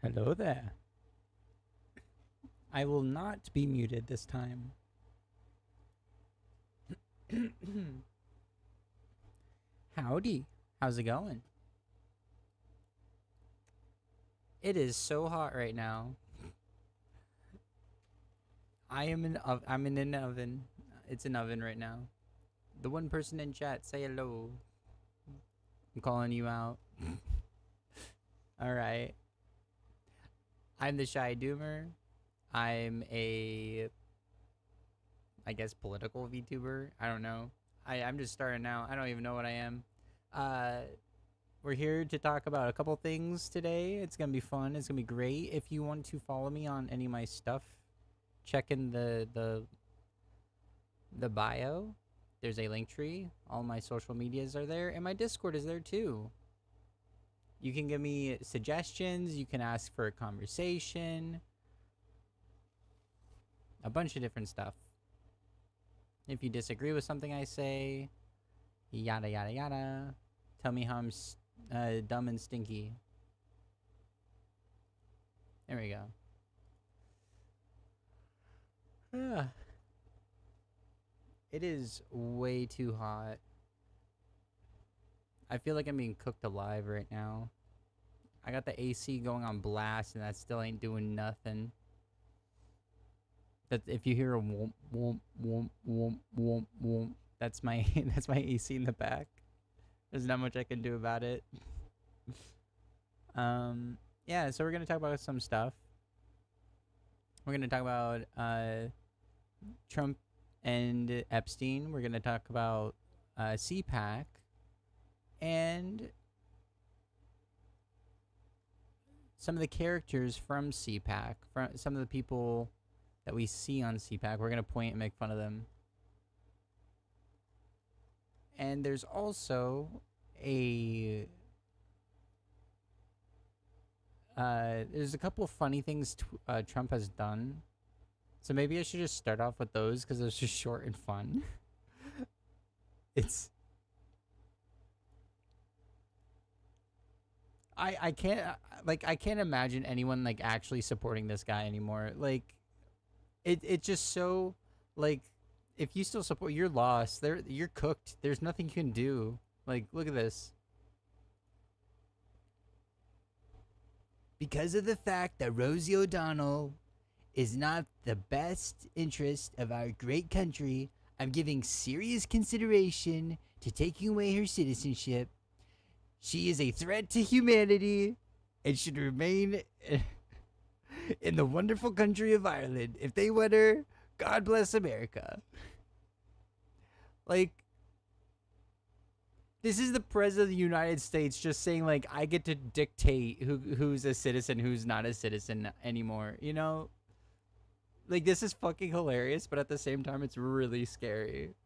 Hello there. I will not be muted this time. Howdy. How's it going? It is so hot right now. I'm in an oven. It's an oven right now. The one person in chat, say hello. I'm calling you out. Alright. I'm the Shy Doomer. I'm a, I guess, political VTuber. I don't know. I'm just starting out. I don't even know what I am. We're here to talk about a couple things today. It's gonna be fun. It's gonna be great. If you want to follow me on any of my stuff, check in the bio. There's a link tree. All my social medias are there, and my Discord is there too. You can give me suggestions. You can ask for a conversation. A bunch of different stuff. If you disagree with something I say, yada yada yada. Tell me how I'm dumb and stinky. There we go. It is way too hot. I feel like I'm being cooked alive right now. I got the AC going on blast and that still ain't doing nothing. That if you hear a whoomp whoomp whoomp whoomp whoomp whoomp, that's my that's my AC in the back. There's not much I can do about it. Um, yeah, so we're gonna talk about some stuff. We're gonna talk about Trump and Epstein. We're gonna talk about Cpack and some of the characters from Cpack, from some of the people that we see on Cpack. We're gonna point and make fun of them. And there's also a there's a couple of funny things Trump has done. So maybe I should just start off with those because it's just short and fun. It's I can't I can't imagine anyone like actually supporting this guy anymore. Like it's just so like if you still support, you're lost. You're cooked. There's nothing you can do. Like look at this. Because of the fact that Rosie O'Donnell is not the best interest of our great country, I'm giving serious consideration to taking away her citizenship. She is a threat to humanity and should remain in the wonderful country of Ireland. If they want her, God bless America. Like, this is the president of the United States just saying like I get to dictate who's a citizen, who's not a citizen anymore. You know, like this is fucking hilarious, but at the same time, it's really scary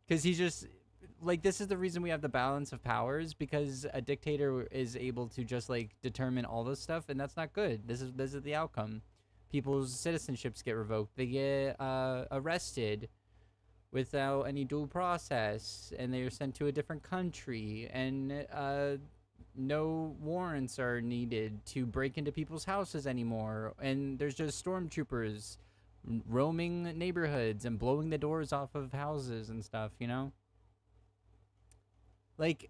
because he just like this is the reason we have the balance of powers because a dictator is able to just like determine all this stuff, and that's not good. This is the outcome. People's citizenships get revoked. They get arrested without any due process, and they're sent to a different country, and no warrants are needed to break into people's houses anymore, and there's just stormtroopers roaming neighborhoods and blowing the doors off of houses and stuff, you know? Like,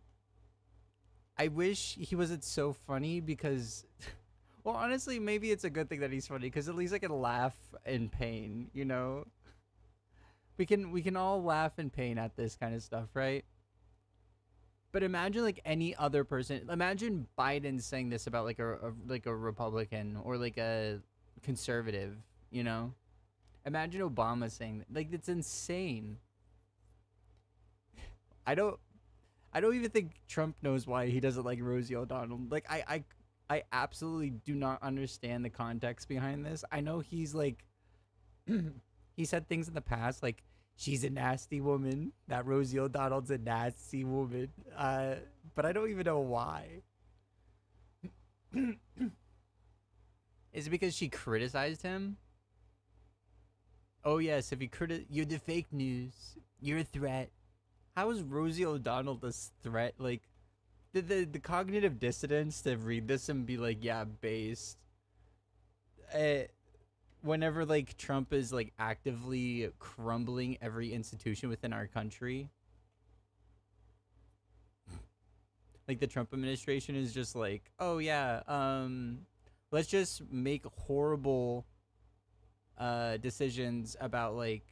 I wish he wasn't so funny because well, honestly, maybe it's a good thing that he's funny because at least I can laugh in pain, you know? We can all laugh in pain at this kind of stuff, right? But imagine like any other person. Imagine Biden saying this about like a Republican or like a conservative, you know? Imagine Obama saying that. Like it's insane. I don't I don't even think Trump knows why he doesn't like Rosie O'Donnell. Like I absolutely do not understand the context behind this. I know he's like he said things in the past like she's a nasty woman. That Rosie O'Donnell's a nasty woman. But I don't even know why. Is it because she criticized him? Oh yes, if you're the fake news. You're a threat. How is Rosie O'Donnell this threat? Like the cognitive dissonance to read this and be like, yeah, based. Uh, Whenever like Trump is like actively crumbling every institution within our country, like the Trump administration is just like, oh yeah, let's just make horrible decisions about like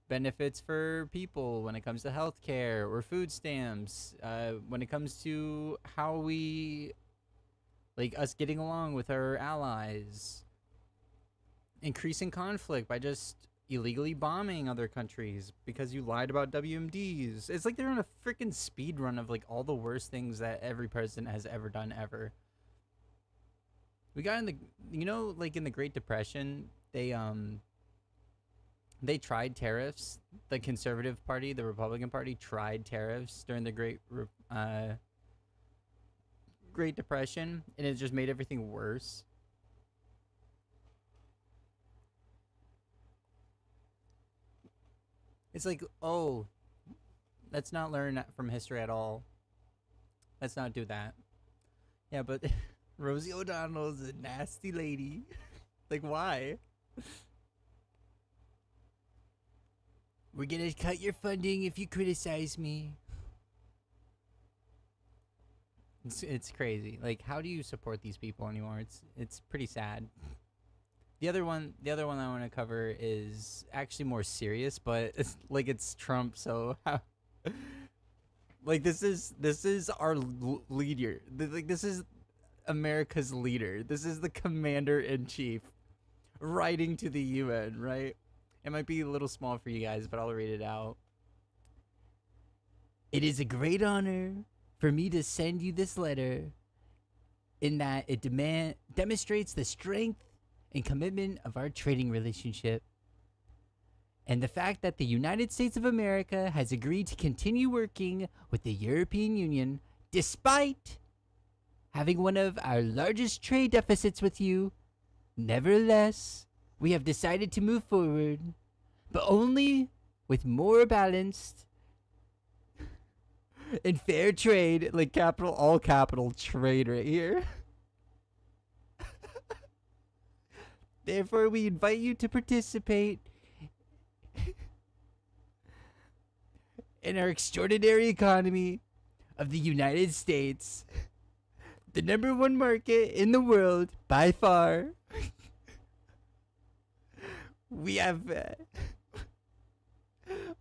benefits for people when it comes to healthcare or food stamps, when it comes to how we like us getting along with our allies, increasing conflict by just illegally bombing other countries because you lied about WMDs. It's like they're on a freaking speed run of like all the worst things that every president has ever done ever. We got in the like in the Great Depression, they tried tariffs. The Conservative Party, the Republican Party tried tariffs during the Great Depression, and it just made everything worse. It's like, oh, let's not learn from history at all. Let's not do that. Yeah, but Rosie O'Donnell's a nasty lady. Like, why? We're gonna cut your funding if you criticize me. It's crazy. Like, how do you support these people anymore? It's pretty sad. The other one I want to cover is actually more serious, but it's like it's Trump, so Like this is our leader. Like this is America's leader. This is the commander in chief writing to the UN, right? It might be a little small for you guys, but I'll read it out. It is a great honor for me to send you this letter in that it demonstrates the strength and commitment of our trading relationship and the fact that the United States of America has agreed to continue working with the European Union despite having one of our largest trade deficits with you. Nevertheless, we have decided to move forward, but only with more balanced and fair trade, like capital, all capital trade right here. Therefore, we invite you to participate in our extraordinary economy of the United States, the #1 market in the world by far. We have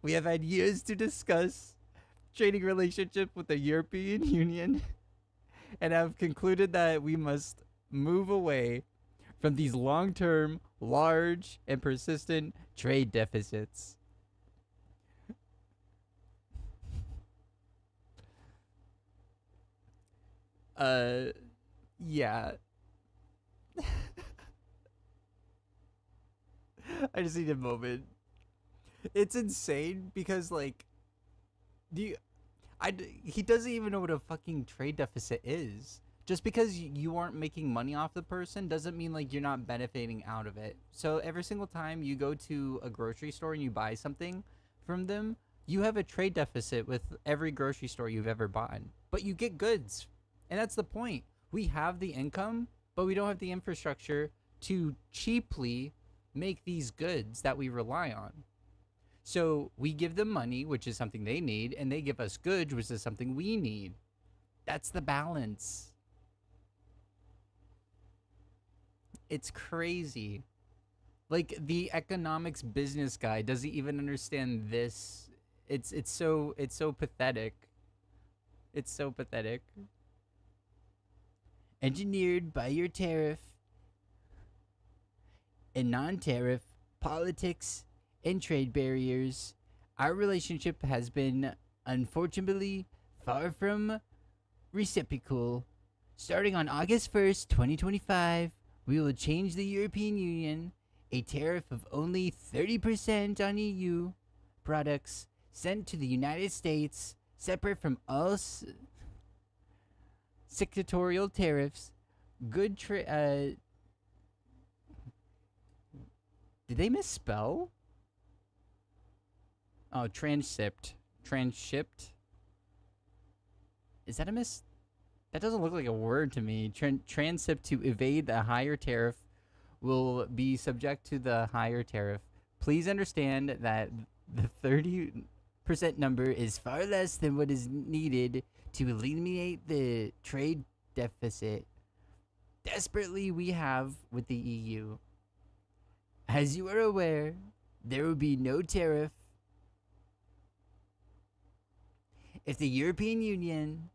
had years to discuss trading relationship with the European Union and have concluded that we must move away from these long-term, large, and persistent trade deficits. Yeah. I just need a moment. It's insane because, like, do you, he doesn't even know what a fucking trade deficit is. Just because you aren't making money off the person doesn't mean like you're not benefiting out of it. So every single time you go to a grocery store and you buy something from them, you have a trade deficit with every grocery store you've ever bought. But you get goods. And that's the point. We have the income, but we don't have the infrastructure to cheaply make these goods that we rely on. So we give them money, which is something they need, and they give us goods, which is something we need. That's the balance. It's crazy. Like the economics business guy doesn't even understand this. It's so pathetic. It's so pathetic. Engineered by your tariff and non-tariff politics and trade barriers, our relationship has been unfortunately far from reciprocal. Starting on August 1st, 2025, we will change the European Union a tariff of only 30% on EU products sent to the United States, separate from all sectorial tariffs. Did they misspell? Oh, transshipped. Transshipped? Is that a miss? That doesn't look like a word to me. Transshipped to evade the higher tariff will be subject to the higher tariff. Please understand that the 30% number is far less than what is needed to eliminate the trade deficit desperately we have with the EU. As you are aware, there will be no tariff if the European Union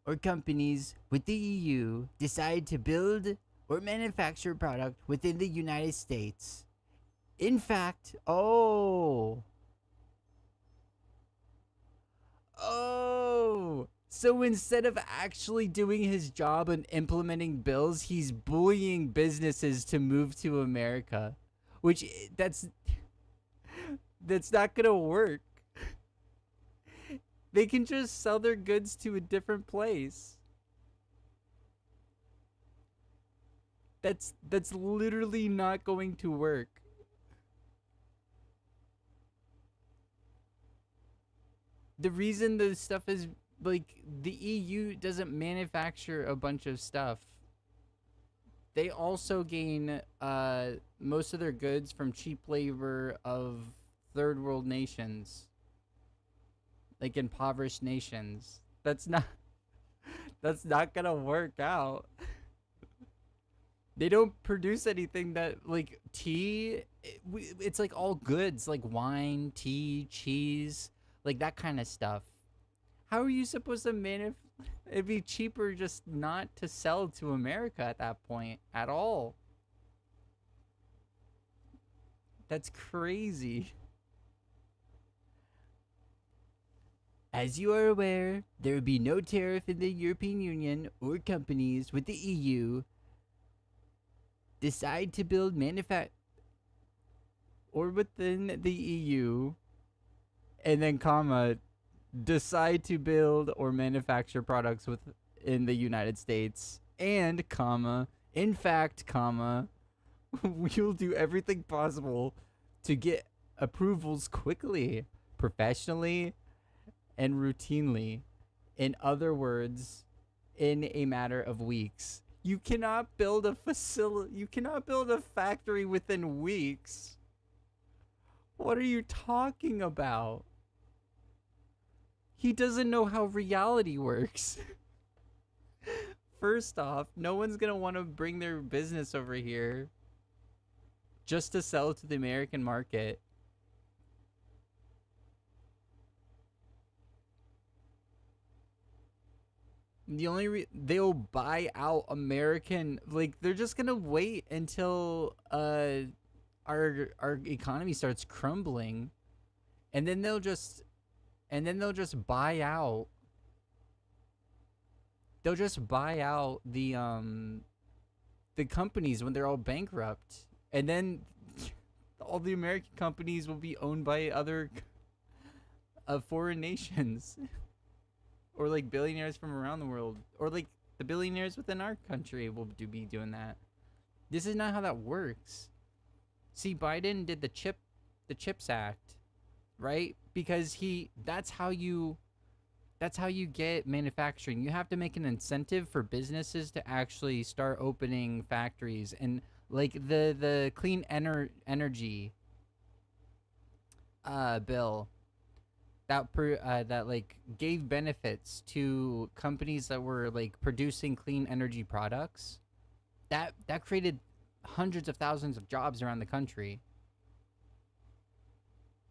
or companies with the EU decide to build or manufacture product within the United States. In fact, so instead of actually doing his job and implementing bills, he's bullying businesses to move to America, which that's not gonna work. They can just sell their goods to a different place. That's literally not going to work. The reason the stuff is like the EU doesn't manufacture a bunch of stuff. They also gain most of their goods from cheap labor of third world nations. Like impoverished nations. That's not gonna work out. They don't produce anything that, like, tea, it's like all goods, like wine, tea, cheese, like that kind of stuff. How are you supposed to it'd be cheaper just not to sell to America at that point at all. That's crazy. As you are aware, there will be no tariff in the European Union or companies with the EU decide to build or within the EU, and then comma, decide to build or manufacture products within the United States, and comma, in fact, comma, we'll do everything possible to get approvals quickly, professionally, and routinely. In other words, in a matter of weeks. You cannot build a facility, you cannot build a factory within weeks. What are you talking about? He doesn't know how reality works. First off, no one's gonna want to bring their business over here just to sell to the American market. They'll buy out American, like they're just gonna wait until our economy starts crumbling, and then they'll just buy out. They'll just buy out the companies when they're all bankrupt, and then all the American companies will be owned by other foreign nations. Or like billionaires from around the world, or like the billionaires within our country will be doing that. This is not how that works. See, Biden did the CHIPS Act, right? Because that's how you get manufacturing. You have to make an incentive for businesses to actually start opening factories, and like the clean energy bill that like gave benefits to companies that were like producing clean energy products, that created hundreds of thousands of jobs around the country.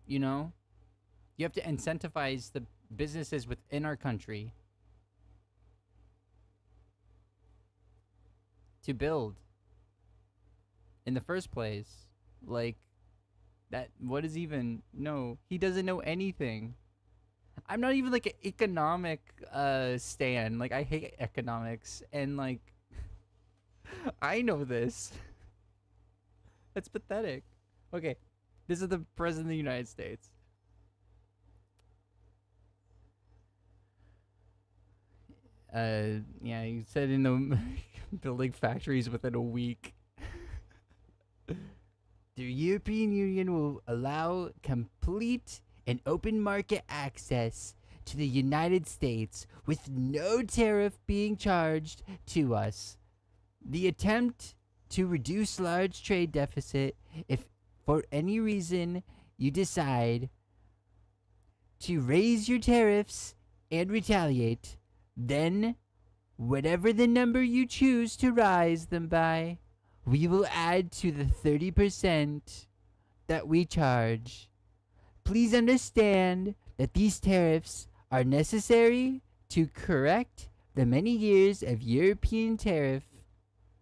You know, you have to incentivize the businesses within our country to build in the first place. Like that, what is even, no, he doesn't know anything. I'm not even like an economic stan. Like, I hate economics, and like I know this. That's pathetic. Okay, this is the president of the United States. Yeah, you said in the building factories within a week. The European Union will allow complete and open market access to the United States with no tariff being charged to us. The attempt to reduce large trade deficit, if for any reason you decide to raise your tariffs and retaliate, then whatever the number you choose to rise them by, we will add to the 30% that we charge. Please understand that these tariffs are necessary to correct the many years of the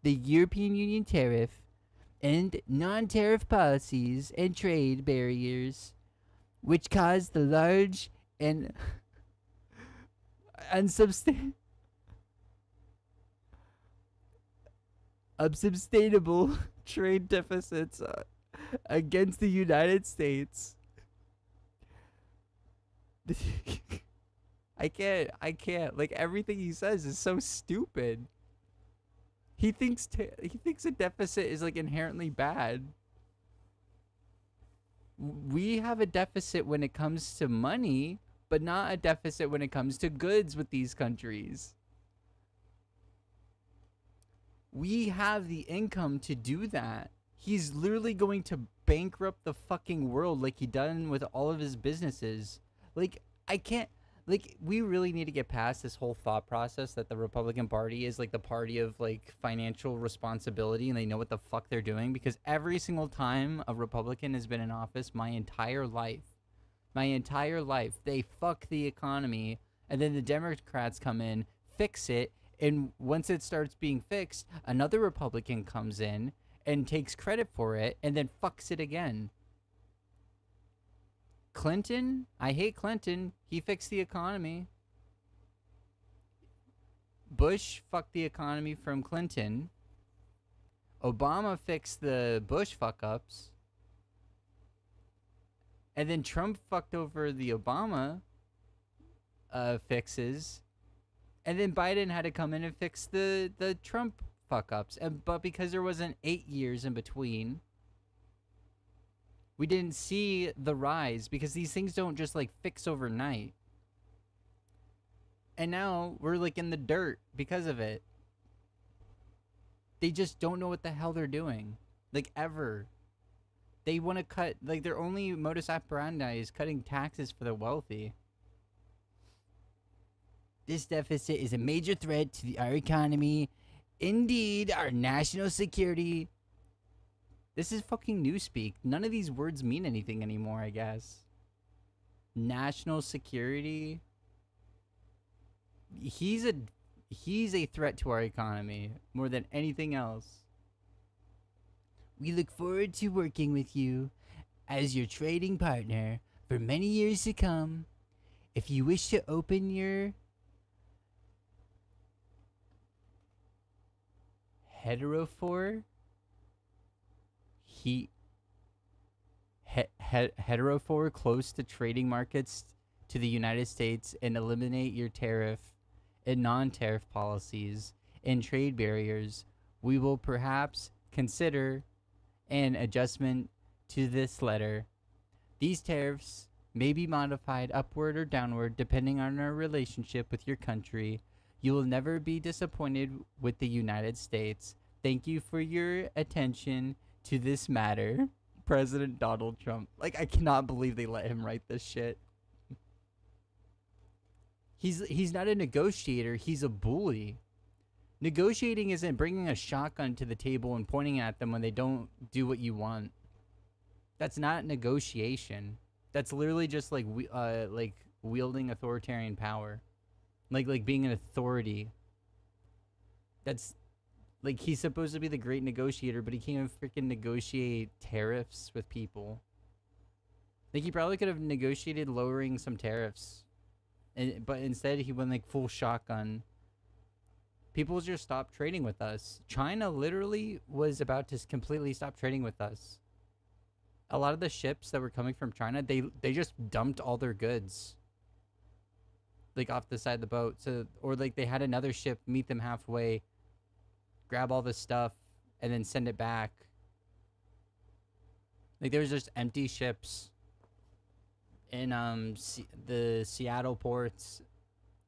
European Union tariff, and non-tariff policies and trade barriers, which caused the large and unsubstantiable trade deficits against the United States. I can't. Like, everything he says is so stupid. He thinks a deficit is like inherently bad. We have a deficit when it comes to money, but not a deficit when it comes to goods with these countries. We have the income to do that. He's literally going to bankrupt the fucking world like he done with all of his businesses. Like, I can't, like, we really need to get past this whole thought process that the Republican Party is like the party of like financial responsibility and they know what the fuck they're doing, because every single time a Republican has been in office my entire life, they fuck the economy And then the Democrats come in, fix it, and once it starts being fixed, another Republican comes in and takes credit for it and then fucks it again. Clinton, I hate Clinton. He fixed the economy. Bush fucked the economy from Clinton. Obama fixed the Bush fuck ups. And then Trump fucked over the Obama fixes. And then Biden had to come in and fix the Trump fuck ups. But because there wasn't 8 years in between, we didn't see the rise because these things don't just like fix overnight. And now we're like in the dirt because of it. They just don't know what the hell they're doing. Like ever. They want to cut, like their only modus operandi is cutting taxes for the wealthy. This deficit is a major threat to our economy. Indeed, our national security. This is fucking newspeak. None of these words mean anything anymore, I guess. National security. He's a threat to our economy more than anything else. We look forward to working with you as your trading partner for many years to come. If you wish to open your heterophore close to trading markets to the United States and eliminate your tariff and non-tariff policies and trade barriers, we will perhaps consider an adjustment to this letter. These tariffs may be modified upward or downward depending on our relationship with your country. You will never be disappointed with the United States. Thank you for your attention to this matter. President Donald Trump. Like, I cannot believe they let him write this shit. He's not a negotiator, he's a bully. Negotiating isn't bringing a shotgun to the table and pointing at them when they don't do what you want. That's not negotiation. That's literally just like wielding authoritarian power. Like being an authority. That's like, he's supposed to be the great negotiator, but he can't even freaking negotiate tariffs with people. Like, he probably could have negotiated lowering some tariffs. But instead, he went like full shotgun. People just stopped trading with us. China literally was about to completely stop trading with us. A lot of the ships that were coming from China, they just dumped all their goods. Like off the side of the boat. So, or like they had another ship meet them halfway, grab all the stuff, and then send it back. Like there was just empty ships in the Seattle ports.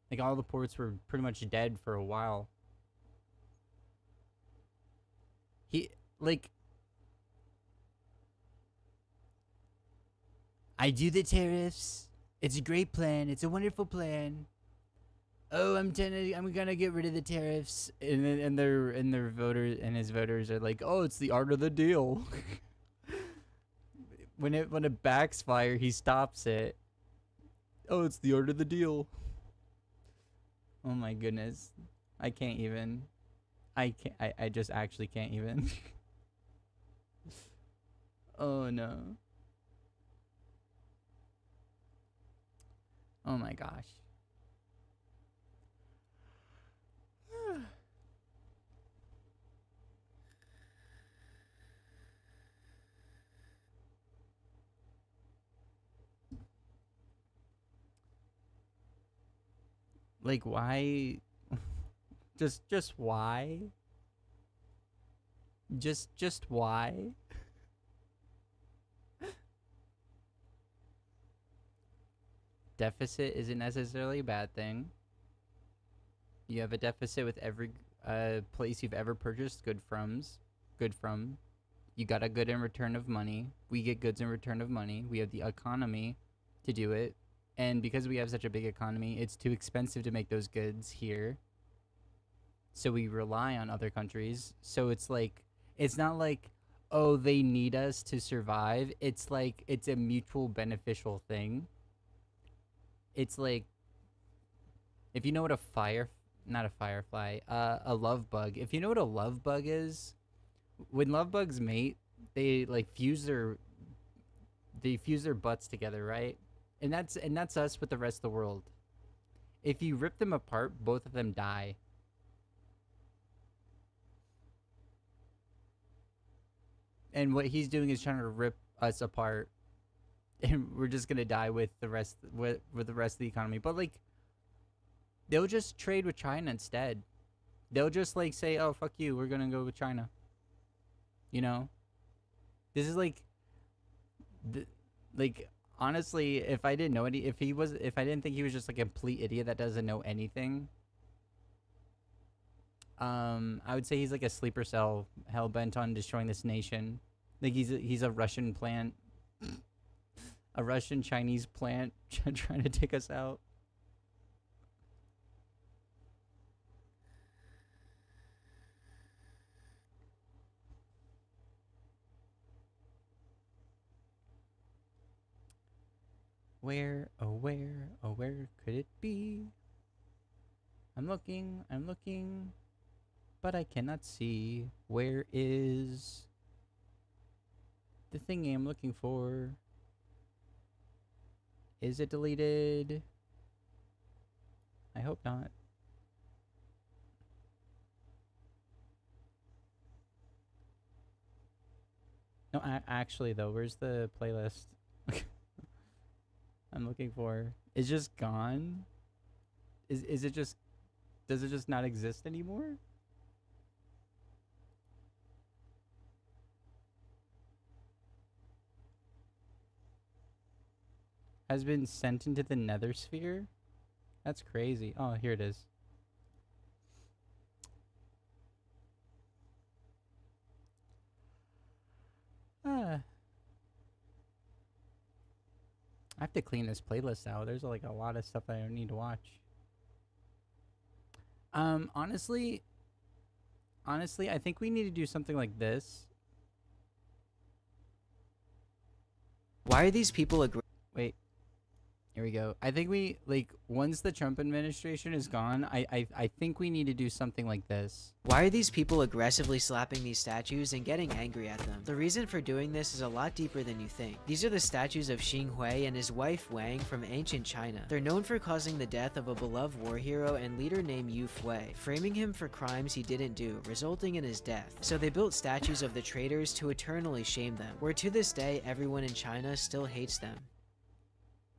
Like all the ports were pretty much dead for a while. I do the tariffs. It's a great plan. It's a wonderful plan. Oh, I'm gonna get rid of the tariffs, and their voters and his voters are like, oh, it's the art of the deal. when it backfires, he stops it. Oh, it's the art of the deal. Oh my goodness, I can't even. I just actually can't even. Oh no. Oh my gosh. Like, why? just why? Just why? Deficit isn't necessarily a bad thing. You have a deficit with every place you've ever purchased good from. You got a good in return of money. We get goods in return of money. We have the economy to do it. And because we have such a big economy, it's too expensive to make those goods here. So we rely on other countries. So it's like, it's not like, oh, they need us to survive. It's like, it's a mutual beneficial thing. It's like If you know what a not a firefly, a love bug. If you know what a love bug is, when love bugs mate, they like fuse their butts together, right? And that's us with the rest of the world. If you rip them apart, both of them die. And what he's doing is trying to rip us apart, and we're just gonna die with the rest with the rest of the economy. But like, they'll just trade with China instead. They'll just like say, "Oh fuck you, we're gonna go with China." You know, this is like, th- like honestly, if I didn't know any, if I didn't think he was just like a complete idiot that doesn't know anything, I would say he's like a sleeper cell, hell bent on destroying this nation. Like he's a Russian plant, a Russian Chinese plant trying to take us out. Where could it be? I'm looking, but I cannot see. Where is the thing I'm looking for? Is it deleted? I hope not. No, actually though, where's the playlist I'm looking for? It's just gone. Is it just, does it just not exist anymore? Has been sent into the nether sphere? That's crazy. Oh, here it is. Ah. I have to clean this playlist out. There's like a lot of stuff that I don't need to watch. Honestly, I think we need to do something like this. Why are these people Wait, here we go. I think we, like, once the Trump administration is gone, I think we need to do something like this. Why are these people aggressively slapping these statues and getting angry at them? The reason for doing this is a lot deeper than you think. These are the statues of Xing Hui and his wife Wang from ancient China. They're known for causing the death of a beloved war hero and leader named Yu Fei, framing him for crimes he didn't do, resulting in his death. So they built statues of the traitors to eternally shame them, where to this day everyone in China still hates them.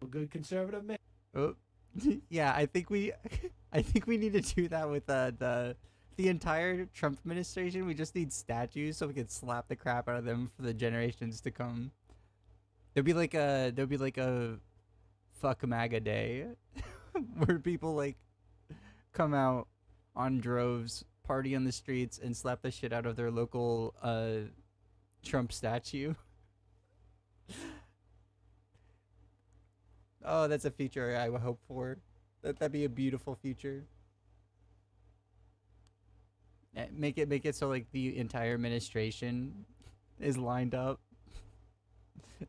A good conservative man. Oh, yeah, I think we, I think we need to do that with the entire Trump administration. We just need statues so we can slap the crap out of them for the generations to come. There'll be like a fuck MAGA day where people like come out on droves, party on the streets, and slap the shit out of their local Trump statue. Oh, that's a future I would hope for. That'd be a beautiful future. Make it so like the entire administration is lined up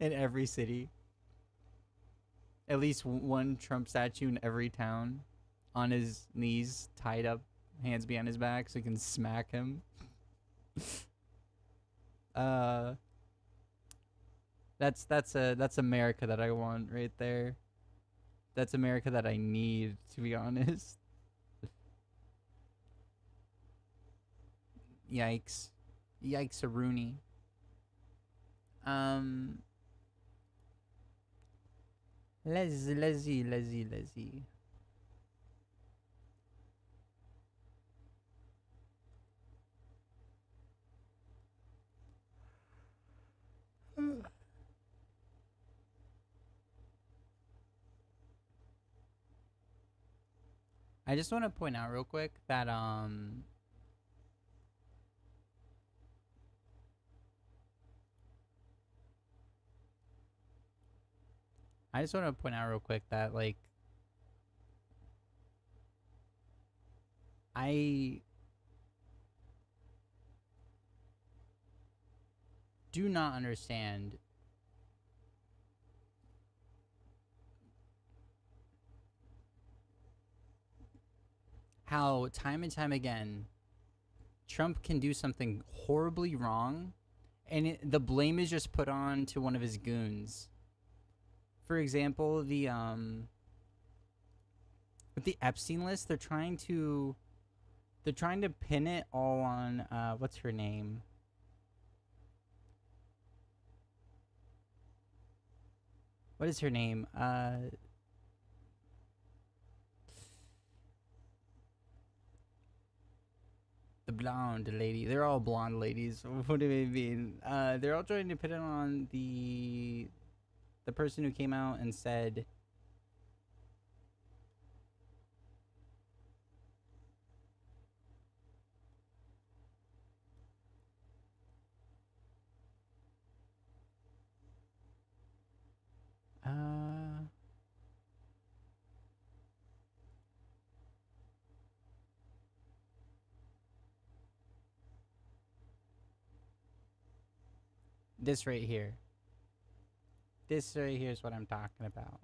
in every city. At least one Trump statue in every town, on his knees, tied up, hands behind his back, so you can smack him. uh, that's America that I want right there. That's America that I need, to be honest. Yikes. Yikes a Rooney. Lazy. I just want to point out real quick that I just want to point out real quick that like I do not understand how time and time again Trump can do something horribly wrong, and the blame is just put on to one of his goons. For example, with the Epstein list, they're trying to pin it all on what's her name? What is her name? The blonde lady. They're all blonde ladies. What do they mean? They're all trying to put it on the person who came out and said uh this right here. This right here is what I'm talking about.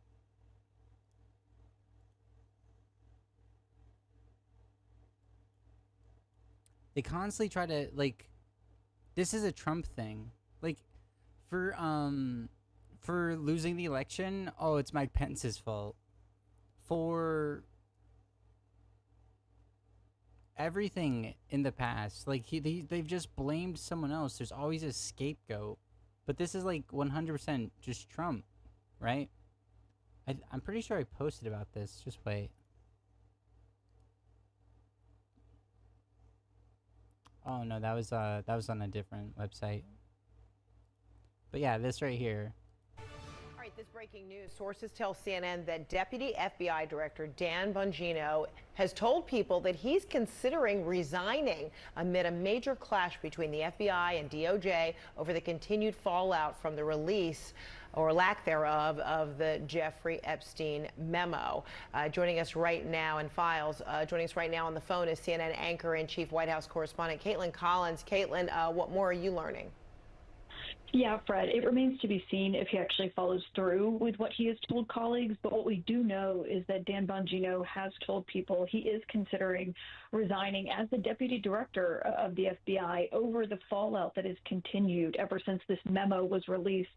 They constantly try to like this is a Trump thing. Like for losing the election, oh, it's Mike Pence's fault. For everything in the past, like they've just blamed someone else. There's always a scapegoat. But this is like 100% just Trump, right? I'm pretty sure I posted about this. Just wait. Oh no, that was on a different website. But yeah, this right here. All right, this breaking news. Sources tell CNN that Deputy FBI Director Dan Bongino has told people that he's considering resigning amid a major clash between the FBI and DOJ over the continued fallout from the release or lack thereof of the Jeffrey Epstein memo. Joining us right now in files, joining us right now on the phone is CNN anchor and chief White House correspondent Caitlin Collins. Caitlin, what more are you learning? Yeah, Fred, it remains to be seen if he actually follows through with what he has told colleagues. But what we do know is that Dan Bongino has told people he is considering resigning as the deputy director of the FBI over the fallout that has continued ever since this memo was released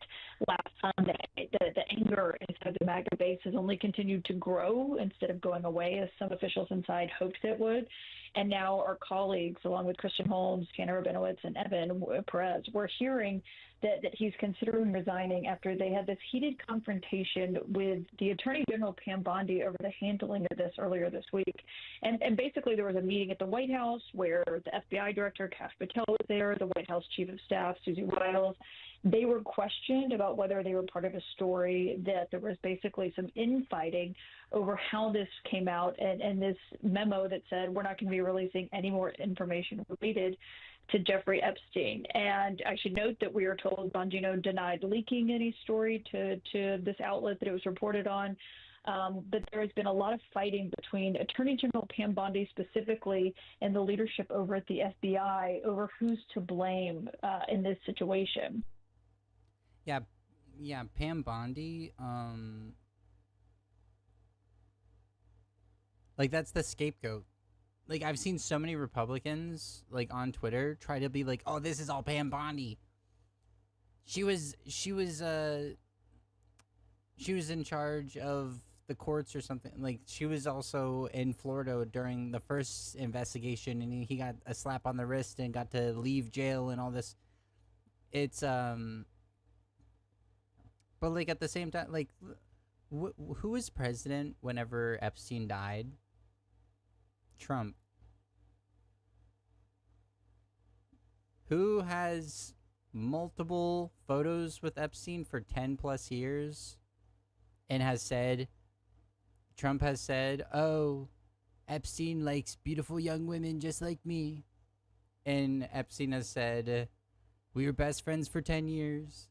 last Sunday. The anger inside the MAGA base has only continued to grow instead of going away, as some officials inside hoped it would. And now our colleagues, along with Christian Holmes, Tanner Rabinowitz, and Evan Perez, we're hearing that he's considering resigning after they had this heated confrontation with the Attorney General Pam Bondi over the handling of this earlier this week. And basically there was a meeting at the White House where the FBI Director, Kash Patel, was there, the White House Chief of Staff, Susie Wiles. They were questioned about whether they were part of a story, that there was basically some infighting over how this came out, and this memo that said we're not going to be releasing any more information related to Jeffrey Epstein. And I should note that we are told Bongino denied leaking any story to this outlet that it was reported on. But there has been a lot of fighting between Attorney General Pam Bondi specifically and the leadership over at the FBI over who's to blame in this situation. Yeah, Pam Bondi, like that's the scapegoat. Like I've seen so many Republicans like on Twitter try to be like, "Oh, this is all Pam Bondi." She was in charge of the courts or something. Like she was also in Florida during the first investigation, and he got a slap on the wrist and got to leave jail and all this. It's but like at the same time, like who was president whenever Epstein died? Trump. Who has multiple photos with Epstein for 10 plus years and has said, Trump has said, oh, Epstein likes beautiful young women just like me. And Epstein has said, we were best friends for 10 years.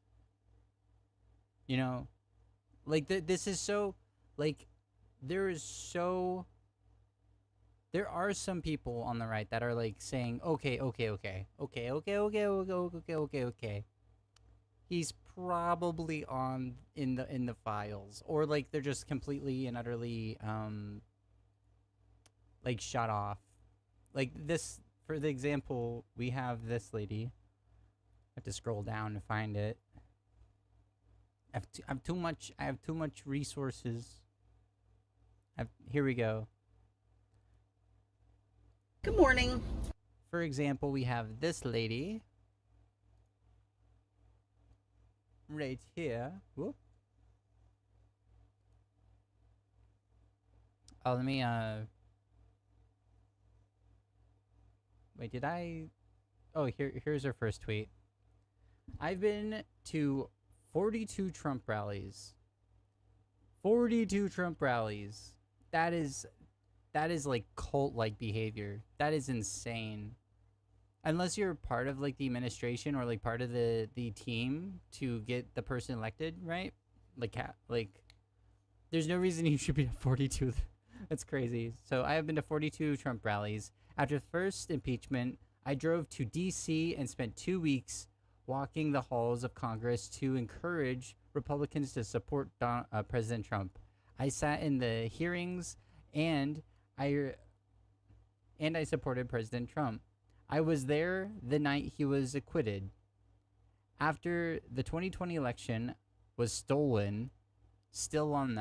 You know, like this is so, like, there are some people on the right that are like saying, okay. He's probably in the files, or like they're just completely and utterly like shut off. Like this, for the example, we have this lady. I have to scroll down to find it. I have too much. I have too much resources. Here we go. Good morning. For example, we have this lady right here. Whoop. Oh, let me wait, did I? Oh, here's her first tweet. I've been to 42 Trump rallies. 42 Trump rallies. That is like cult-like behavior. That is insane. Unless you're part of like the administration or like part of the team to get the person elected, right? Like there's no reason you should be at 42. That's crazy. So I have been to 42 Trump rallies. After the first impeachment, I drove to DC and spent 2 weeks walking the halls of Congress to encourage Republicans to support President Trump. I sat in the hearings and I supported President Trump. I was there the night he was acquitted. After the 2020 election was stolen, still on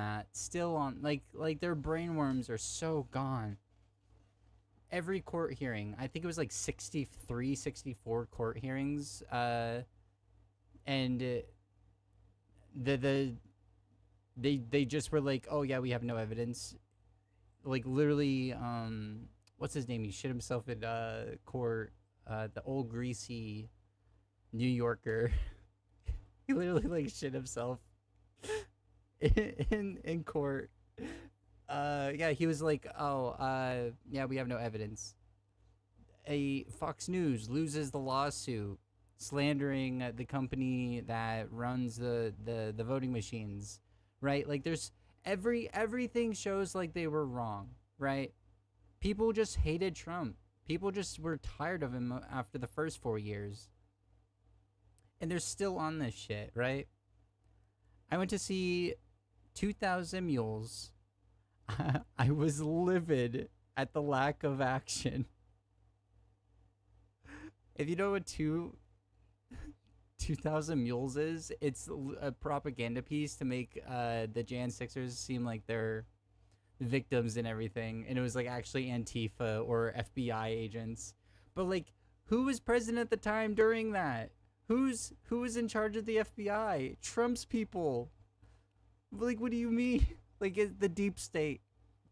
like their brainworms are so gone. Every court hearing, I think it was like 63, 64 court hearings, and they just were like, oh yeah, we have no evidence. Like literally, what's his name? He shit himself in court. The old greasy New Yorker. He literally like shit himself in court. Yeah, he was like, oh, yeah, we have no evidence. A Fox News loses the lawsuit, slandering the company that runs the voting machines, right? Like there's everything shows like they were wrong, right? People just hated Trump. People just were tired of him after the first 4 years. And they're still on this shit, right? I went to see 2,000 Mules. I was livid at the lack of action. If you know what 2,000 Mules is, it's a propaganda piece to make the Jan 6ers seem like they're victims and everything, and it was like actually Antifa or FBI agents. But like, who was president at the time during that? Who was in charge of the FBI? Trump's people. Like, what do you mean? Like, it's the deep state.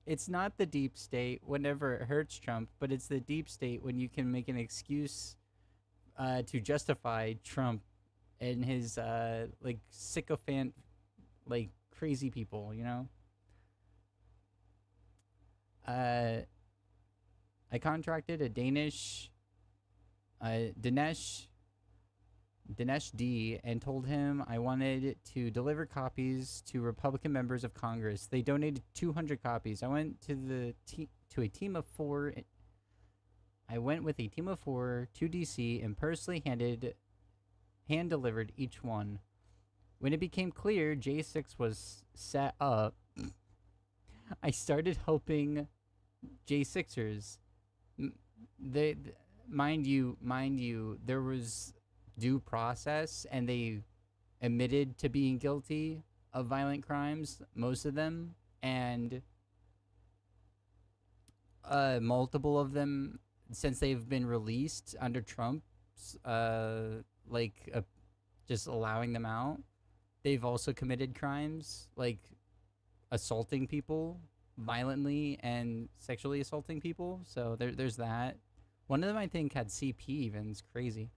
It's not the deep state whenever it hurts Trump, but it's the deep state when you can make an excuse to justify Trump and his like sycophant, like crazy people, you know? I contracted a Dinesh D, and told him I wanted to deliver copies to Republican members of Congress. They donated 200 copies. I went to a team of 4. I went with a team of 4 to DC and personally hand delivered each one. When it became clear J6 was set up, I started helping J6ers. They, mind you, there was due process, and they admitted to being guilty of violent crimes, most of them, and multiple of them, since they've been released under Trump's just allowing them out, they've also committed crimes like assaulting people violently and sexually assaulting people. So there's that. One of them, I think, had CP even. It's crazy.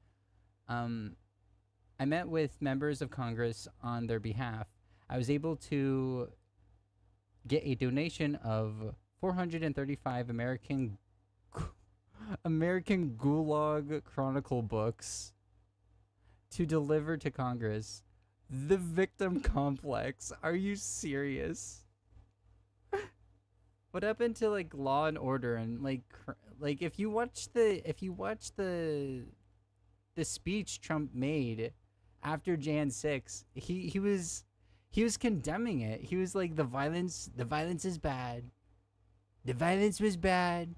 I met with members of Congress on their behalf. I was able to get a donation of 435 American Gulag Chronicle books to deliver to Congress. The victim complex. Are you serious? What happened to like Law and Order and like if you watch the speech Trump made after Jan 6, he was condemning it. He was like, the violence is bad. The violence was bad.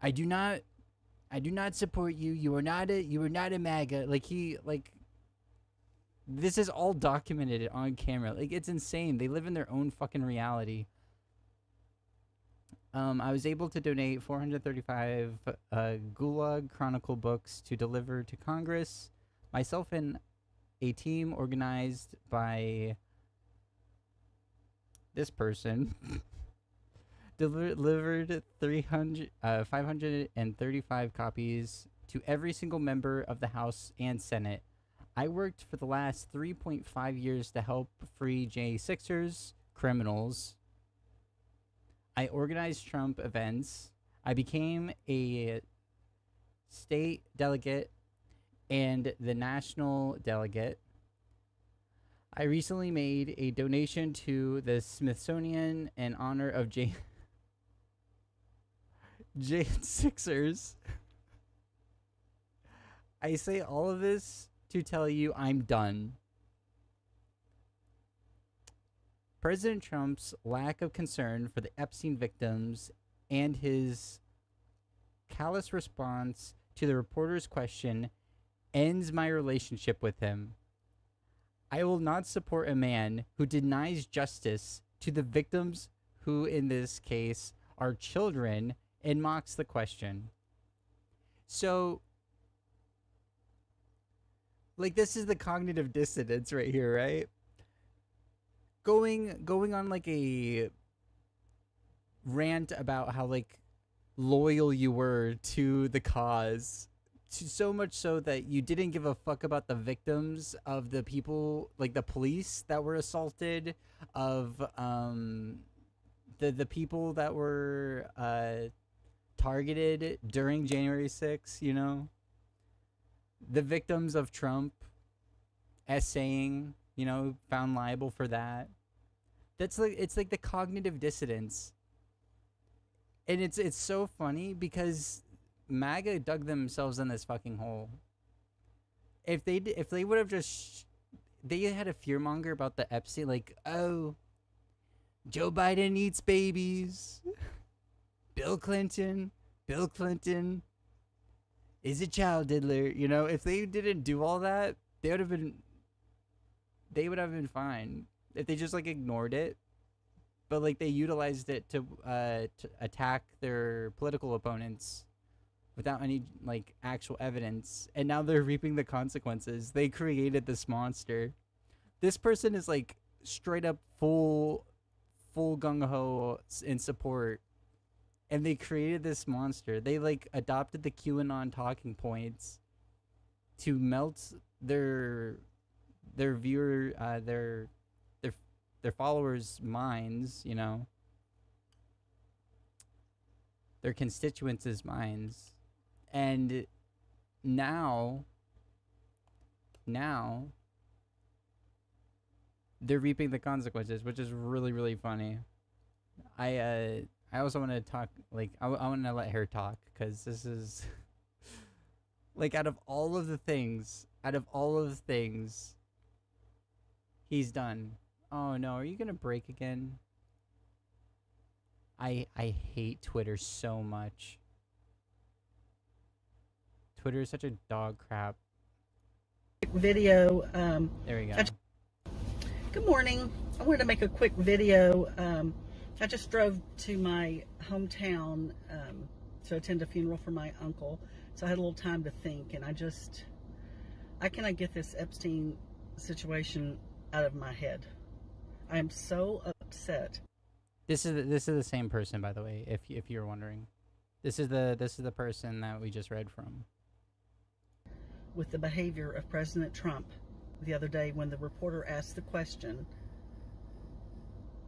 I do not support you. You are not a MAGA. This is all documented on camera. Like, it's insane. They live in their own fucking reality. I was able to donate 435 Gulag Chronicle books to deliver to Congress. Myself and a team organized by this person delivered 535 copies to every single member of the House and Senate. I worked for the last 3.5 years to help free J6ers, criminals. I organized Trump events. I became a state delegate and the national delegate. I recently made a donation to the Smithsonian in honor of J6ers. I say all of this to tell you I'm done. President Trump's lack of concern for the Epstein victims and his callous response to the reporter's question ends my relationship with him. I will not support a man who denies justice to the victims, who in this case are children, and mocks the question. So, like, this is the cognitive dissonance right here, right? Going on like a rant about how like loyal you were to the cause, so much so that you didn't give a fuck about the victims of the people, like the police that were assaulted, of the people that were targeted during January 6th, you know? The victims of Trump essaying, you know, found liable for that. That's like, it's like the cognitive dissonance. And it's so funny because MAGA dug themselves in this fucking hole. If they would have just they had a fearmonger about the Epstein, like, oh, Joe Biden eats babies. Bill Clinton is a child diddler, you know? If they didn't do all that, they would have been fine. If they just like ignored it. But like they utilized it to attack their political opponents without any like actual evidence, and now they're reaping the consequences. They created this monster. This person is like straight up full gung-ho in support, and they created this monster. They like adopted the QAnon talking points to melt their viewer their followers' minds, you know, their constituents' minds. And now they're reaping the consequences, which is really, really funny. I also want to talk, like, I want to let her talk, because this is like, out of all of the things he's done. Oh no, are you gonna break again? I hate Twitter so much. Twitter is such a dog crap. Video. There we go. Good morning. I wanted to make a quick video. I just drove to my hometown to attend a funeral for my uncle, so I had a little time to think, and I cannot get this Epstein situation out of my head. I am so upset. This is the same person, by the way, if you're wondering. This is the person that we just read from. With the behavior of President Trump the other day when the reporter asked the question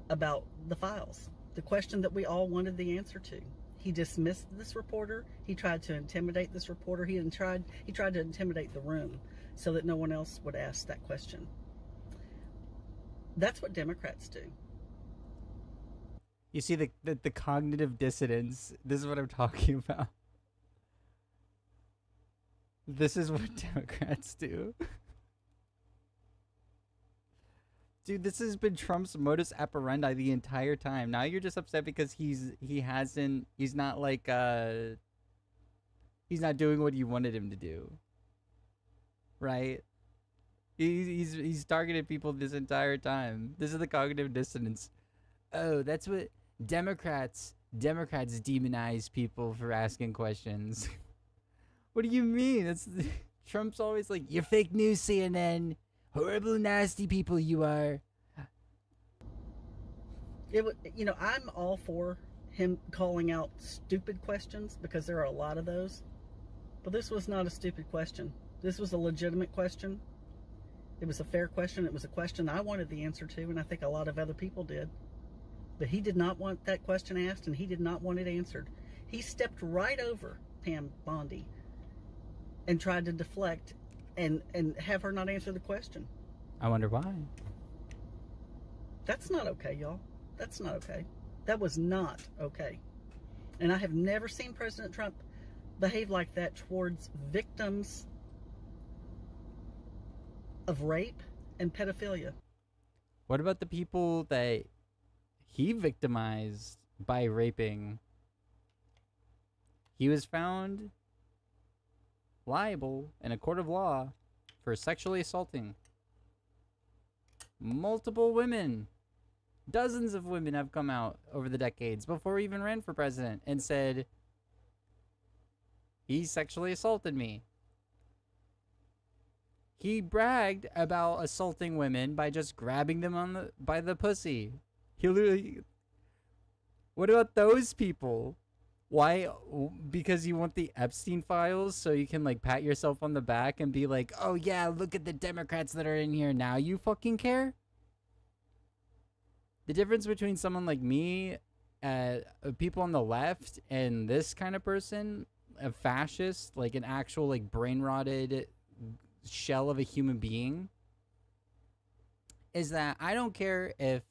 about the files, the question that we all wanted the answer to. He dismissed this reporter. He tried to intimidate this reporter. He tried to intimidate the room so that no one else would ask that question. That's what Democrats do. You see the cognitive dissonance. This is what I'm talking about. This is what Democrats do. Dude, this has been Trump's modus operandi the entire time. Now you're just upset because he's not he's not doing what you wanted him to do. Right? He's targeted people this entire time. This is the cognitive dissonance. Oh, that's what Democrats demonize people for asking questions. What do you mean? It's Trump's always like, "You're fake news, CNN. Horrible, nasty people you are." I'm all for him calling out stupid questions because there are a lot of those. But this was not a stupid question. This was a legitimate question. It was a fair question. It was a question I wanted the answer to, and I think a lot of other people did. But he did not want that question asked, and he did not want it answered. He stepped right over Pam Bondi and tried to deflect and have her not answer the question. I wonder why. That's not okay, y'all. That's not okay. That was not okay. And I have never seen President Trump behave like that towards victims of rape and pedophilia. What about the people that he victimized by raping? He was found liable in a court of law for sexually assaulting multiple women. Dozens of women have come out over the decades before he even ran for president and said, "He sexually assaulted me." He bragged about assaulting women by just grabbing them by the pussy. He literally... What about those people? Why? Because you want the Epstein files so you can like pat yourself on the back and be like, "Oh yeah, look at the Democrats that are in here now. You fucking care?" The difference between someone like me, people on the left, and this kind of person, a fascist, like an actual like brain rotted shell of a human being, is that I don't care if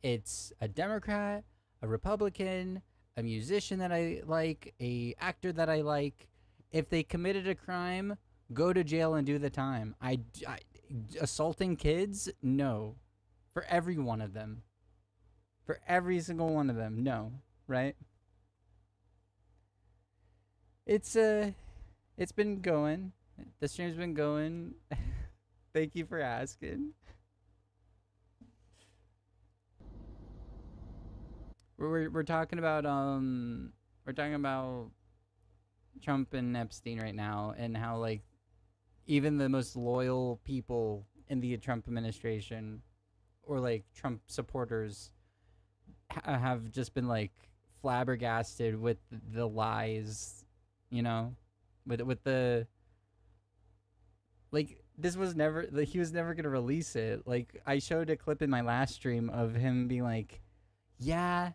it's a Democrat, a Republican, a musician that I like, a actor that I like. If they committed a crime, go to jail and do the time. Assaulting kids, no. For every one of them. For every single one of them, no. Right? It's been going. The stream's been going. Thank you for asking. We're talking about Trump and Epstein right now, and how like even the most loyal people in the Trump administration or like Trump supporters have just been like flabbergasted with the lies, you know, with the like this was never like he was never gonna release it. Like I showed a clip in my last stream of him being like, yeah,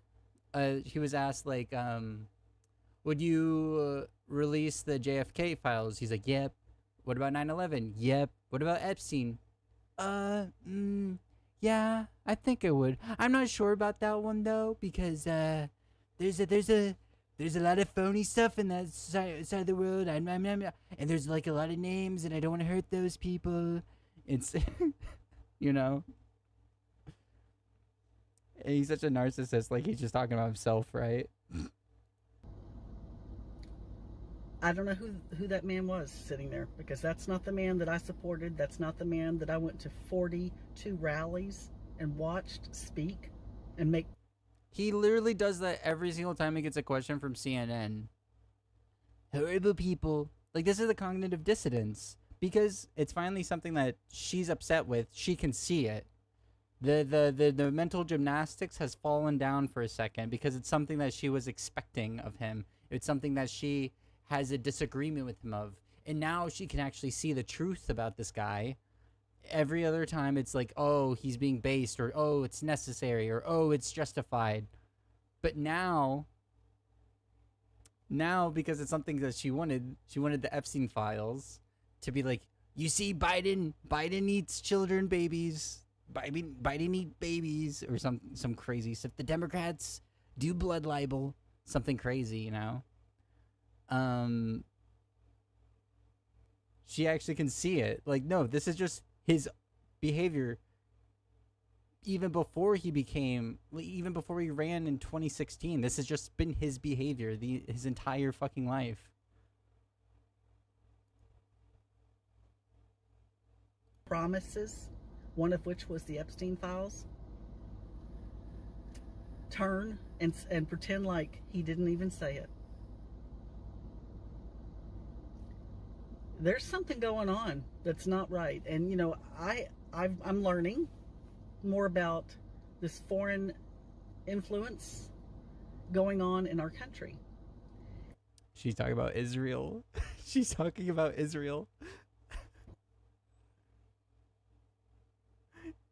he was asked like, would you release the JFK files? He's like, yep. What about 9/11? Yep. What about Epstein? Yeah, I think I would. I'm not sure about that one though, because there's a lot of phony stuff in that side of the world. And there's like a lot of names, and I don't want to hurt those people. It's, you know. And he's such a narcissist. Like he's just talking about himself, right? I don't know who that man was sitting there, because that's not the man that I supported. That's not the man that I went to 42 rallies and watched speak and make. He literally does that every single time he gets a question from CNN. Horrible people. Like, this is the cognitive dissonance. Because it's finally something that she's upset with. She can see it. The mental gymnastics has fallen down for a second because it's something that she was expecting of him. It's something that she has a disagreement with him of. And now she can actually see the truth about this guy. Every other time it's like, oh, he's being based, or oh, it's necessary, or oh, it's justified. But now because it's something that she wanted the Epstein files to be like, you see, Biden eats children, babies. Biden eat babies, or some crazy stuff. The Democrats do blood libel, something crazy, you know. She actually can see it. Like, no, this is just his behavior even before he became, even before he ran in 2016. This has just been his behavior his entire fucking life. Promises, one of which was the Epstein files, turn and pretend like he didn't even say it. There's something going on that's not right. And you know, I'm learning more about this foreign influence going on in our country. She's talking about Israel. She's talking about Israel.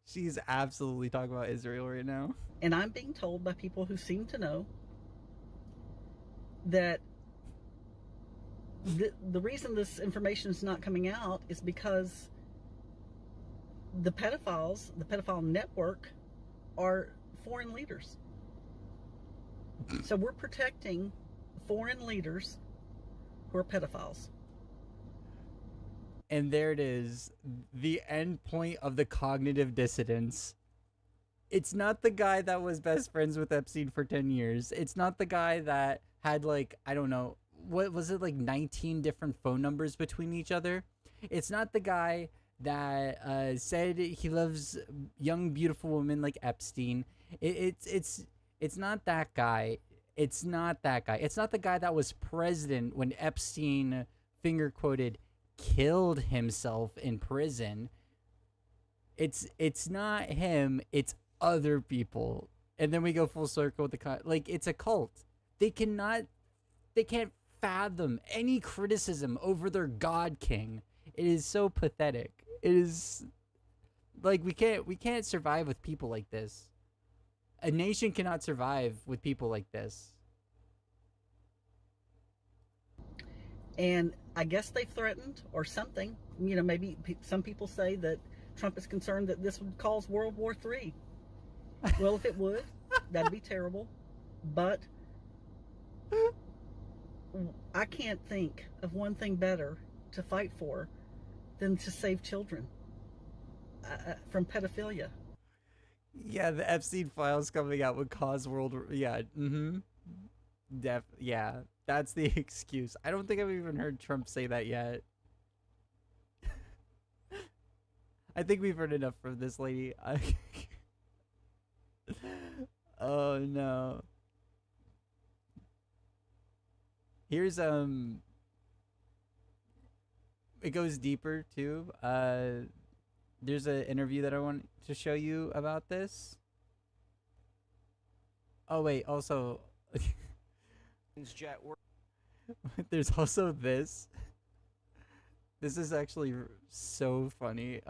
She's absolutely talking about Israel right now. And I'm being told by people who seem to know that the reason this information is not coming out is because the pedophiles, the pedophile network, are foreign leaders. So we're protecting foreign leaders who are pedophiles. And there it is, the end point of the cognitive dissonance. It's not the guy that was best friends with Epstein for 10 years. It's not the guy that had, like, I don't know, what was it, like 19 different phone numbers between each other? It's not the guy that said he loves young, beautiful women like Epstein. It's not that guy. It's not that guy. It's not the guy that was president when Epstein, finger quoted, killed himself in prison. It's not him. It's other people. And then we go full circle with like, it's a cult. They can't fathom any criticism over their god king. It is so pathetic. It is like we can't survive with people like this. A nation cannot survive with people like this. And I guess they threatened or something. You know, maybe some people say that Trump is concerned that this would cause World War III. Well, if it would, that'd be terrible. But I can't think of one thing better to fight for than to save children from pedophilia. Yeah, the Epstein files coming out would cause world. Yeah, yeah, that's the excuse. I don't think I've even heard Trump say that yet. I think we've heard enough from this lady. Oh no. Here's it goes deeper too. There's an interview that I want to show you about this. Oh wait, also there's also this. This is actually so funny.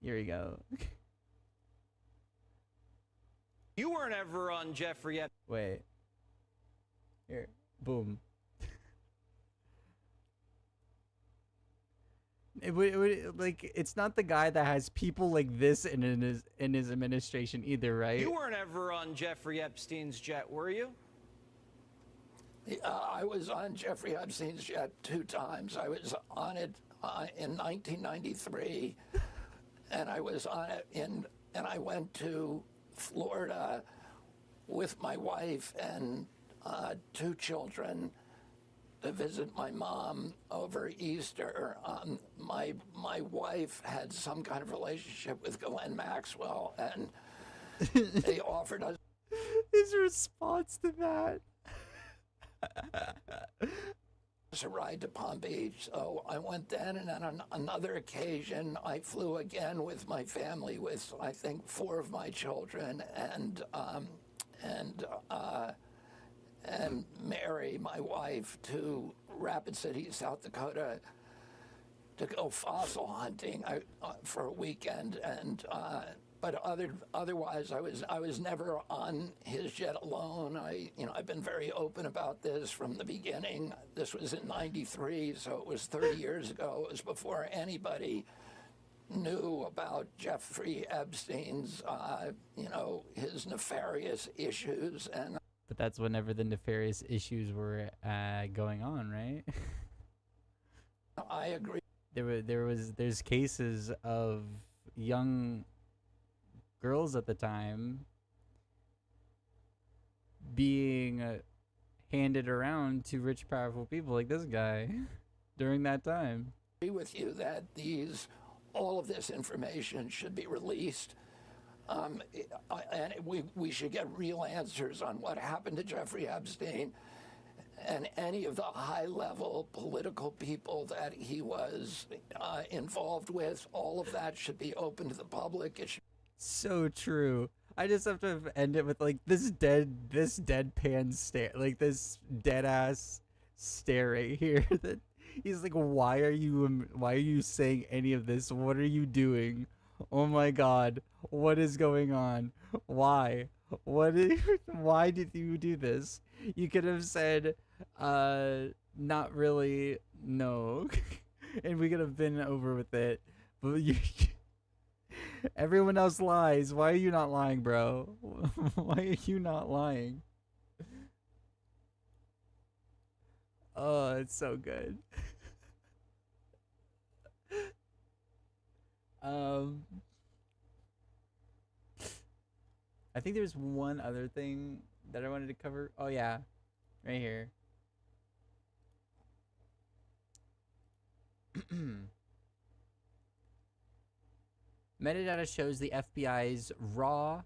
Here we go. You weren't ever on Jeffrey Epstein. Wait. Here. Boom. It would like, it's not the guy that has people like this in his administration either, right? You weren't ever on Jeffrey Epstein's jet, were you? I was on Jeffrey Epstein's jet 2 times. I was on it in 1993, and I was on it and I went to Florida with my wife and 2 children to visit my mom over Easter. My wife had some kind of relationship with Ghislaine Maxwell, and they offered us his response to that. a ride to Palm Beach. So I went then, and then on another occasion, I flew again with my family, with I think 4 of my children, and Mary, my wife, to Rapid City, South Dakota, to go fossil hunting for a weekend. And but otherwise, I was never on his jet alone. I've been very open about this from the beginning. This was in '93, so it was 30 years ago. It was before anybody knew about Jeffrey Epstein's, his nefarious issues. And But that's whenever the nefarious issues were going on, right? I agree. There's cases of, young girls at the time being handed around to rich, powerful people like this guy during that time. I agree with you that all of this information should be released. And we should get real answers on what happened to Jeffrey Epstein and any of the high-level political people that he was involved with. All of that should be open to the public. So true. I just have to end it with like this deadpan stare, like this dead ass stare right here. That he's like, why are you saying any of this? What are you doing? Oh my God, what is going on? Why? Why did you do this? You could have said, not really, no, and we could have been over with it. But you. Everyone else lies. Why are you not lying, bro? Why are you not lying? Oh, it's so good. I think there's one other thing that I wanted to cover. Oh yeah, right here. Metadata shows the FBI's raw,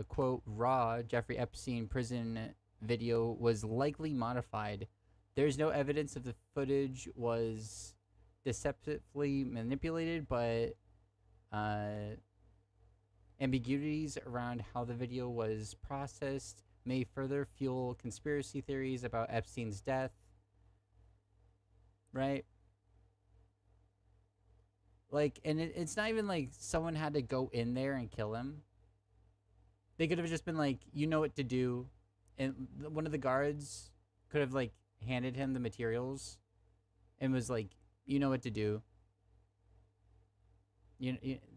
quote, raw Jeffrey Epstein prison video was likely modified. There's no evidence that the footage was deceptively manipulated, but ambiguities around how the video was processed may further fuel conspiracy theories about Epstein's death. Right? Like, and it's not even like someone had to go in there and kill him. They could have just been like, you know what to do. And one of the guards could have, like, handed him the materials and was like, you know what to do.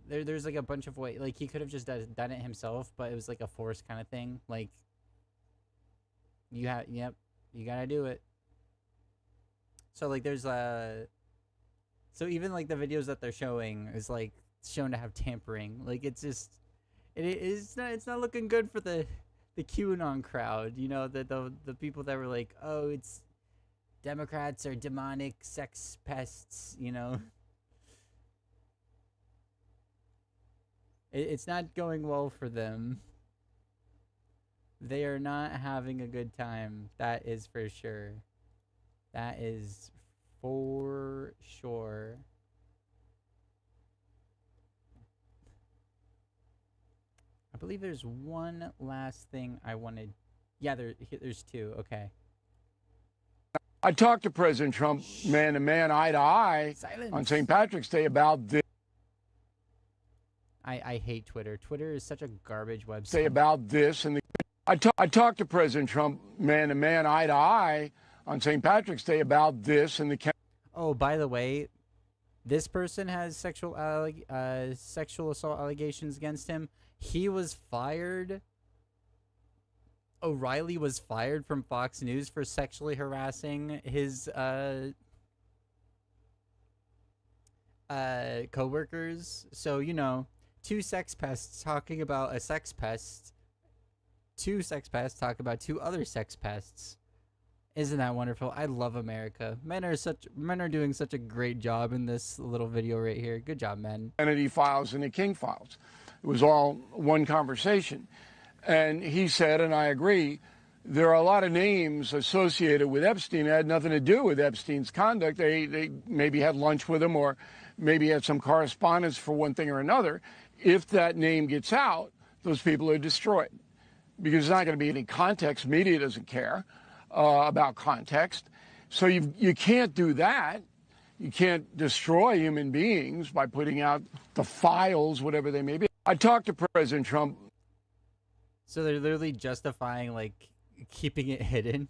There's like a bunch of ways. Like, he could have just done it himself, but it was like a force kind of thing. Like, you gotta do it. So, like, there's So even like the videos that they're showing is like shown to have tampering. Like it's just, it's not looking good for the QAnon crowd. You know, the people that were like, oh, it's Democrats are demonic sex pests. You know, it's not going well for them. They are not having a good time. That is for sure. That is for sure. I believe there's one last thing I wanted. Yeah, there's two. Okay. I talked to President Trump man to man, eye to eye, Silence. on St. Patrick's Day about this. I hate Twitter. Twitter is such a garbage website. Say about this, and I talked to President Trump man to man, eye to eye, on St. Patrick's Day about this and the. Oh, by the way, this person has sexual assault allegations against him. He was fired. O'Reilly was fired from Fox News for sexually harassing his coworkers. So, you know, two sex pests talking about a sex pest. Two sex pests talk about two other sex pests. Isn't that wonderful? I love America. Men are doing such a great job in this little video right here. Good job, men. Kennedy files and the King files. It was all one conversation. And he said, and I agree, there are a lot of names associated with Epstein that had nothing to do with Epstein's conduct. They maybe had lunch with him or maybe had some correspondence for one thing or another. If that name gets out, those people are destroyed because there's not going to be any context. Media doesn't care about context. So you can't do that. You can't destroy human beings by putting out the files, whatever they may be. I talked to President Trump. So they're literally justifying, like, keeping it hidden.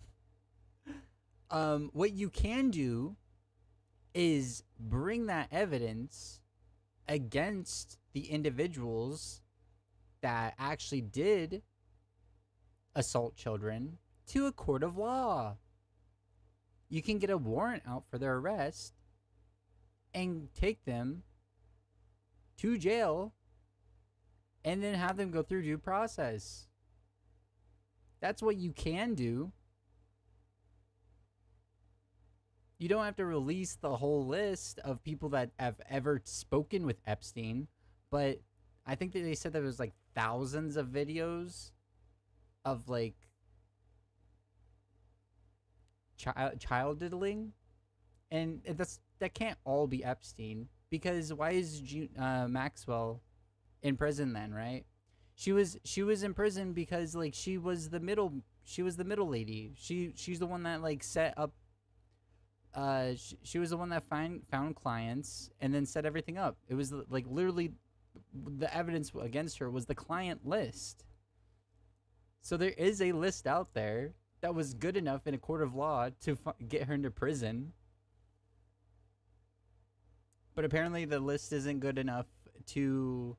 What you can do is bring that evidence against the individuals that actually did assault children to a court of law. You can get a warrant out for their arrest and take them to jail and then have them go through due process. That's what you can do. You don't have to release the whole list of people that have ever spoken with Epstein, but I think that they said there was like thousands of videos of like child diddling, and that can't all be Epstein, because why is Maxwell in prison then, right? She was in prison because like she was the middle lady. She's the one that like set up. She was the one that found clients and then set everything up. It was like literally the evidence against her was the client list. So there is a list out there that was good enough in a court of law to get her into prison. But apparently the list isn't good enough to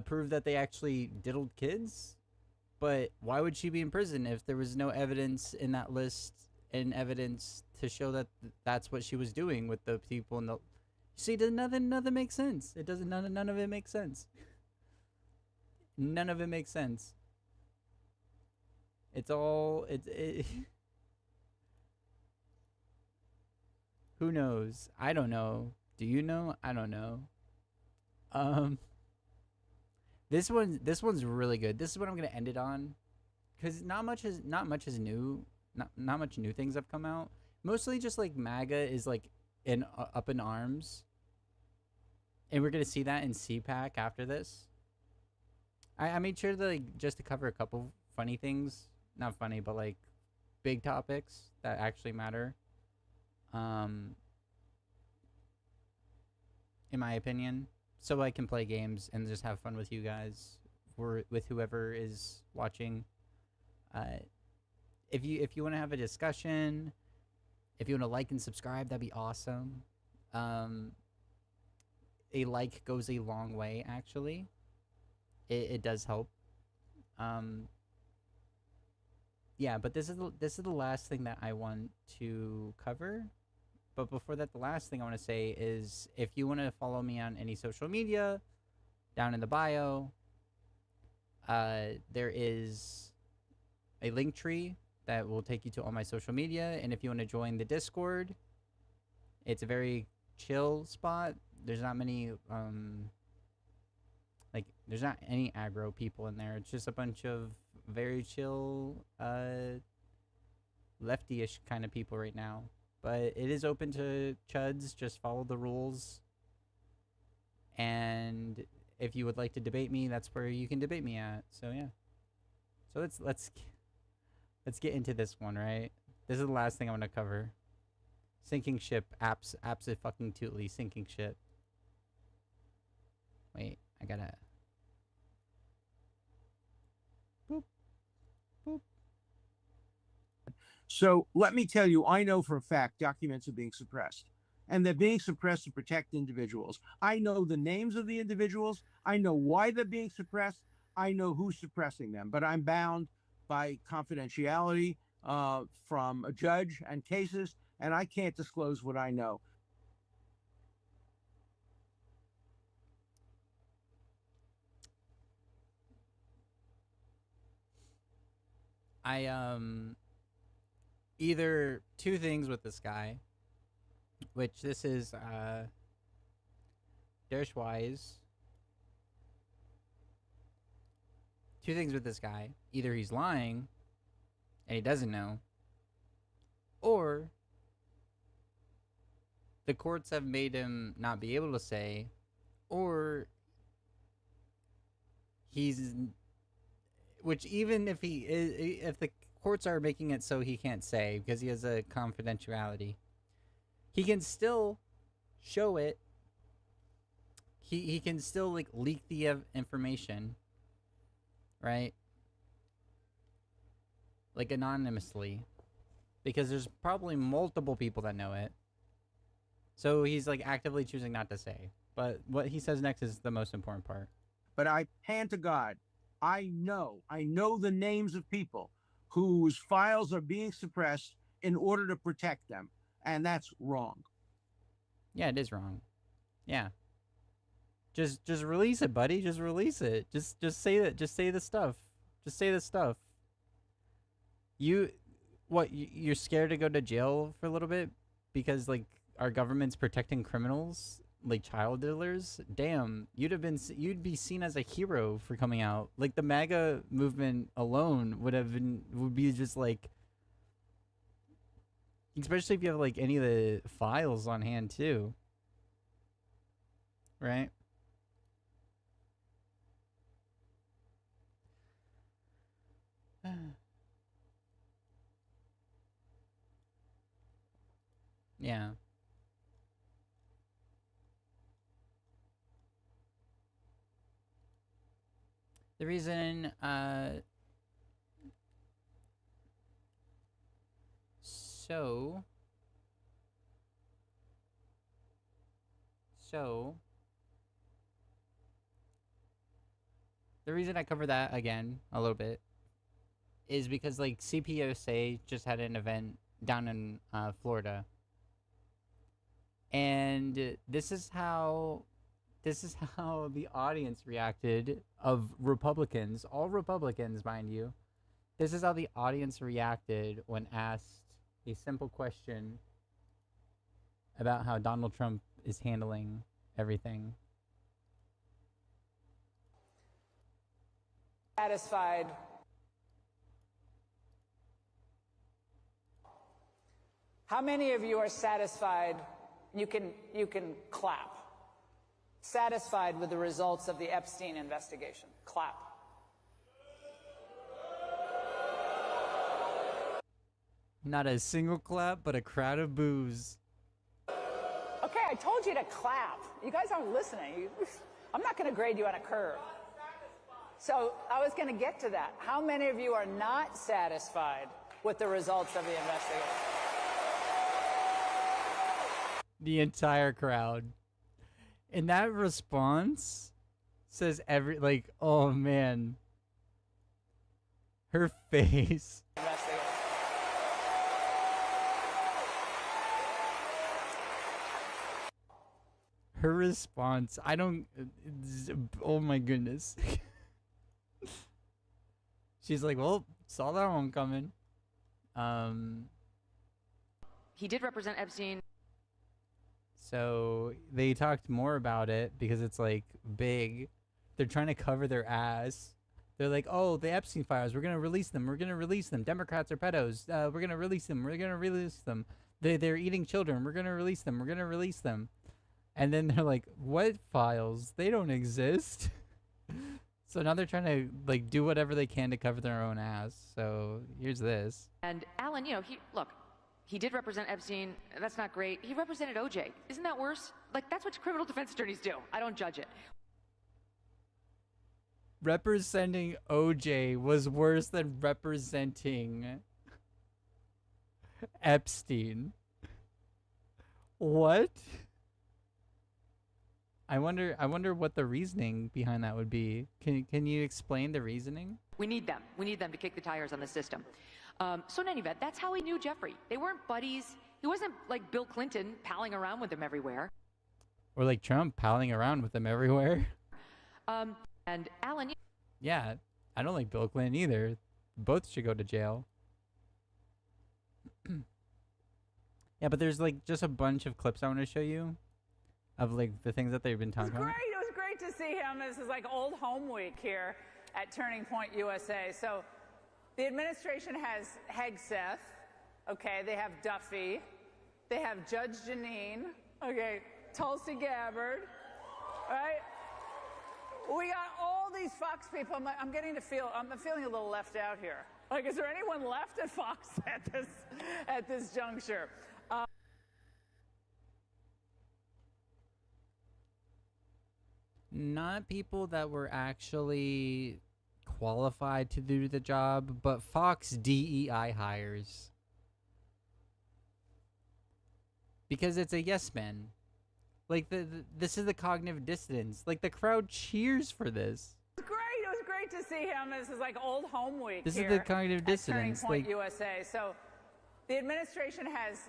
prove that they actually diddled kids. But why would she be in prison if there was no evidence in that list and evidence to show that that's what she was doing with the people in the... See, nothing makes sense. It doesn't. None of it makes sense. None of it makes sense. It's all... Who knows? I don't know. Do you know? I don't know. This one's really good. This is what I'm gonna end it on, because not much is new. Not much new things have come out. Mostly just like MAGA is like up in arms, and we're gonna see that in Cpack after this. I made sure to like just to cover a couple funny things, not funny, but like big topics that actually matter. In my opinion, so I can play games and just have fun with you guys, or with whoever is watching. If you want to have a discussion, if you want to like and subscribe, that'd be awesome. A like goes a long way, actually. It does help. Yeah, but this is the last thing that I want to cover. But before that, the last thing I want to say is, if you want to follow me on any social media, down in the bio, there is a link tree that will take you to all my social media. And if you want to join the Discord, it's a very chill spot. There's not many, there's not any aggro people in there. It's just a bunch of very chill, lefty-ish kind of people right now. But it is open to chuds. Just follow the rules. And if you would like to debate me, that's where you can debate me at. So yeah. So let's get into this one, right? This is the last thing I want to cover. Sinking ship, absolutely sinking ship. Wait, I gotta. Boop, boop. So let me tell you, I know for a fact documents are being suppressed, and they're being suppressed to protect individuals. I know the names of the individuals. I know why they're being suppressed. I know who's suppressing them, but I'm bound by confidentiality from a judge and cases, and I can't disclose what I know. Either two things with this guy, which this is Dersh Wise. Two things with this guy. Either he's lying and he doesn't know, or the courts have made him not be able to say, or he's, which even if he is, if the courts are making it so he can't say because he has a confidentiality, he can still show it. He can still like leak the information, right? Like anonymously, because there's probably multiple people that know it. So he's like actively choosing not to say. But what he says next is the most important part. But I hand to God, I know the names of people whose files are being suppressed in order to protect them. And that's wrong. Yeah, it is wrong. Yeah. Just release it, buddy. Just release it. Just say that. Just say the stuff. Just say the stuff. You're scared to go to jail for a little bit because like our government's protecting criminals like child dealers? Damn, you'd be seen as a hero for coming out. Like the MAGA movement alone would be just like, especially if you have like any of the files on hand too. Right? Yeah. The reason, so, the reason I cover that again a little bit is because like CPOSA just had an event down in Florida, and this is how the audience reacted of Republicans, all Republicans, mind you. This is how the audience reacted when asked a simple question about how Donald Trump is handling everything. Satisfied. How many of you are satisfied? You can clap. Satisfied with the results of the Epstein investigation? Clap. Not a single clap, but a crowd of boos. Okay, I told you to clap. You guys aren't listening. I'm not going to grade you on a curve. So I was going to get to that. How many of you are not satisfied with the results of the investigation? The entire crowd. And that response says oh man. Her face. Her response, oh my goodness. She's like, well, saw that one coming. He did represent Epstein. So they talked more about it because it's like big. They're trying to cover their ass. They're like, oh, the Epstein files, we're going to release them. We're going to release them. Democrats are pedos. We're going to release them. We're going to release them. They're eating children. We're going to release them. We're going to release them. And then they're like, what files? They don't exist. So now they're trying to like do whatever they can to cover their own ass. So here's this. And Alan, he did represent Epstein. That's not great. He represented OJ. Isn't that worse? Like, that's what criminal defense attorneys do. I don't judge it. Representing OJ was worse than representing Epstein. What? I wonder what the reasoning behind that would be. Can you explain the reasoning? We need them. We need them to kick the tires on the system. So in any event, that's how he knew Jeffrey. They weren't buddies. He wasn't like Bill Clinton palling around with him everywhere. Or like Trump palling around with them everywhere. And Alan. Yeah, I don't like Bill Clinton either. Both should go to jail. Yeah, but there's like just a bunch of clips I want to show you of like the things that they've been talking about. It was great to see him. This is like old home week here at Turning Point USA. So the administration has Hegseth, okay, they have Duffy, they have Judge Jeanine, okay, Tulsi Gabbard, right? We got all these Fox people. I'm feeling a little left out here. Like, is there anyone left at Fox at this juncture? Not people that were actually qualified to do the job, but Fox DEI hires. Because it's a yes man. Like, this is the cognitive dissonance. Like, the crowd cheers for this. It was great to see him. This is like old home week. This here is the cognitive dissonance. Turning Point like, USA. So the administration has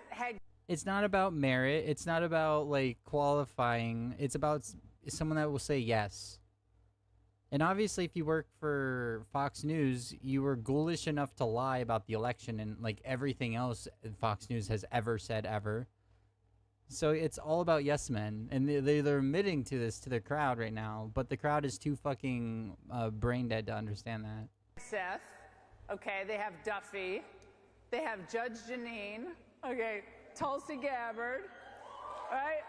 it's not about merit. It's not about like qualifying. It's about someone that will say yes. And obviously, if you work for Fox News, you were ghoulish enough to lie about the election and like everything else Fox News has ever said ever. So it's all about yes men, and they're admitting to this to the crowd right now, but the crowd is too fucking brain dead to understand that. Seth. Okay, they have Duffy. They have Judge Janine. Okay, Tulsi Gabbard. Right?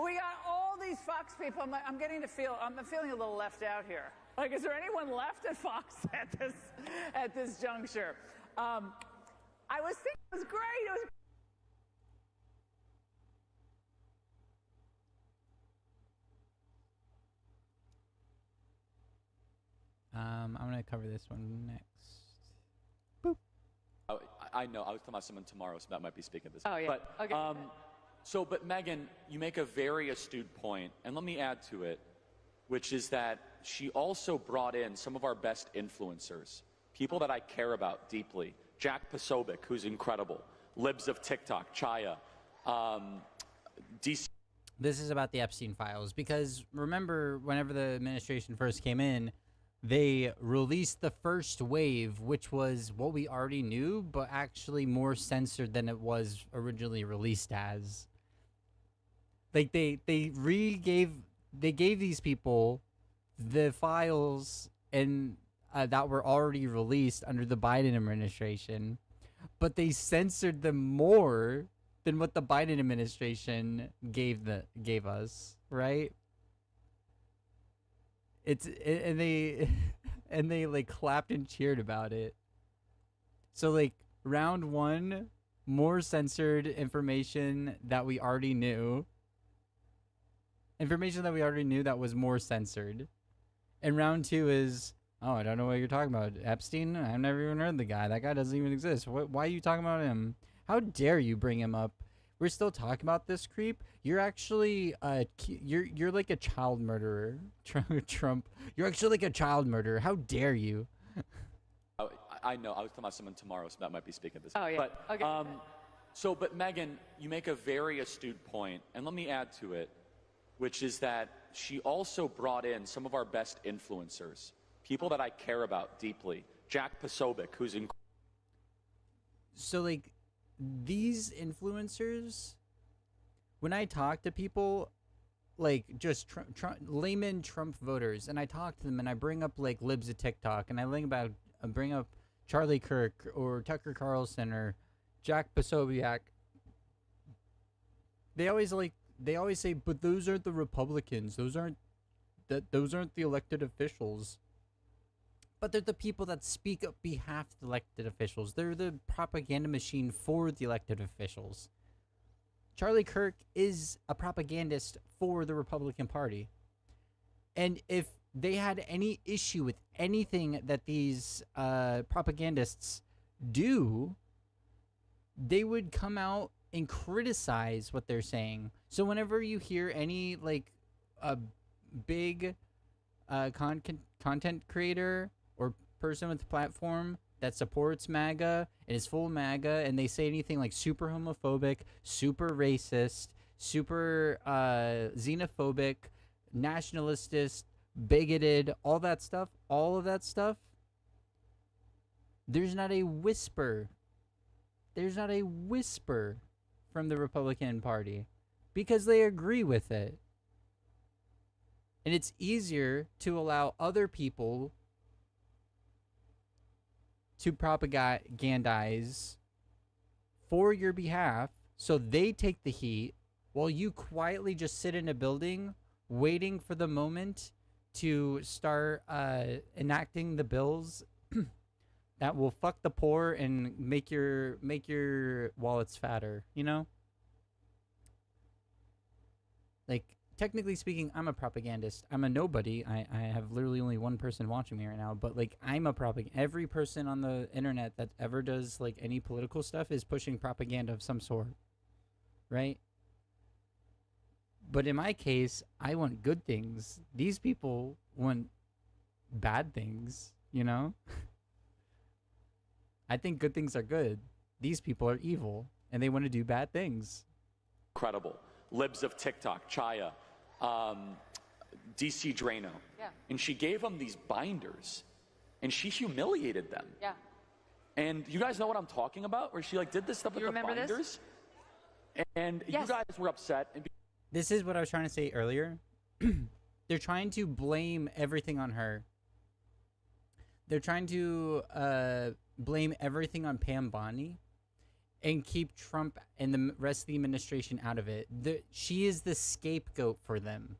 We got all these Fox people. I'm feeling a little left out here. Like, is there anyone left at Fox at this juncture? I was thinking it was great. It was. I'm gonna cover this one next. Oh, I know. I was talking about someone tomorrow, so that might be speaking of this. Oh, yeah. But, Okay. But Megan, you make a very astute point, and let me add to it, which is that she also brought in some of our best influencers, people that I care about deeply. Jack Posobiec, who's incredible. Libs of TikTok, Chaya. DC. This is about the Epstein files, because remember, whenever the administration first came in, they released the first wave, which was what we already knew, but actually more censored than it was originally released as. Like they gave these people the files and that were already released under the Biden administration, but they censored them more than what the Biden administration gave us, right? And they like clapped and cheered about it. So like round one, more censored information that we already knew. Information that we already knew that was more censored. And round two is, oh, I don't know what you're talking about. Epstein? I've never even heard of the guy. That guy doesn't even exist. Why are you talking about him? How dare you bring him up? We're still talking about this creep. You're actually you're like a child murderer, Trump. You're actually like a child murderer. How dare you? Oh, I know. I was talking about someone tomorrow, so that might be speaking of this. Oh, yeah. But, Okay. But Megan, you make a very astute point, and let me add to it, which is that she also brought in some of our best influencers, people that I care about deeply. Jack Posobiec, who's incredible. So like these influencers, when I talk to people like just layman Trump voters, and I talk to them and I bring up like libs of TikTok, and I bring up Charlie Kirk or Tucker Carlson or Jack Posobiec, they always say, but those aren't the Republicans. Those aren't the elected officials. But they're the people that speak on behalf of the elected officials. They're the propaganda machine for the elected officials. Charlie Kirk is a propagandist for the Republican Party. And if they had any issue with anything that these propagandists do, they would come out and criticize what they're saying. So whenever you hear any like a big content creator or person with a platform that supports MAGA and is full MAGA, and they say anything like super homophobic, super racist, super xenophobic, nationalist, bigoted, all of that stuff, there's not a whisper from the Republican Party because they agree with it. And it's easier to allow other people to propagandize for your behalf so they take the heat while you quietly just sit in a building waiting for the moment to start enacting the bills that will fuck the poor and make your wallets fatter, you know? Like, technically speaking, I'm a propagandist. I'm a nobody. I have literally only one person watching me right now, but like I'm a every person on the internet that ever does like any political stuff is pushing propaganda of some sort. Right? But in my case, I want good things. These people want bad things, you know? I think good things are good. These people are evil and they want to do bad things. Incredible. Libs of TikTok, Chaya. DC Drano. Yeah. And she gave them these binders, and she humiliated them. Yeah. And you guys know what I'm talking about? Where she like did this stuff with You the remember this? binders? And Yes. you guys were upset. And This is what I was trying to say earlier. They're trying to blame everything on her. They're trying to blame everything on Pam Bondi and keep Trump and the rest of the administration out of it. She is the scapegoat for them.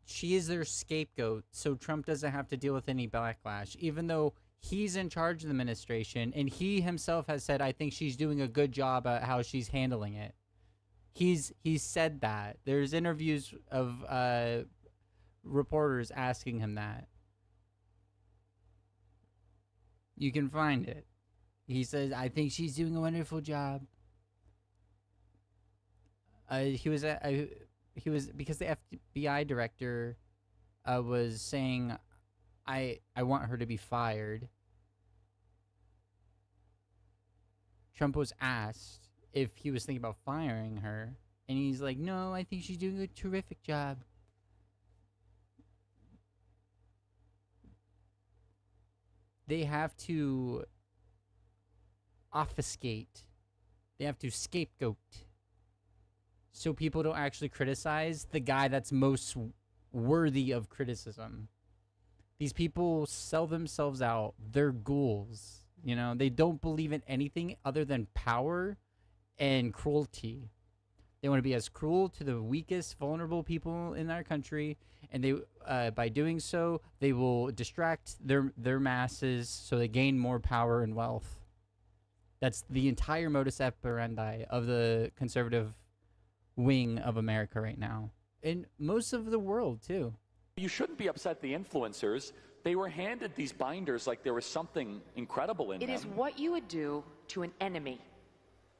She is their scapegoat, so Trump doesn't have to deal with any backlash, even though he's in charge of the administration, and he himself has said, I think she's doing a good job at how she's handling it. He's said that. There's interviews of reporters asking him that. You can find it. He says, I think she's doing a wonderful job. He was because the FBI director was saying, I want her to be fired. Trump was asked if he was thinking about firing her, and he's like, no, I think she's doing a terrific job. They have to obfuscate. They have to scapegoat. So people don't actually criticize the guy that's most worthy of criticism. These people sell themselves out. They're ghouls. You know, they don't believe in anything other than power and cruelty. They want to be as cruel to the weakest, vulnerable people in our country, and they, by doing so, they will distract their masses so they gain more power and wealth. That's the entire modus operandi of the conservative wing of America right now, and most of the world too. you shouldn't be upset at the influencers. They were handed these binders like there was something incredible in them. It is what you would do to an enemy.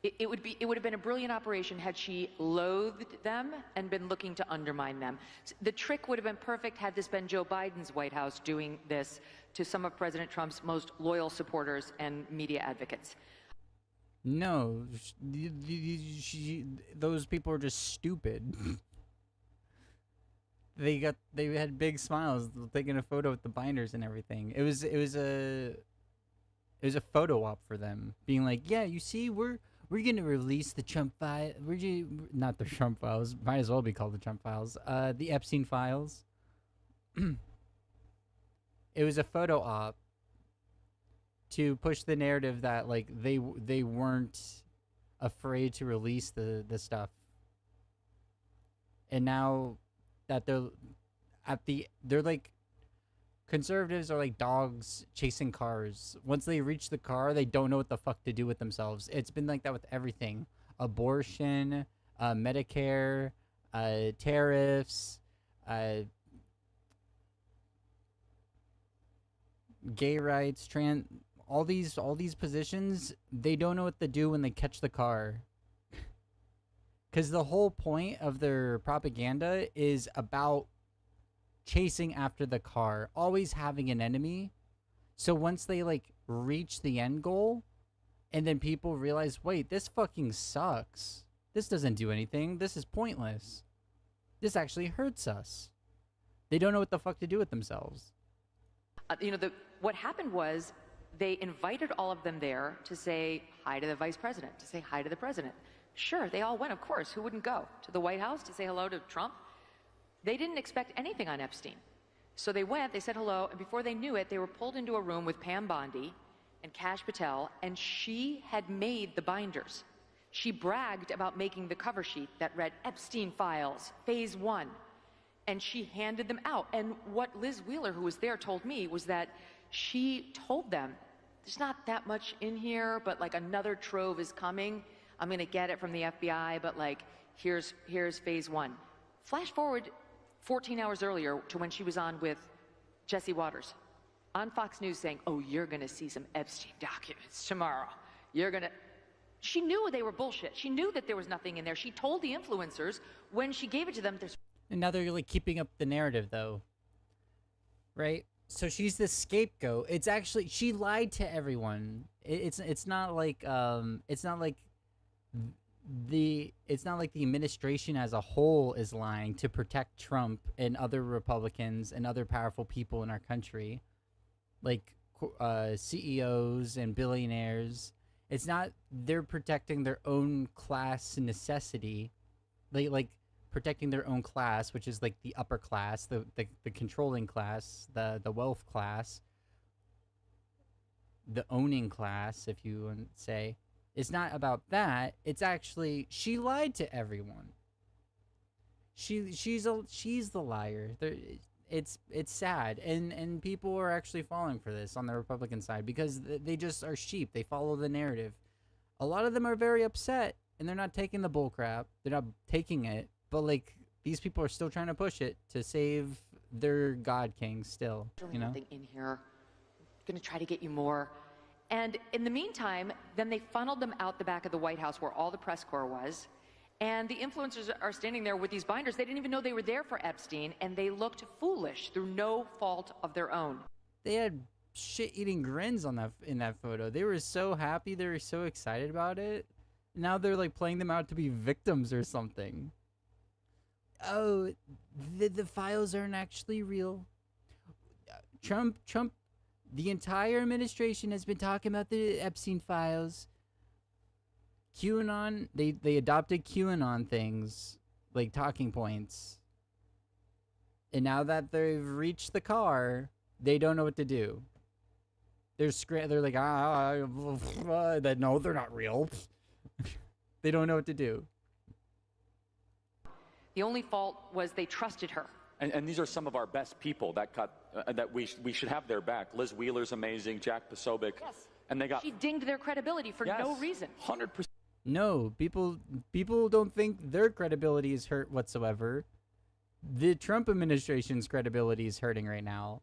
It would have been a brilliant operation had she loathed them and been looking to undermine them. The trick would have been perfect had this been Joe Biden's White House doing this to some of President Trump's most loyal supporters and media advocates. No, those people are just stupid. They had big smiles taking a photo with the binders and everything. It was a photo op for them, being like, yeah, you see, we're gonna release the Trump file. Not the Trump files. Might as well be called the Trump files. The Epstein files. It was a photo op to push the narrative that like they weren't afraid to release the stuff. And now that they're like, conservatives are like dogs chasing cars. Once they reach the car, they don't know what the fuck to do with themselves. It's been like that with everything. Abortion, Medicare, tariffs, gay rights, all these positions, they don't know what to do when they catch the car. Because the whole point of their propaganda is about chasing after the car, always having an enemy. So once they like reach the end goal, and then people realize, wait, this fucking sucks. This doesn't do anything. This is pointless. This actually hurts us. They don't know what the fuck to do with themselves. What happened was they invited all of them there to say hi to the vice president, to say hi to the president. Sure, they all went, of course. Who wouldn't go? To the White House to say hello to Trump? They didn't expect anything on Epstein. So they went, they said hello, and before they knew it, they were pulled into a room with Pam Bondi and Kash Patel, and she had made the binders. She bragged about making the cover sheet that read Epstein Files, Phase 1, and she handed them out. And what Liz Wheeler, who was there, told me was that she told them, there's not that much in here, but like another trove is coming. I'm going to get it from the FBI, but like, here's Phase 1. Flash forward 14 hours earlier to when she was on with Jesse Waters on Fox News saying, oh, you're going to see some Epstein documents tomorrow. She knew they were bullshit. She knew that there was nothing in there. She told the influencers when she gave it to them. And now they're like keeping up the narrative though. Right? So she's the scapegoat. It's actually, she lied to everyone. It's not like it's not like the administration as a whole is lying to protect Trump and other Republicans and other powerful people in our country, like CEOs and billionaires. It's not they're protecting their own class necessity, like protecting their own class, which is like the upper class, the controlling class, the wealth class, the owning class, if you want to say. It's not about that. It's actually she lied to everyone. She's the liar. It's sad, and people are actually falling for this on the Republican side because they just are sheep. They follow the narrative. A lot of them are very upset, and they're not taking the bull crap. They're not taking it, but like these people are still trying to push it to save their God King. Still, you know. Something in here, going to try to get you more. And in the meantime, then they funneled them out the back of the White House where all the press corps was. And the influencers are standing there with these binders. They didn't even know they were there for Epstein, and they looked foolish through no fault of their own. They had shit-eating grins on in that photo. They were so happy. They were so excited about it. Now they're like playing them out to be victims or something. Oh, the files aren't actually real. Trump. The entire administration has been talking about the Epstein files. QAnon, they adopted QAnon things, like talking points. And now that they've reached the car, they don't know what to do. They're like, no, they're not real. They don't know what to do. The only fault was they trusted her. And these are some of our best people that that we should have their back. Liz Wheeler's amazing, Jack Posobiec. Yes. And they got... She dinged their credibility for no reason. 100%. No, people don't think their credibility is hurt whatsoever. The Trump administration's credibility is hurting right now.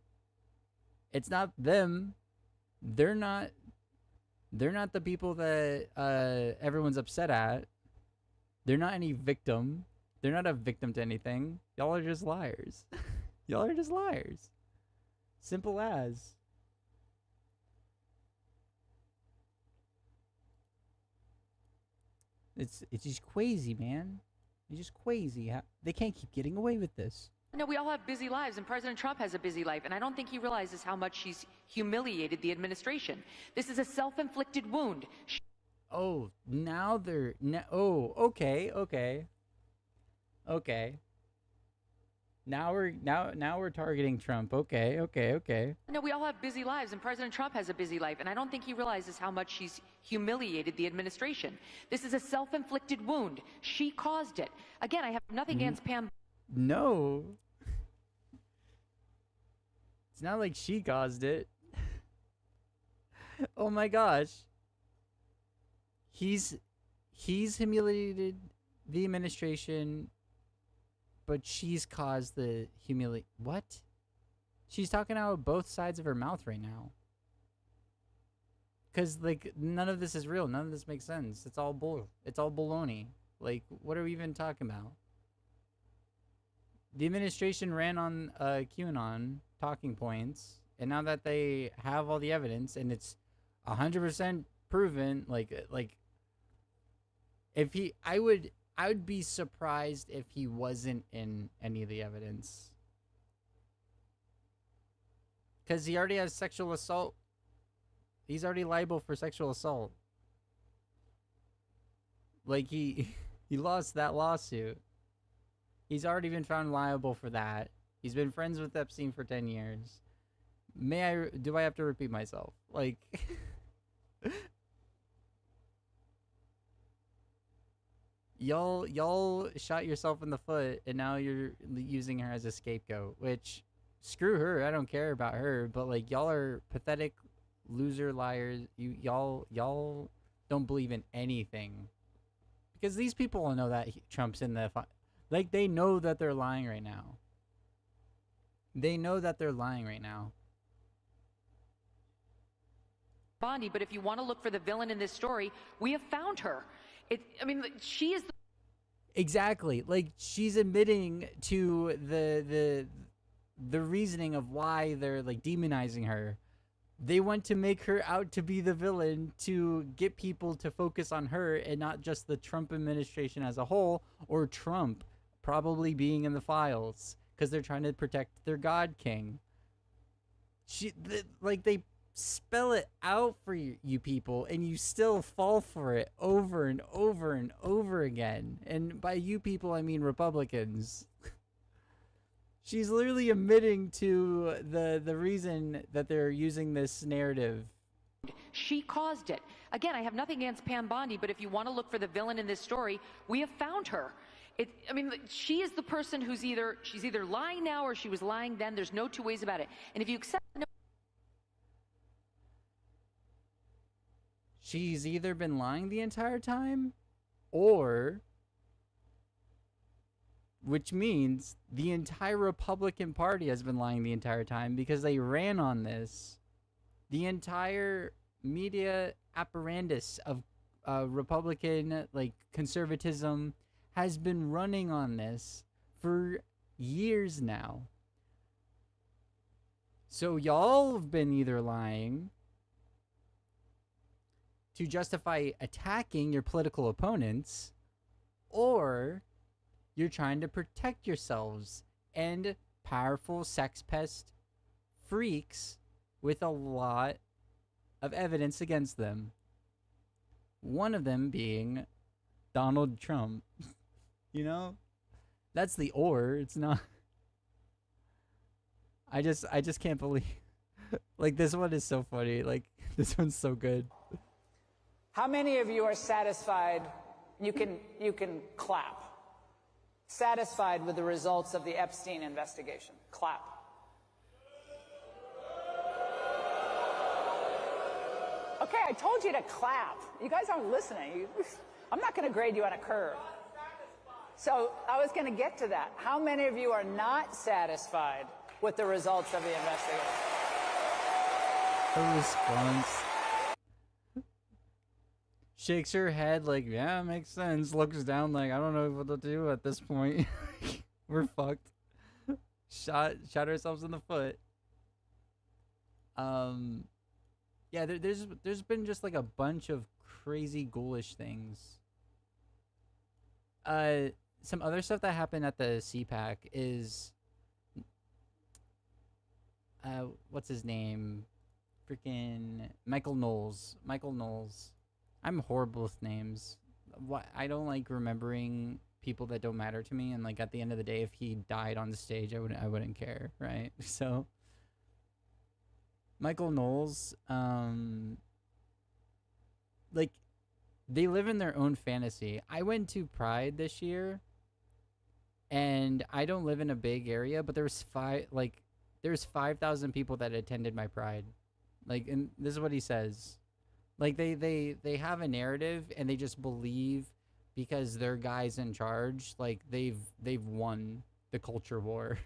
It's not them. They're not the people that everyone's upset at. They're not any victim. They're not a victim to anything. Y'all are just liars. Y'all are just liars. Simple as. It's just crazy, man. It's just crazy. They can't keep getting away with this. No, we all have busy lives, and President Trump has a busy life, and I don't think he realizes how much he's humiliated the administration. This is a self-inflicted wound. Oh, now they're... oh, okay. Now we're targeting Trump. Okay. No, we all have busy lives, and President Trump has a busy life, and I don't think he realizes how much he's humiliated the administration. This is a self-inflicted wound. She caused it. Again, I have nothing against Pam. No. It's not like she caused it. Oh my gosh. He's humiliated the administration, but she's caused the what? She's talking out of both sides of her mouth right now. Cause like none of this is real. None of this makes sense. It's all baloney. Like, what are we even talking about? The administration ran on QAnon talking points, and now that they have all the evidence and it's 100% proven, like if I would be surprised if he wasn't in any of the evidence. Because he already has sexual assault. He's already liable for sexual assault. Like, he lost that lawsuit. He's already been found liable for that. He's been friends with Epstein for 10 years. Do I have to repeat myself? Like... Y'all shot yourself in the foot, and now you're using her as a scapegoat, which, screw her, I don't care about her, but like, y'all are pathetic loser liars. Y'all don't believe in anything, because these people all know that Trump's in the like, they know that they're lying right now. They know that they're lying right now. Bondi, but if you want to look for the villain in this story, we have found her. She is exactly, like, she's admitting to the reasoning of why they're like demonizing her. They want to make her out to be the villain to get people to focus on her and not just the Trump administration as a whole, or Trump probably being in the files because they're trying to protect their God King. They spell it out for you people, and you still fall for it over and over and over again. And by you people, I mean Republicans. She's literally admitting to the reason that they're using this narrative. She caused it. Again, I have nothing against Pam Bondi, but if you want to look for the villain in this story, we have found her. I mean, she is the person who's she's either lying now or she was lying then. There's no two ways about it. And if you accept She's either been lying the entire time, or, which means the entire Republican Party has been lying the entire time because they ran on this. The entire media apparatus of Republican, conservatism has been running on this for years now. So y'all have been either lying to justify attacking your political opponents, or you're trying to protect yourselves and powerful sex pest freaks with a lot of evidence against them. One of them being Donald Trump. You know? That's the or. It's not. I just can't believe. This one is so funny. This one's so good. How many of you are satisfied? You can clap. Satisfied with the results of the Epstein investigation? Clap. Okay, I told you to clap. You guys aren't listening. I'm not going to grade you on a curve. So I was going to get to that. How many of you are not satisfied with the results of the investigation? Her response. Shakes her head yeah, makes sense. Looks down I don't know what to do at this point. We're fucked. Shot ourselves in the foot. Yeah, there's been just a bunch of crazy ghoulish things. Some other stuff that happened at the Cpack is what's his name? Freaking Michael Knowles. I'm horrible with names. I don't like remembering people that don't matter to me, and at the end of the day, if he died on the stage, I wouldn't care, right? So Michael Knowles, they live in their own fantasy. I went to Pride this year, and I don't live in a big area, but there's 5,000 people that attended my Pride. And this is what he says. They have a narrative, and they just believe because they're guys in charge, they've won the culture war.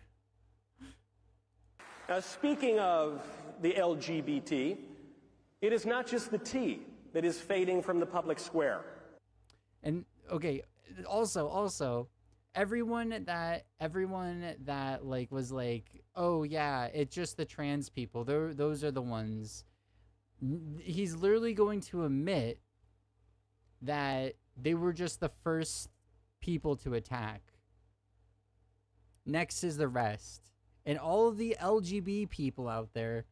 Now, speaking of the LGBT, it is not just the T that is fading from the public square. And okay, also everyone that was oh yeah, it's just the trans people. Those are the ones. He's literally going to admit that they were just the first people to attack. Next is the rest. And all of the LGBT people out there,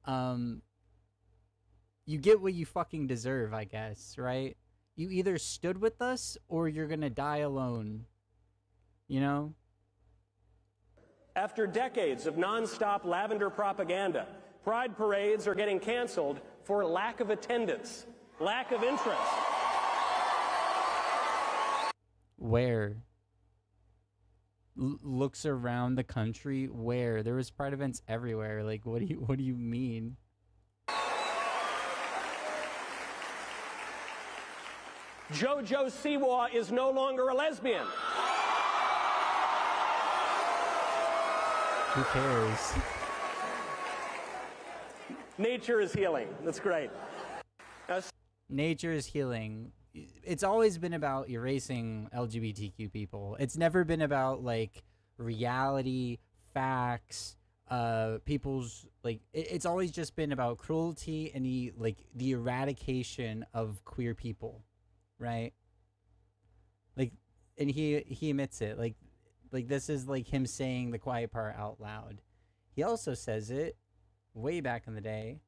you get what you fucking deserve, I guess, right? You either stood with us or you're gonna die alone. You know? After decades of nonstop lavender propaganda, Pride parades are getting canceled for lack of attendance, lack of interest. Where? Looks around the country. Where? There was Pride events everywhere. What do you mean? JoJo Siwa is no longer a lesbian. Who cares? Nature is healing. That's great. Nature is healing. It's always been about erasing LGBTQ people. It's never been about reality, facts, people's like it's always just been about cruelty and the eradication of queer people, right? Like, and he admits it. Like this is like him saying the quiet part out loud. He also says it way back in the day.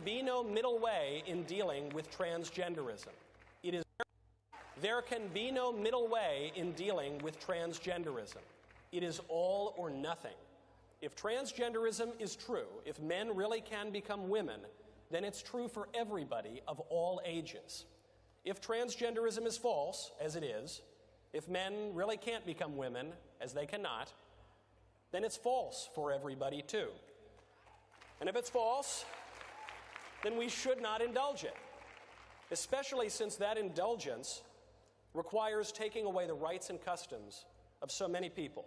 Be no middle way in dealing with transgenderism. There can be no middle way in dealing with transgenderism. It is all or nothing. If transgenderism is true, if men really can become women, then it's true for everybody of all ages. If transgenderism is false, as it is, if men really can't become women, as they cannot, then it's false for everybody too. And if it's false, then we should not indulge it, especially since that indulgence requires taking away the rights and customs of so many people.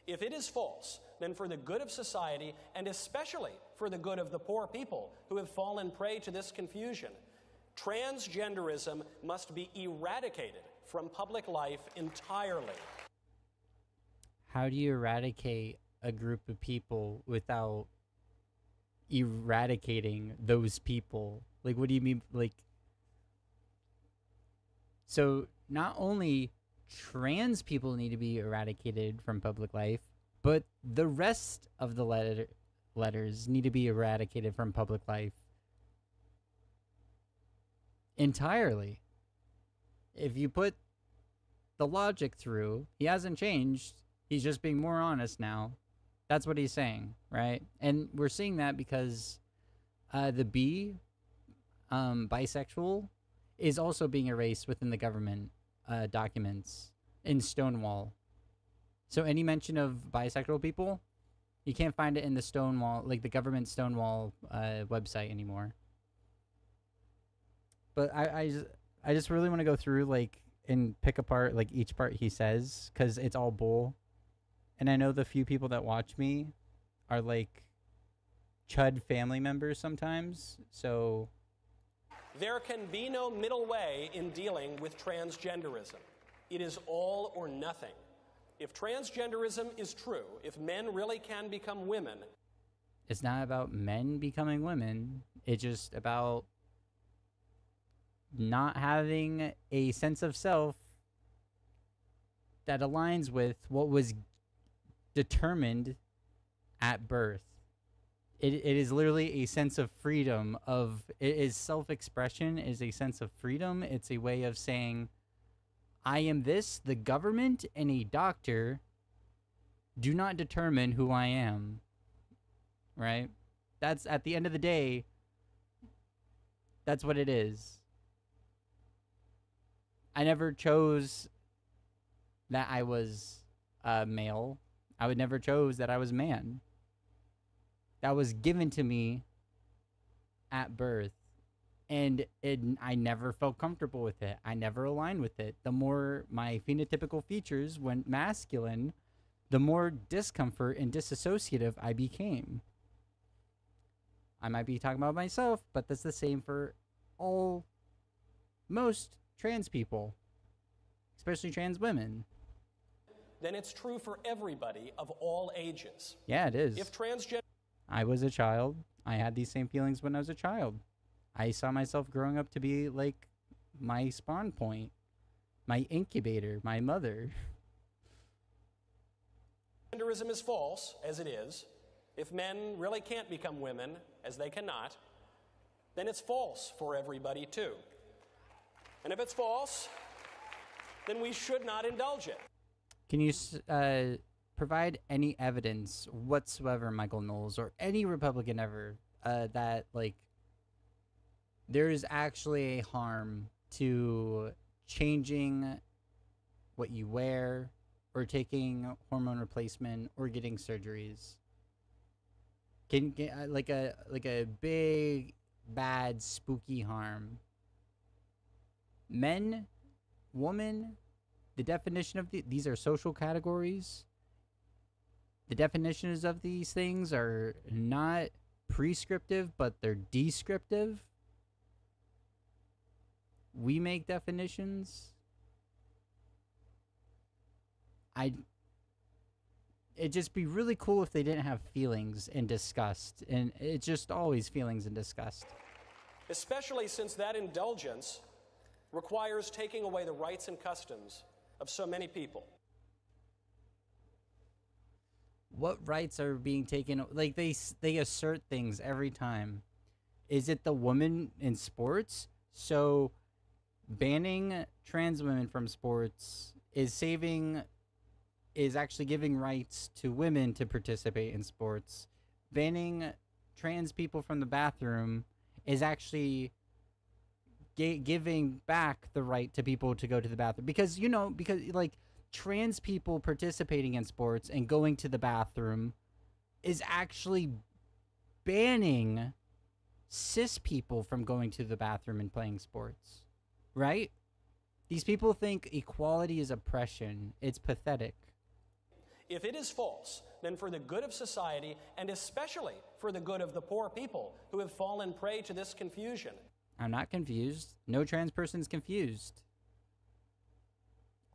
If it is false, then for the good of society, and especially for the good of the poor people who have fallen prey to this confusion, transgenderism must be eradicated from public life entirely. How do you eradicate a group of people without eradicating those people? Like, what do you mean? Like, so not only trans people need to be eradicated from public life, but the rest of the letters need to be eradicated from public life entirely. If you put the logic through, he hasn't changed. He's just being more honest now. That's what he's saying, right? And we're seeing that because the bisexual, is also being erased within the government documents in Stonewall. So any mention of bisexual people, you can't find it in the Stonewall, like the government Stonewall website anymore. But I just really want to go through like and pick apart like each part he says, because it's all bull. And I know the few people that watch me are like chud family members sometimes, so There can be no middle way in dealing with transgenderism. It is all or nothing. If transgenderism is true, if men really can become women, it's not about men becoming women. It's just about not having a sense of self that aligns with what was determined at birth. It is literally a sense of freedom. It is self-expression, is a sense of freedom. It's a way of saying, I am this. The government and a doctor do not determine who I am. Right? That's, at the end of the day, that's what it is. I never chose that I was male. I would never chose that I was man. That was given to me at birth. And I never felt comfortable with it. I never aligned with it. The more my phenotypical features went masculine, the more discomfort and disassociative I became. I might be talking about myself, but that's the same for most trans people, especially trans women. then it's true for everybody of all ages. Yeah, it is. If transgender I was a child. I had these same feelings when I was a child. I saw myself growing up to be like my spawn point, my incubator, my mother. Genderism is false, as it is. If men really can't become women, as they cannot, then it's false for everybody too. And if it's false, then we should not indulge it. Can you provide any evidence whatsoever, Michael Knowles, or any Republican ever, that like there is actually a harm to changing what you wear, or taking hormone replacement, or getting surgeries? Can like a big, bad, spooky harm? Men, woman, the definition of these are social categories. The definitions of these things are not prescriptive, but they're descriptive. We make definitions. it'd just be really cool if they didn't have feelings and disgust. And it's just always feelings and disgust. Especially since that indulgence requires taking away the rights and customs of so many people. What rights are being taken? Like, they assert things every time. Is it the woman in sports? So banning trans women from sports is actually giving rights to women to participate in sports. Banning trans people from the bathroom is actually giving back the right to people to go to the bathroom. Because, like, trans people participating in sports and going to the bathroom is actually banning cis people from going to the bathroom and playing sports. Right? These people think equality is oppression. It's pathetic. If it is false, then for the good of society, and especially for the good of the poor people who have fallen prey to this confusion. I'm not confused. No trans person's confused.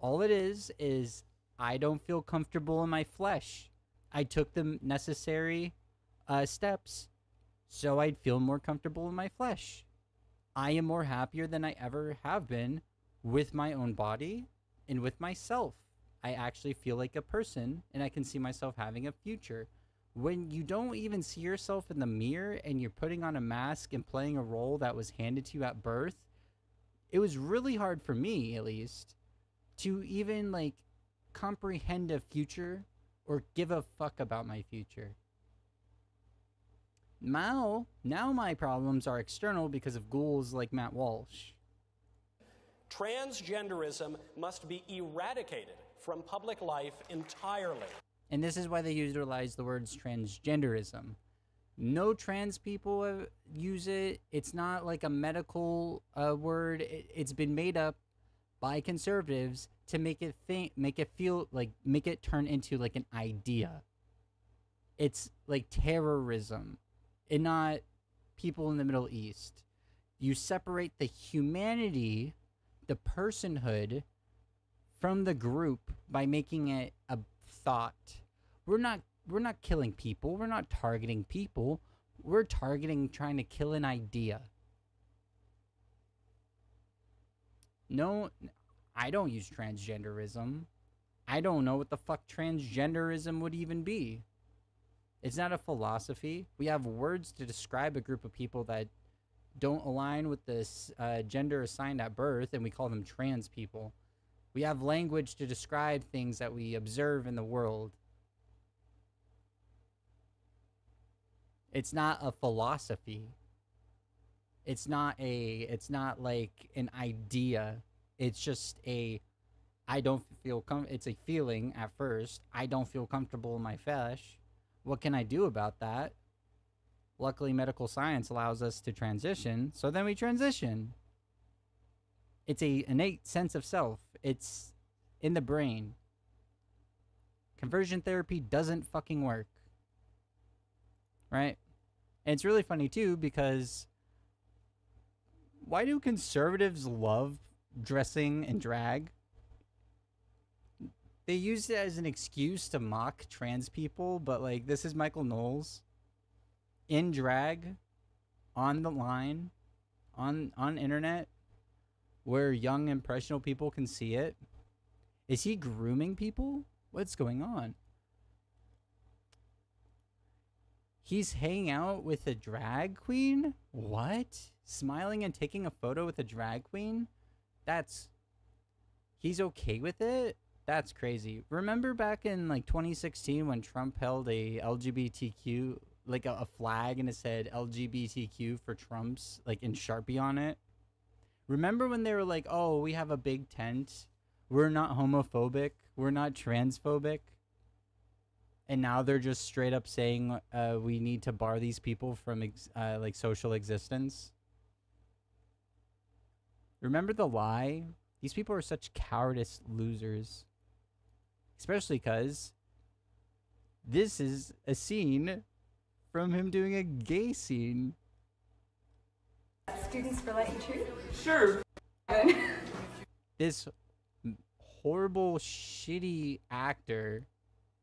All it is I don't feel comfortable in my flesh. I took the necessary steps so I'd feel more comfortable in my flesh. I am more happier than I ever have been with my own body and with myself. I actually feel like a person, and I can see myself having a future. When you don't even see yourself in the mirror and you're putting on a mask and playing a role that was handed to you at birth, it was really hard for me, at least, to even, like, comprehend a future or give a fuck about my future. Now my problems are external because of ghouls like Matt Walsh. Transgenderism must be eradicated from public life entirely. And this is why they utilize the words transgenderism. No trans people use it. It's not like a medical word. It's been made up by conservatives to make it turn into like an idea. It's like terrorism, and not people in the Middle East. You separate the humanity, the personhood, from the group by making it a thought. We're not killing people. We're not targeting people. We're trying to kill an idea. No, I don't use transgenderism. I don't know what the fuck transgenderism would even be. It's not a philosophy. We have words to describe a group of people that don't align with this gender assigned at birth, and we call them trans people. We have language to describe things that we observe in the world. It's not a philosophy. It's not like an idea. It's just it's a feeling at first. I don't feel comfortable in my flesh. What can I do about that? Luckily, medical science allows us to transition, so then we transition. It's an innate sense of self. It's in the brain. Conversion therapy doesn't fucking work. Right? And it's really funny, too, because why do conservatives love dressing in drag? They use it as an excuse to mock trans people, but, like, this is Michael Knowles in drag on the line on internet where young impressionable people can see it. Is he grooming people? What's going on? He's hanging out with a drag queen? What? Smiling and taking a photo with a drag queen? He's okay with it? That's crazy. Remember back in like 2016 when Trump held a LGBTQ, like a flag, and it said LGBTQ for Trump's, like in Sharpie on it? Remember when they were like, oh, we have a big tent. We're not homophobic. We're not transphobic. And now they're just straight up saying we need to bar these people from like social existence. Remember the lie? These people are such cowardice losers. Especially because this is a scene from him doing a gay scene. Students for light and truth? Sure. This horrible, shitty actor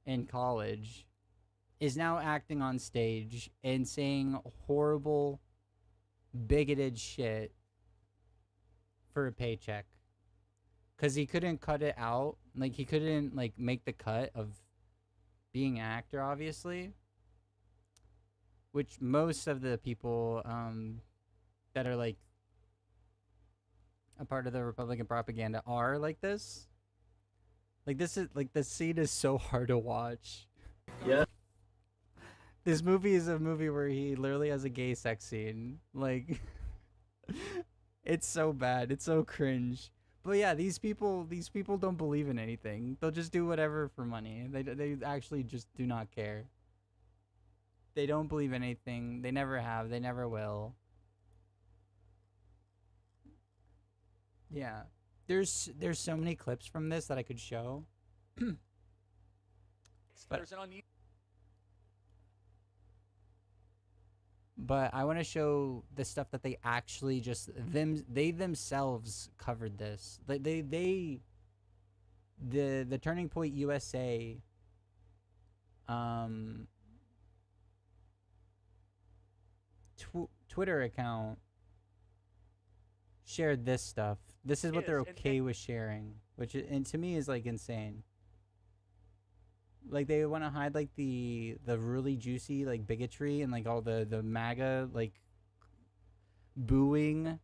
in college is now acting on stage and saying horrible, bigoted shit for a paycheck. Because he couldn't cut it out. Like, he couldn't, like, make the cut of being an actor, obviously. Which most of the people that are, like, a part of the Republican propaganda are like this. Like, this is, like, the scene is so hard to watch. Yeah. This movie is a movie where he literally has a gay sex scene. Like, it's so bad. It's so cringe. But yeah, these people don't believe in anything. They'll just do whatever for money. They actually just do not care. They don't believe anything. They never have. They never will. Yeah. There's so many clips from this that I could show. But I want to show the stuff that they actually just they themselves covered this. The Turning Point USA Twitter account shared this stuff. This is what they're okay with sharing, which and to me is like insane. Like, they want to hide like the really juicy like bigotry and like all the MAGA like booing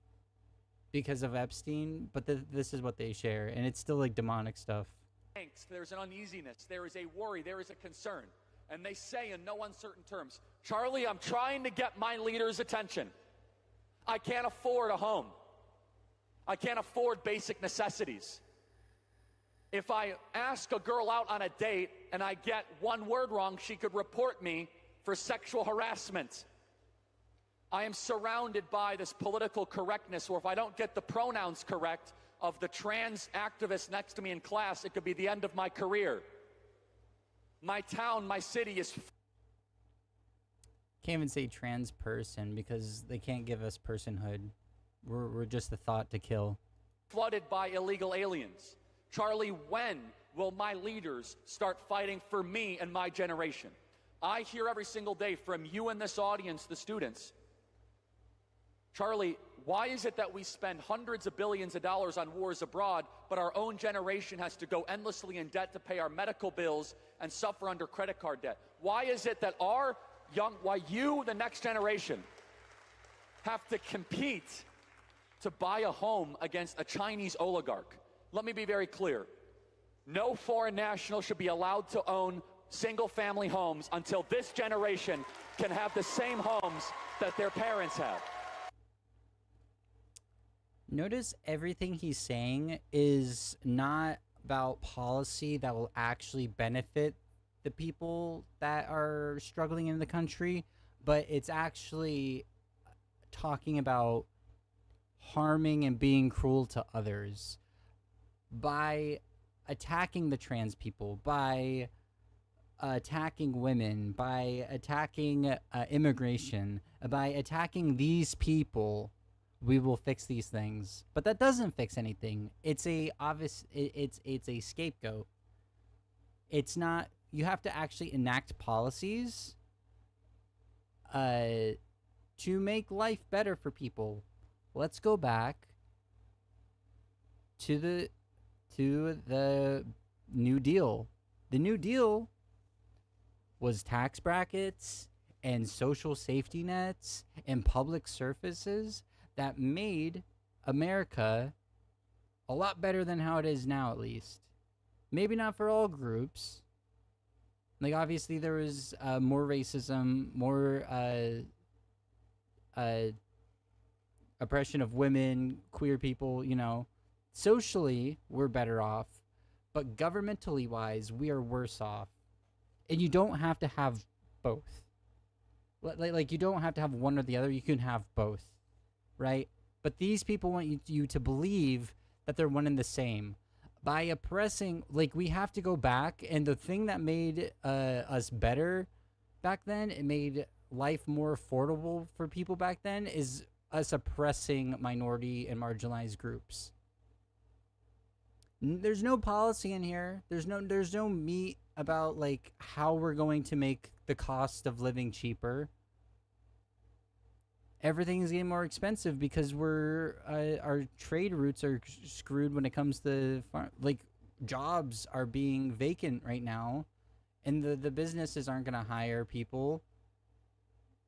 because of Epstein, but this is what they share, and it's still like demonic stuff. Angst, there's an uneasiness, there is a worry, there is a concern. And they say in no uncertain terms, Charlie, I'm trying to get my leader's attention. I can't afford a home. I can't afford basic necessities. If I ask a girl out on a date and I get one word wrong, she could report me for sexual harassment. I am surrounded by this political correctness where if I don't get the pronouns correct of the trans activist next to me in class, it could be the end of my career. My town, my city is... Can't even say trans person because they can't give us personhood. We're just the thought to kill. Flooded by illegal aliens. Charlie, when will my leaders start fighting for me and my generation? I hear every single day from you in this audience, the students. Charlie, why is it that we spend hundreds of billions of dollars on wars abroad, but our own generation has to go endlessly in debt to pay our medical bills and suffer under credit card debt? Why is it that why you, the next generation, have to compete to buy a home against a Chinese oligarch? Let me be very clear. No foreign national should be allowed to own single-family homes until this generation can have the same homes that their parents have. Notice everything he's saying is not about policy that will actually benefit the people that are struggling in the country, but it's actually talking about harming and being cruel to others by attacking the trans people, by attacking women, by attacking immigration, by attacking these people. We will fix these things, but that doesn't fix anything. It's a obvious. It's a scapegoat. It's not. You have to actually enact policies to make life better for people. Let's go back to the New Deal. The New Deal was tax brackets and social safety nets and public services that made America a lot better than how it is now, at least. Maybe not for all groups. Like, obviously, there was more racism, more oppression of women, queer people, you know. Socially, we're better off. But governmentally wise, we are worse off. And you don't have to have both. Like you don't have to have one or the other. You can have both. Right? But these people want you to believe that they're one and the same. By oppressing, like, we have to go back, and the thing that made us better back then, it made life more affordable for people back then, is us oppressing minority and marginalized groups. There's no policy in here. There's no meat about like how we're going to make the cost of living cheaper. Everything is getting more expensive because our trade routes are screwed when it comes to like jobs are being vacant right now, and the businesses aren't going to hire people,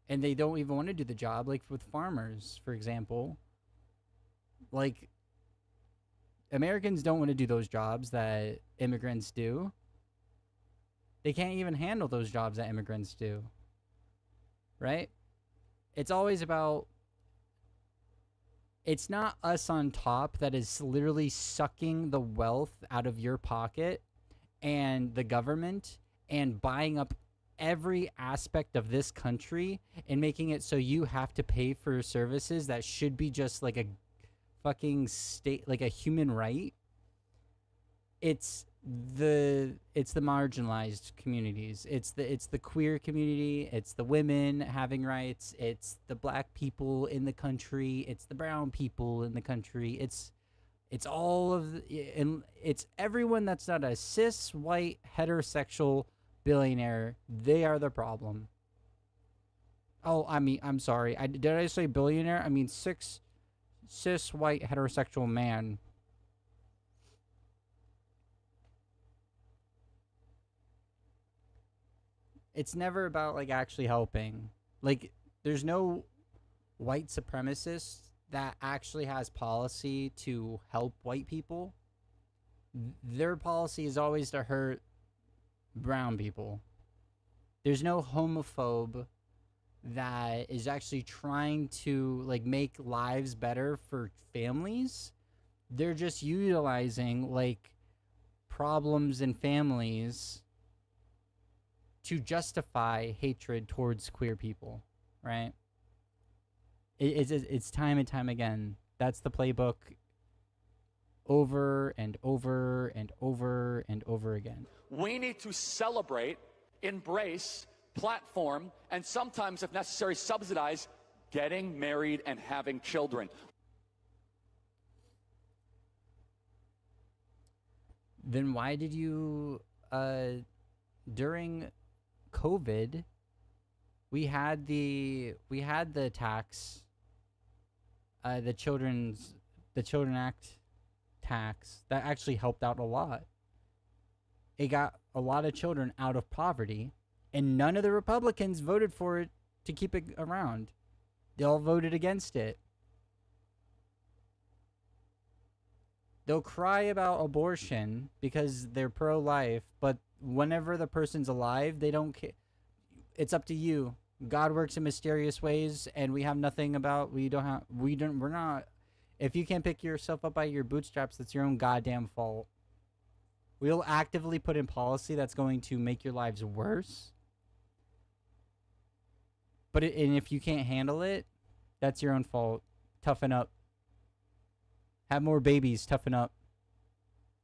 and they don't even want to do the job. Like with farmers, for example, like Americans don't want to do those jobs that immigrants do. They can't even handle those jobs that immigrants do. Right? It's always about, it's not us on top that is literally sucking the wealth out of your pocket and the government and buying up every aspect of this country and making it so you have to pay for services that should be just like a fucking state, like a human right. It's the marginalized communities. It's the queer community. It's the women having rights. It's the black people in the country. It's the brown people in the country. It's all of and it's everyone that's not a cis white heterosexual billionaire. They are the problem. Oh, I mean, I'm sorry. Did I say billionaire? I mean cis white heterosexual man. It's never about like actually helping. Like there's no white supremacist that actually has policy to help white people. Their policy is always to hurt brown people. There's no homophobe that is actually trying to like make lives better for families. They're just utilizing like problems in families to justify hatred towards queer people, right? It's time and time again. That's the playbook over and over and over and over again. We need to celebrate, embrace, platform, and sometimes, if necessary, subsidize getting married and having children. Then why did you, during COVID, we had the tax, the Children Act tax that actually helped out a lot. It got a lot of children out of poverty, and none of the Republicans voted for it to keep it around. They all voted against it. They'll cry about abortion because they're pro-life, but whenever the person's alive, they don't care. It's up to you. God works in mysterious ways, and we have nothing about. We're not. If you can't pick yourself up by your bootstraps, that's your own goddamn fault. We'll actively put in policy that's going to make your lives worse. And if you can't handle it, that's your own fault. Toughen up. Have more babies. Toughen up.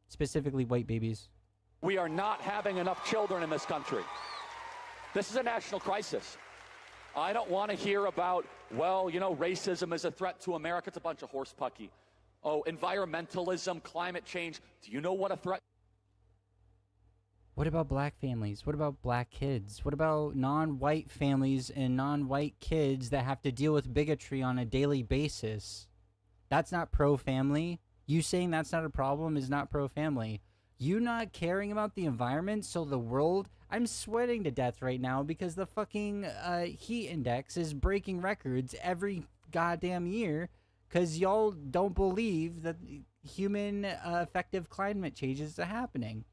Specifically white babies. We are not having enough children in this country. This is a national crisis. I don't want to hear about, well, you know, racism is a threat to America. It's a bunch of horse pucky. Oh, environmentalism, climate change. Do you know what a threat? What about black families? What about black kids? What about non-white families and non-white kids that have to deal with bigotry on a daily basis? That's not pro-family. You saying that's not a problem is not pro-family. You not caring about the environment, so the world... I'm sweating to death right now because the fucking heat index is breaking records every goddamn year because y'all don't believe that human effective climate changes are happening.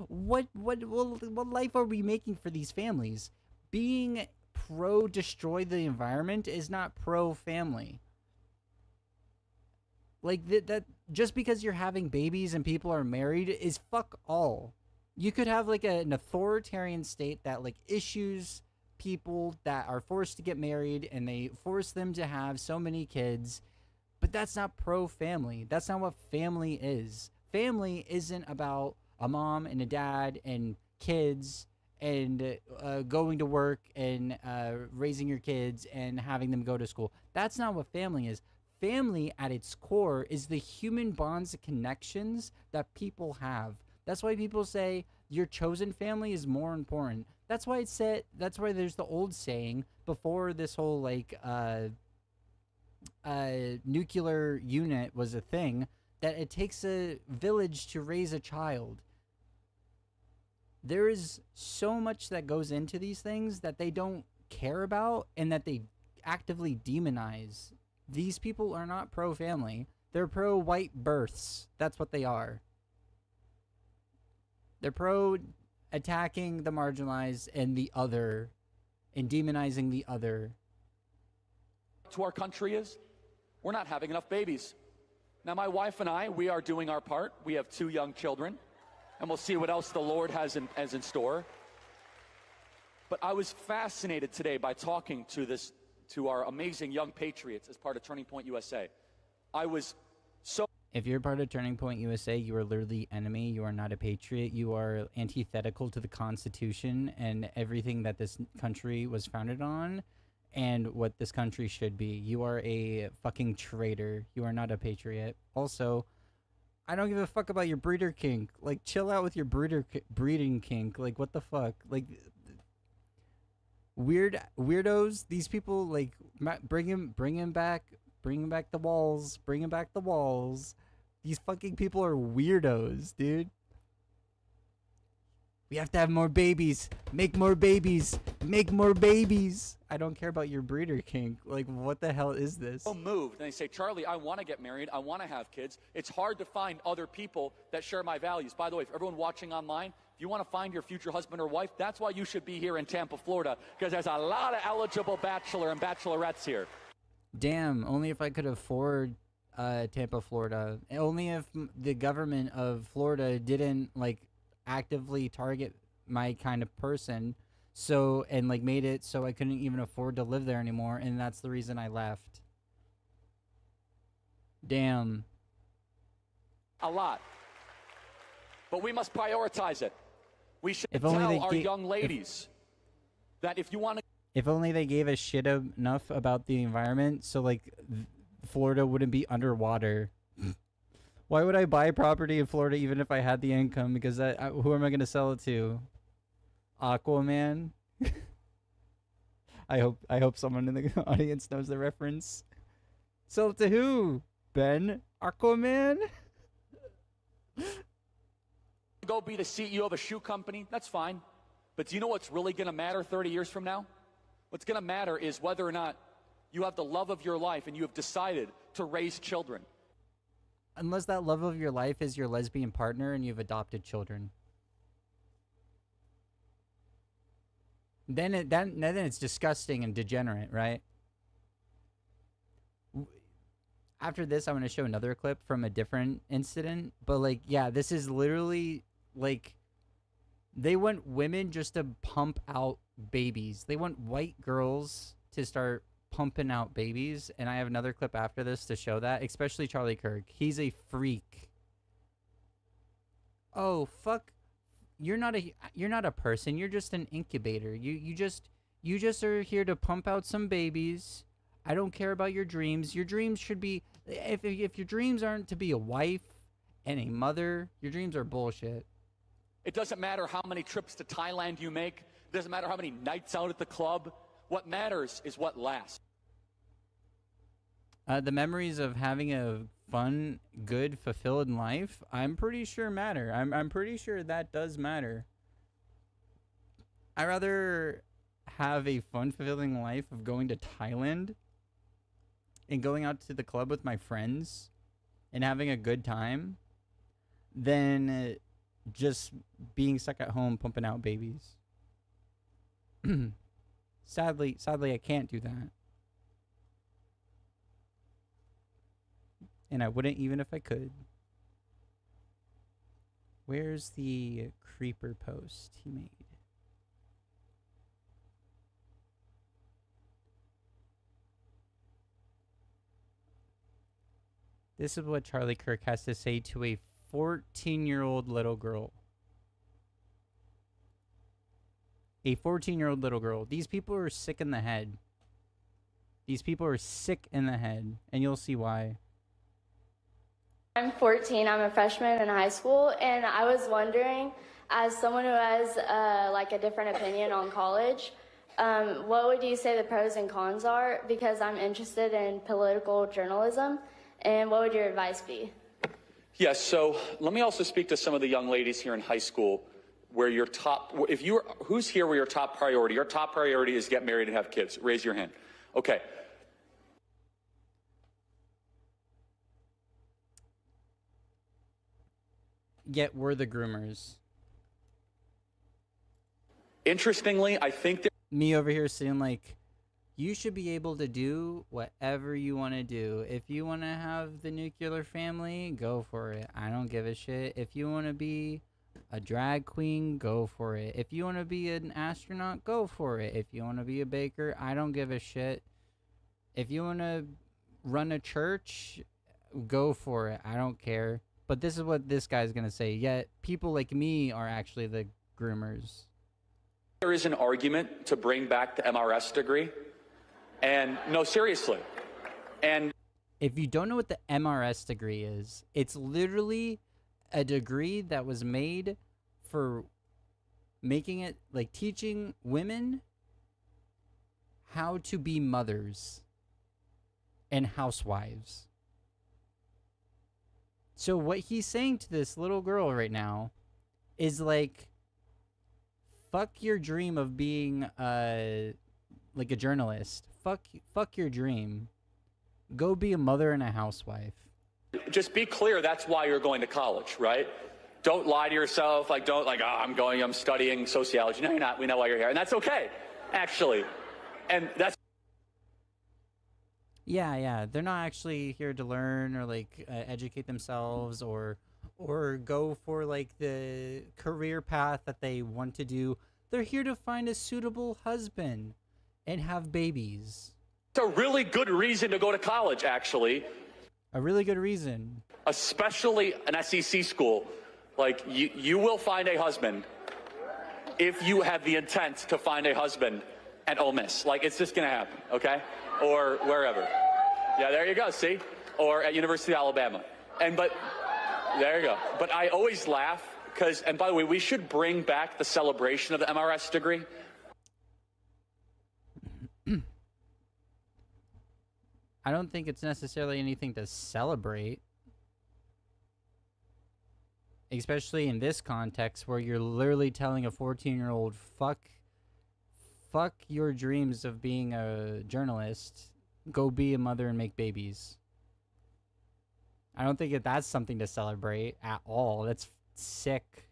What life are we making for these families? Being pro-destroy the environment is not pro-family. Like, that just because you're having babies and people are married is fuck all. You could have, like, an authoritarian state that, like, issues people that are forced to get married and they force them to have so many kids. But that's not pro-family. That's not what family is. Family isn't about a mom and a dad and kids and going to work and raising your kids and having them go to school. That's not what family is. family at its core is the human bonds and connections that people have. That's why people say your chosen family is more important. That's why that's why there's the old saying before this whole like nuclear unit was a thing, that it takes a village to raise a child. There is so much that goes into these things that they don't care about and that they actively demonize. These people are not pro-family. They're pro-white births. That's what they are. They're pro-attacking the marginalized and the other and demonizing the other. To our country is we're not having enough babies. Now, my wife and I, we are doing our part. We have 2 young children, and we'll see what else the Lord has in store. But I was fascinated today by talking to our amazing young patriots as part of Turning Point USA. I was so... If you're part of Turning Point USA, you are literally enemy. You are not a patriot. You are antithetical to the Constitution and everything that this country was founded on and what this country should be. You are a fucking traitor. You are not a patriot. Also, I don't give a fuck about your breeder kink. Like, chill out with your breeding kink. Like, what the fuck? Like, weirdos. These people, like, bring him back the walls. Bring him back the walls. These fucking people are weirdos, dude. We have to have more babies. Make more babies. Make more babies. I don't care about your breeder kink. Like, what the hell is this? So moved, and they say, Charlie, I want to get married. I want to have kids. It's hard to find other people that share my values. By the way, for everyone watching online, if you want to find your future husband or wife, that's why you should be here in Tampa, Florida, because there's a lot of eligible bachelor and bachelorettes here. Damn, only if I could afford Tampa, Florida. Only if the government of Florida didn't, like, actively target my kind of person, so, and like made it so I couldn't even afford to live there anymore, and that's the reason I left. Damn. A lot. But we must prioritize it. We should If tell only our young ladies that if you want to... If only they gave a shit enough about the environment so, like, Florida wouldn't be underwater. Why would I buy property in Florida even if I had the income? Because who am I going to sell it to? Aquaman? I hope someone in the audience knows the reference. Sell it to who? Ben? Aquaman? Go be the CEO of a shoe company, that's fine. But do you know what's really going to matter 30 years from now? What's going to matter is whether or not you have the love of your life and you have decided to raise children. Unless that love of your life is your lesbian partner and you've adopted children. Then it's disgusting and degenerate, right? After this, I want to show another clip from a different incident. But, like, yeah, this is literally, like, they want women just to pump out babies. They want white girls to start pumping out babies, and I have another clip after this to show that, especially Charlie Kirk. He's a freak. Oh, fuck. You're not a person. You're just an incubator. You just are here to pump out some babies. I don't care about your dreams. Your dreams should be, if your dreams aren't to be a wife and a mother, your dreams are bullshit. It doesn't matter how many trips to Thailand you make. It doesn't matter how many nights out at the club. What matters is what lasts. The memories of having a fun, good, fulfilled life, I'm pretty sure matter. I'm pretty sure that does matter. I'd rather have a fun, fulfilling life of going to Thailand and going out to the club with my friends and having a good time than just being stuck at home pumping out babies. Sadly, I can't do that. And I wouldn't even if I could. Where's the creeper post he made? This is what Charlie Kirk has to say to a 14-year-old little girl. A 14-year-old little girl. These people are sick in the head. These people are sick in the head, and you'll see why. I'm 14. I'm a freshman in high school, and I was wondering, as someone who has like a different opinion on college, what would you say the pros and cons are? Because I'm interested in political journalism, and what would your advice be? Yes, so let me also speak to some of the young ladies here in high school where your top, if you're, who's here where your top priority is get married and have kids? Raise your hand. Okay. Yet we're the groomers. Interestingly, I think that me over here saying like, you should be able to do whatever you want to do. If you want to have the nuclear family, go for it. I don't give a shit. If you want to be a drag queen, go for it. If you want to be an astronaut, go for it. If you want to be a baker, I don't give a shit. If you want to run a church, go for it. I don't care. But this is what this guy's going to say. Yet people like me are actually the groomers. there is an argument to bring back the MRS degree. And no, seriously. And if you don't know what the MRS degree is, it's literally a degree that was made for making it like teaching women how to be mothers and housewives. So what he's saying to this little girl right now is like, fuck your dream of being like a journalist. Fuck your dream. Go be a mother and a housewife. just be clear, that's why you're going to college, right? Don't lie to yourself, like I'm studying sociology. No, you're not. We know why you're here. And that's okay, actually. And that's Yeah, they're not actually here to learn or like educate themselves or go for like the career path that they want to do. They're here to find a suitable husband and have babies. a really good reason to go to college, actually. A really good reason. Especially an SEC school. Like, you will find a husband if you have the intent to find a husband at Ole Miss. Like, it's just going to happen, okay? Or wherever. Yeah, there you go, see? Or at University of Alabama. But there you go. But I always laugh because, and by the way, we should bring back the celebration of the MRS degree. I don't think it's necessarily anything to celebrate. Especially in this context where you're literally telling a 14-year-old, fuck your dreams of being a journalist. Go be a mother and make babies. I don't think that's something to celebrate at all. That's sick.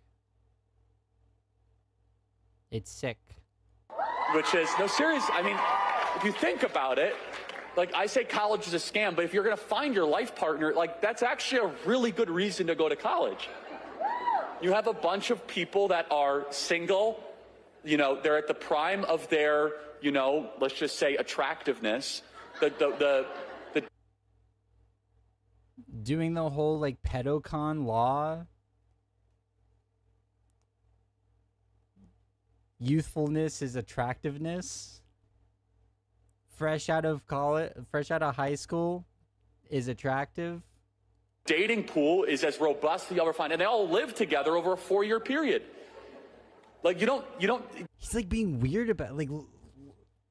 It's sick. Which is, no, serious. I mean, if you think about it, like I say college is a scam, but if you're going to find your life partner, like that's actually a really good reason to go to college. You have a bunch of people that are single, you know, they're at the prime of their, you know, let's just say attractiveness. The doing the whole like pedocon law. Youthfulness is attractiveness. Fresh out of college, fresh out of high school is attractive. dating pool is as robust as you'll ever find, and they all live together over a 4-year period. Like you don't. He's like being weird about like,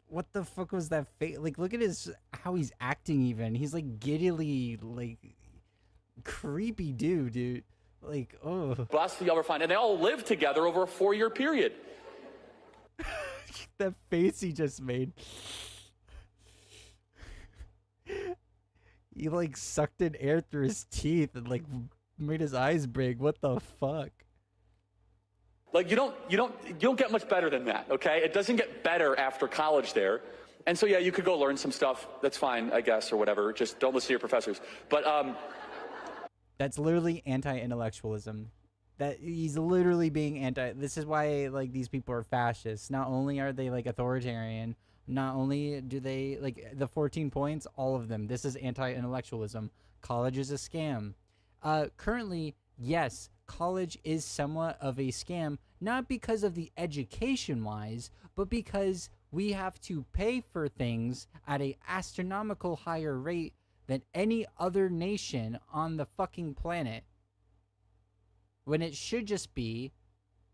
what the fuck was that face? Like, look at how he's acting. Even he's like giddily like creepy dude. Like, oh. Robust as you'll ever find, and they all live together over a 4-year period. That face he just made. He like sucked in air through his teeth and like made his eyes big. What the fuck? Like you don't get much better than that, okay? It doesn't get better after college there. And so yeah, you could go learn some stuff. That's fine, I guess, or whatever. Just don't listen to your professors. But that's literally anti-intellectualism. That he's literally being anti. This is why like these people are fascists. Not only are they like authoritarian, not only do they like the 14 points, all of them. This is anti-intellectualism. College is a scam. Currently, yes, college is somewhat of a scam, not because of the education wise, but because we have to pay for things at a astronomical higher rate than any other nation on the fucking planet, when it should just be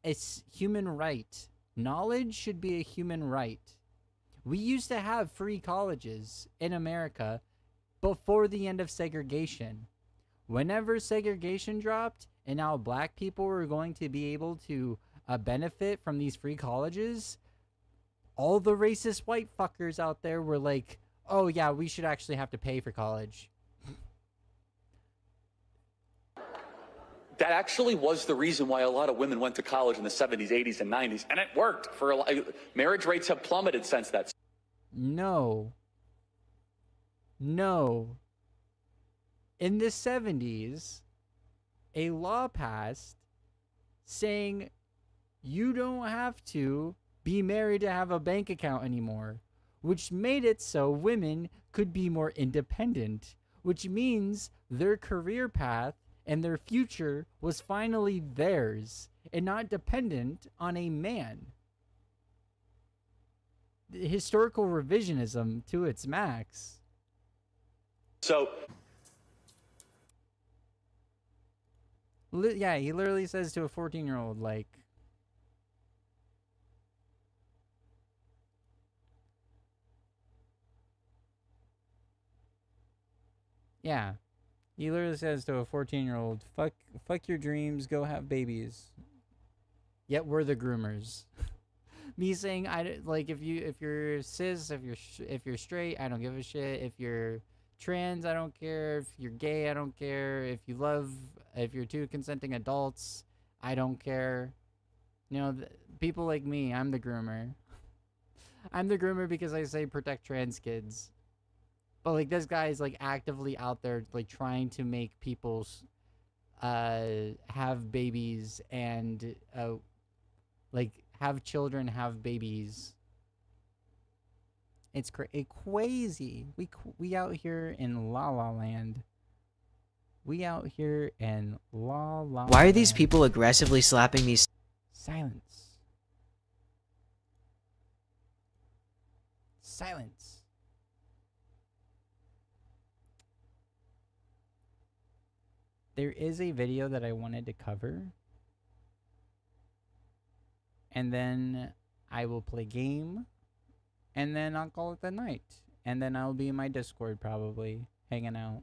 a human right. Knowledge should be a human right. We used to have free colleges in America before the end of segregation. Whenever segregation dropped and now black people were going to be able to benefit from these free colleges, all the racist white fuckers out there were like, oh yeah, we should actually have to pay for college. That actually was the reason why a lot of women went to college in the 70s, 80s, and 90s, and it worked for a lot. Marriage rates have plummeted since that. No. In the 70s, a law passed saying you don't have to be married to have a bank account anymore, which made it so women could be more independent, which means their career path and their future was finally theirs and not dependent on a man. Historical revisionism to its max. So, yeah, he literally says to a 14-year-old, like, yeah. He literally says to a 14-year-old, fuck your dreams, go have babies. Yet we're the groomers. Me saying, if you're cis, if you're straight, I don't give a shit. If you're trans, I don't care. If you're gay, I don't care. If you're two consenting adults, I don't care. You know, people like me, I'm the groomer. I'm the groomer because I say protect trans kids. But like this guy is like actively out there like trying to make people have babies and like have children have babies. It's crazy. We out here in La La Land. We out here in La La. Why are these people aggressively slapping these? Silence. Silence. There is a video that I wanted to cover, and then I will play game, and then I'll call it the night, and then I'll be in my Discord probably, hanging out.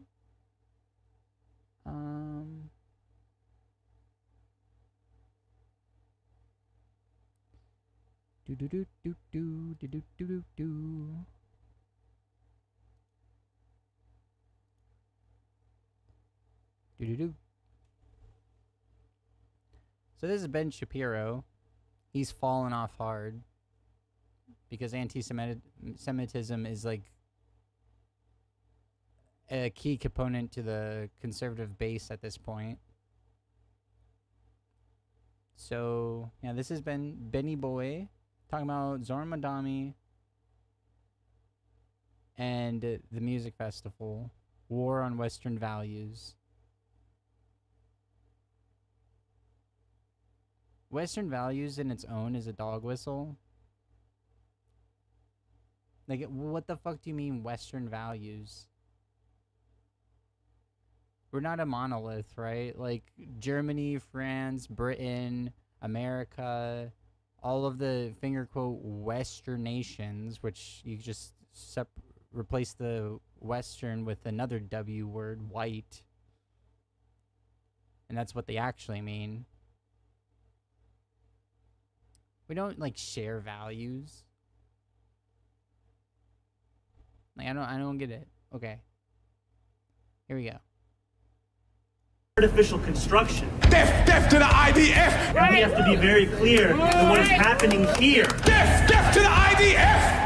Do do do do do do do do do. Do-do-do. So this is Ben Shapiro. He's fallen off hard because anti-Semitism is like a key component to the conservative base at this point. So yeah, this has been Benny Boy talking about Zoran Madami and the music festival, War on Western Values. Western values in its own is a dog whistle. Like, what the fuck do you mean Western values? We're not a monolith, right? Like, Germany, France, Britain, America, all of the finger quote Western nations, which you just replace the Western with another W word, white. And that's what they actually mean. We don't like share values. Like I don't get it. Okay. Here we go. Artificial construction. Death to the IDF! Right. We have to be very clear on what is happening here. Death to the IDF!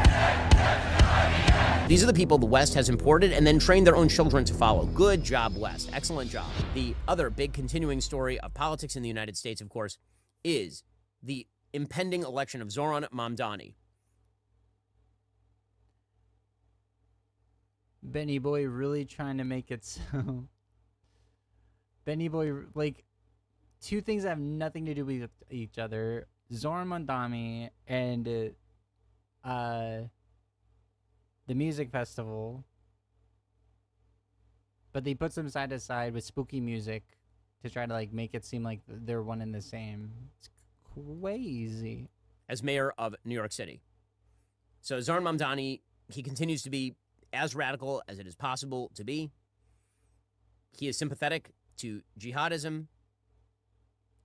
These are the people the West has imported and then trained their own children to follow. Good job, West. Excellent job. The other big continuing story of politics in the United States, of course, is the impending election of Zoran Mamdani. Benny Boy really trying to make it so. Benny Boy, like, two things that have nothing to do with each other. Zoran Mamdani and the music festival, but they put them side to side with spooky music to try to like make it seem like they're one and the same. It's crazy. As mayor of New York City. So Zohran Mamdani, he continues to be as radical as it is possible to be. He is sympathetic to jihadism.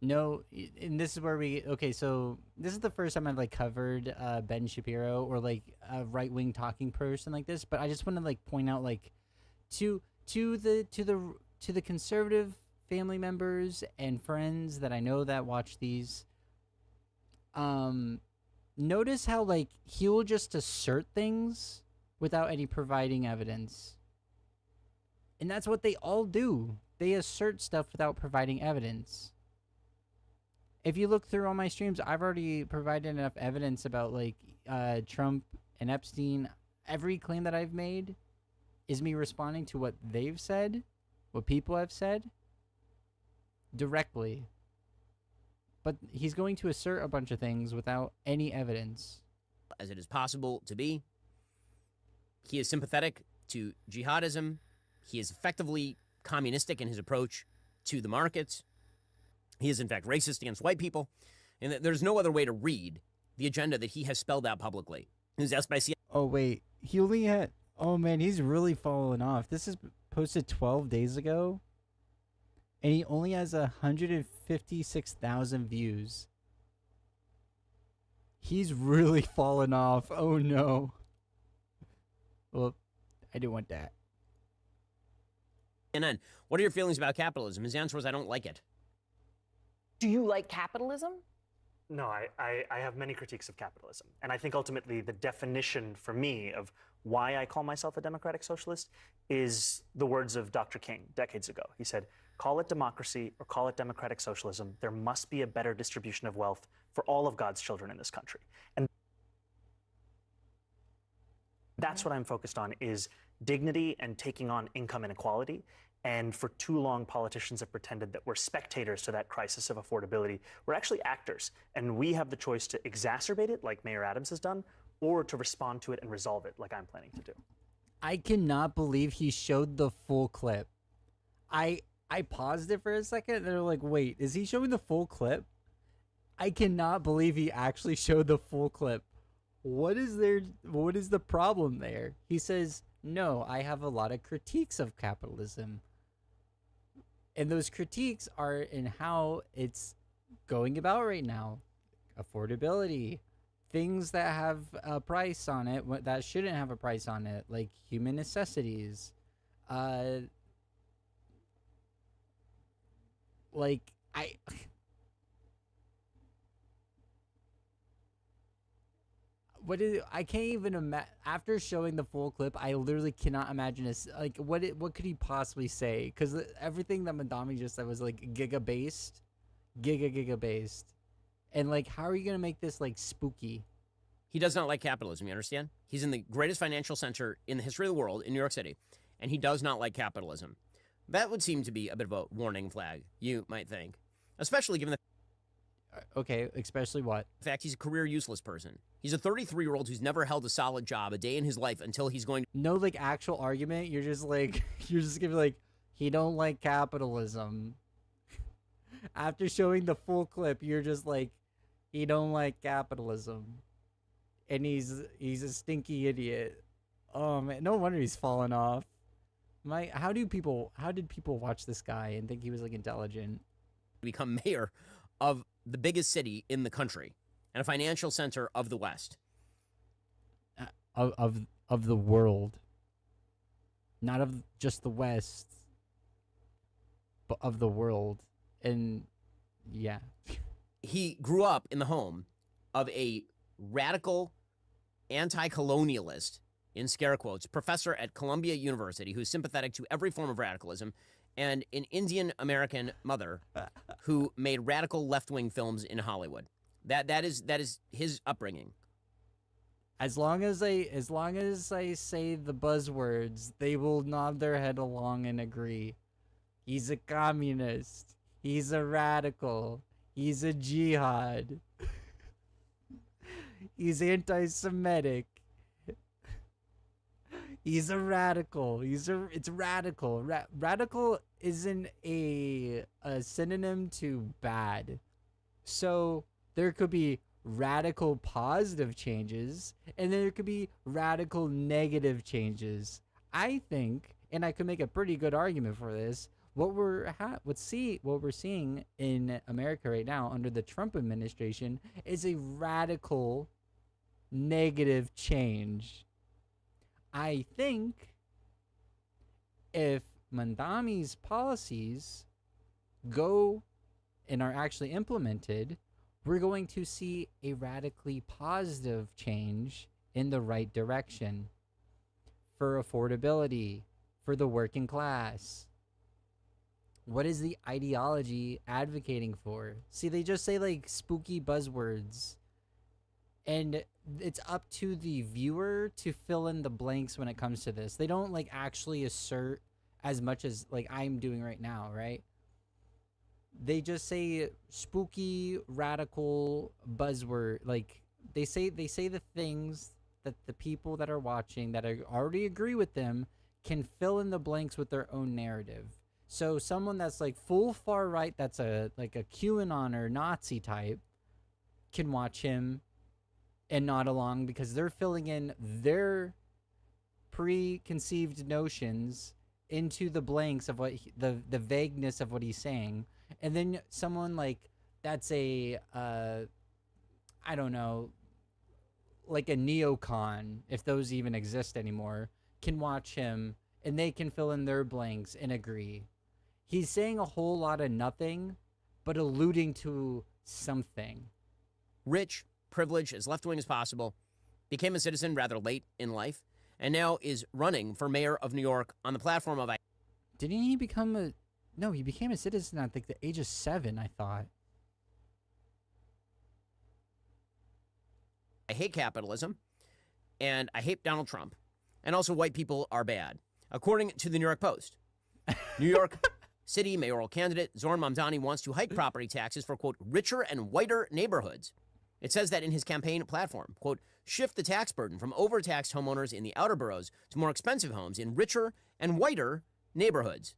No, and this is where okay, so this is the first time I've like covered Ben Shapiro or like a right-wing talking person like this, but I just want to like point out like to the conservative family members and friends that I know that watch these, notice how like he'll just assert things without any providing evidence. And that's what they all do. They assert stuff without providing evidence. If you look through all my streams, I've already provided enough evidence about like Trump and Epstein. Every claim that I've made is me responding to what they've said, what people have said, directly. But he's going to assert a bunch of things without any evidence. As it is possible to be. He is sympathetic to jihadism. He is effectively communistic in his approach to the markets. He is, in fact, racist against white people. And there's no other way to read the agenda that he has spelled out publicly. He was asked by CNN. Oh, wait. He only had... Oh, man, he's really fallen off. This is posted 12 days ago. And he only has 156,000 views. He's really fallen off. Oh, no. Well, I didn't want that. And then, what are your feelings about capitalism? His answer was, I don't like it. Do you like capitalism? No, I have many critiques of capitalism. And I think ultimately the definition for me of why I call myself a democratic socialist is the words of Dr. King decades ago. He said, call it democracy or call it democratic socialism. There must be a better distribution of wealth for all of God's children in this country. And that's what I'm focused on, is dignity and taking on income inequality. And for too long, politicians have pretended that we're spectators to that crisis of affordability. We're actually actors, and we have the choice to exacerbate it, like Mayor Adams has done, or to respond to it and resolve it, like I'm planning to do. I cannot believe he showed the full clip. I paused it for a second, and they're like, wait, is he showing the full clip? I cannot believe he actually showed the full clip. What is the problem there? He says, no, I have a lot of critiques of capitalism. And those critiques are in how it's going about right now. Affordability. Things that have a price on it that shouldn't have a price on it. Like human necessities. I can't even imagine. After showing the full clip, I literally cannot imagine this. Like, what could he possibly say? Because everything that Madami just said was like giga based, and like, how are you gonna make this like spooky? He does not like capitalism. You understand? He's in the greatest financial center in the history of the world in New York City, and he does not like capitalism. That would seem to be a bit of a warning flag, you might think, especially given the. Okay, especially what? In fact, he's a career useless person. He's a 33-year-old who's never held a solid job a day in his life until he's going to... No, like, actual argument. You're just like, you're just gonna be like, he don't like capitalism. After showing the full clip, you're just like, he don't like capitalism. And he's a stinky idiot. Oh, man, no wonder he's fallen off. How did people watch this guy and think he was, like, intelligent? Become mayor of the biggest city in the country and a financial center of the West. Of the world. Not of just the West, but of the world. And yeah. He grew up in the home of a radical anti-colonialist, in scare quotes, professor at Columbia University who's sympathetic to every form of radicalism, and an Indian American mother who made radical left-wing films in Hollywood. That is his upbringing. As long as I say the buzzwords, they will nod their head along and agree. He's a communist. He's a radical. He's a jihad. He's anti-Semitic. He's a radical. It's radical. Radical isn't a synonym to bad. So there could be radical positive changes, and then there could be radical negative changes. I think, and I could make a pretty good argument for this. What we're seeing in America right now under the Trump administration is a radical negative change. I think if Mandami's policies go and are actually implemented, we're going to see a radically positive change in the right direction for affordability, for the working class. What is the ideology advocating for? See, they just say like spooky buzzwords, and it's up to the viewer to fill in the blanks when it comes to this. They don't like actually assert as much as like I'm doing right now, right? They just say spooky radical buzzword, like they say the things that the people that are watching that already agree with them can fill in the blanks with their own narrative. So someone that's like full far right, that's a like a QAnon or Nazi type, can watch him and nod along because they're filling in their preconceived notions into the blanks of what the vagueness of what he's saying. And then someone like that's a I don't know, like a neocon, if those even exist anymore, can watch him and they can fill in their blanks and agree. He's saying a whole lot of nothing, but alluding to something. Rich, privileged, as left-wing as possible, became a citizen rather late in life, and now is running for mayor of New York on the platform of... Didn't he become a... No, he became a citizen at like the age of 7, I thought. I hate capitalism, and I hate Donald Trump, and also white people are bad, according to the New York Post. New York City mayoral candidate Zohran Mamdani wants to hike property taxes for, quote, richer and whiter neighborhoods. It says that in his campaign platform, quote, shift the tax burden from overtaxed homeowners in the outer boroughs to more expensive homes in richer and whiter neighborhoods.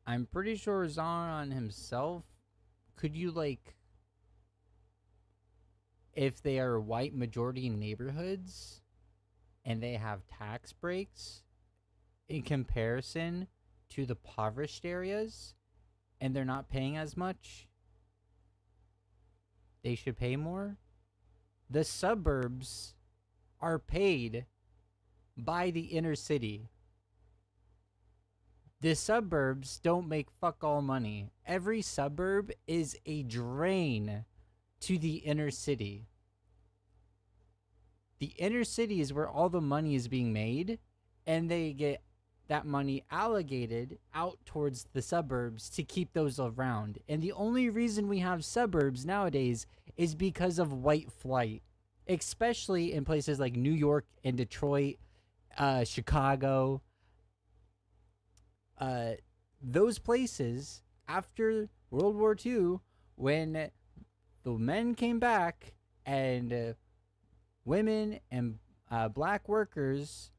I'm pretty sure Zohran himself, could you like, if they are white majority neighborhoods and they have tax breaks in comparison to the impoverished areas and they're not paying as much, they should pay more? The suburbs are paid by the inner city. The suburbs don't make fuck all money. Every suburb is a drain to the inner city. The inner city is where all the money is being made, and they get that money allocated out towards the suburbs to keep those around. And the only reason we have suburbs nowadays is because of white flight, especially in places like New York and Detroit, Chicago. Those places after World War II, when the men came back and women and black workers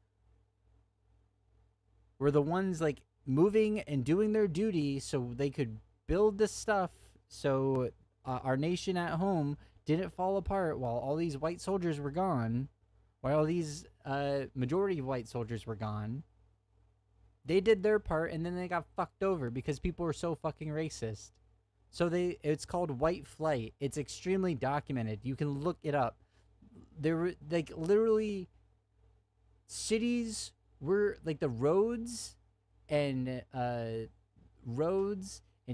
were the ones like moving and doing their duty so they could build this stuff so our nation at home didn't fall apart while all these white soldiers were gone, while these majority of white soldiers were gone. They did their part and then they got fucked over because people were so fucking racist. So it's called white flight. It's extremely documented. You can look it up. There were like literally cities were like the roads and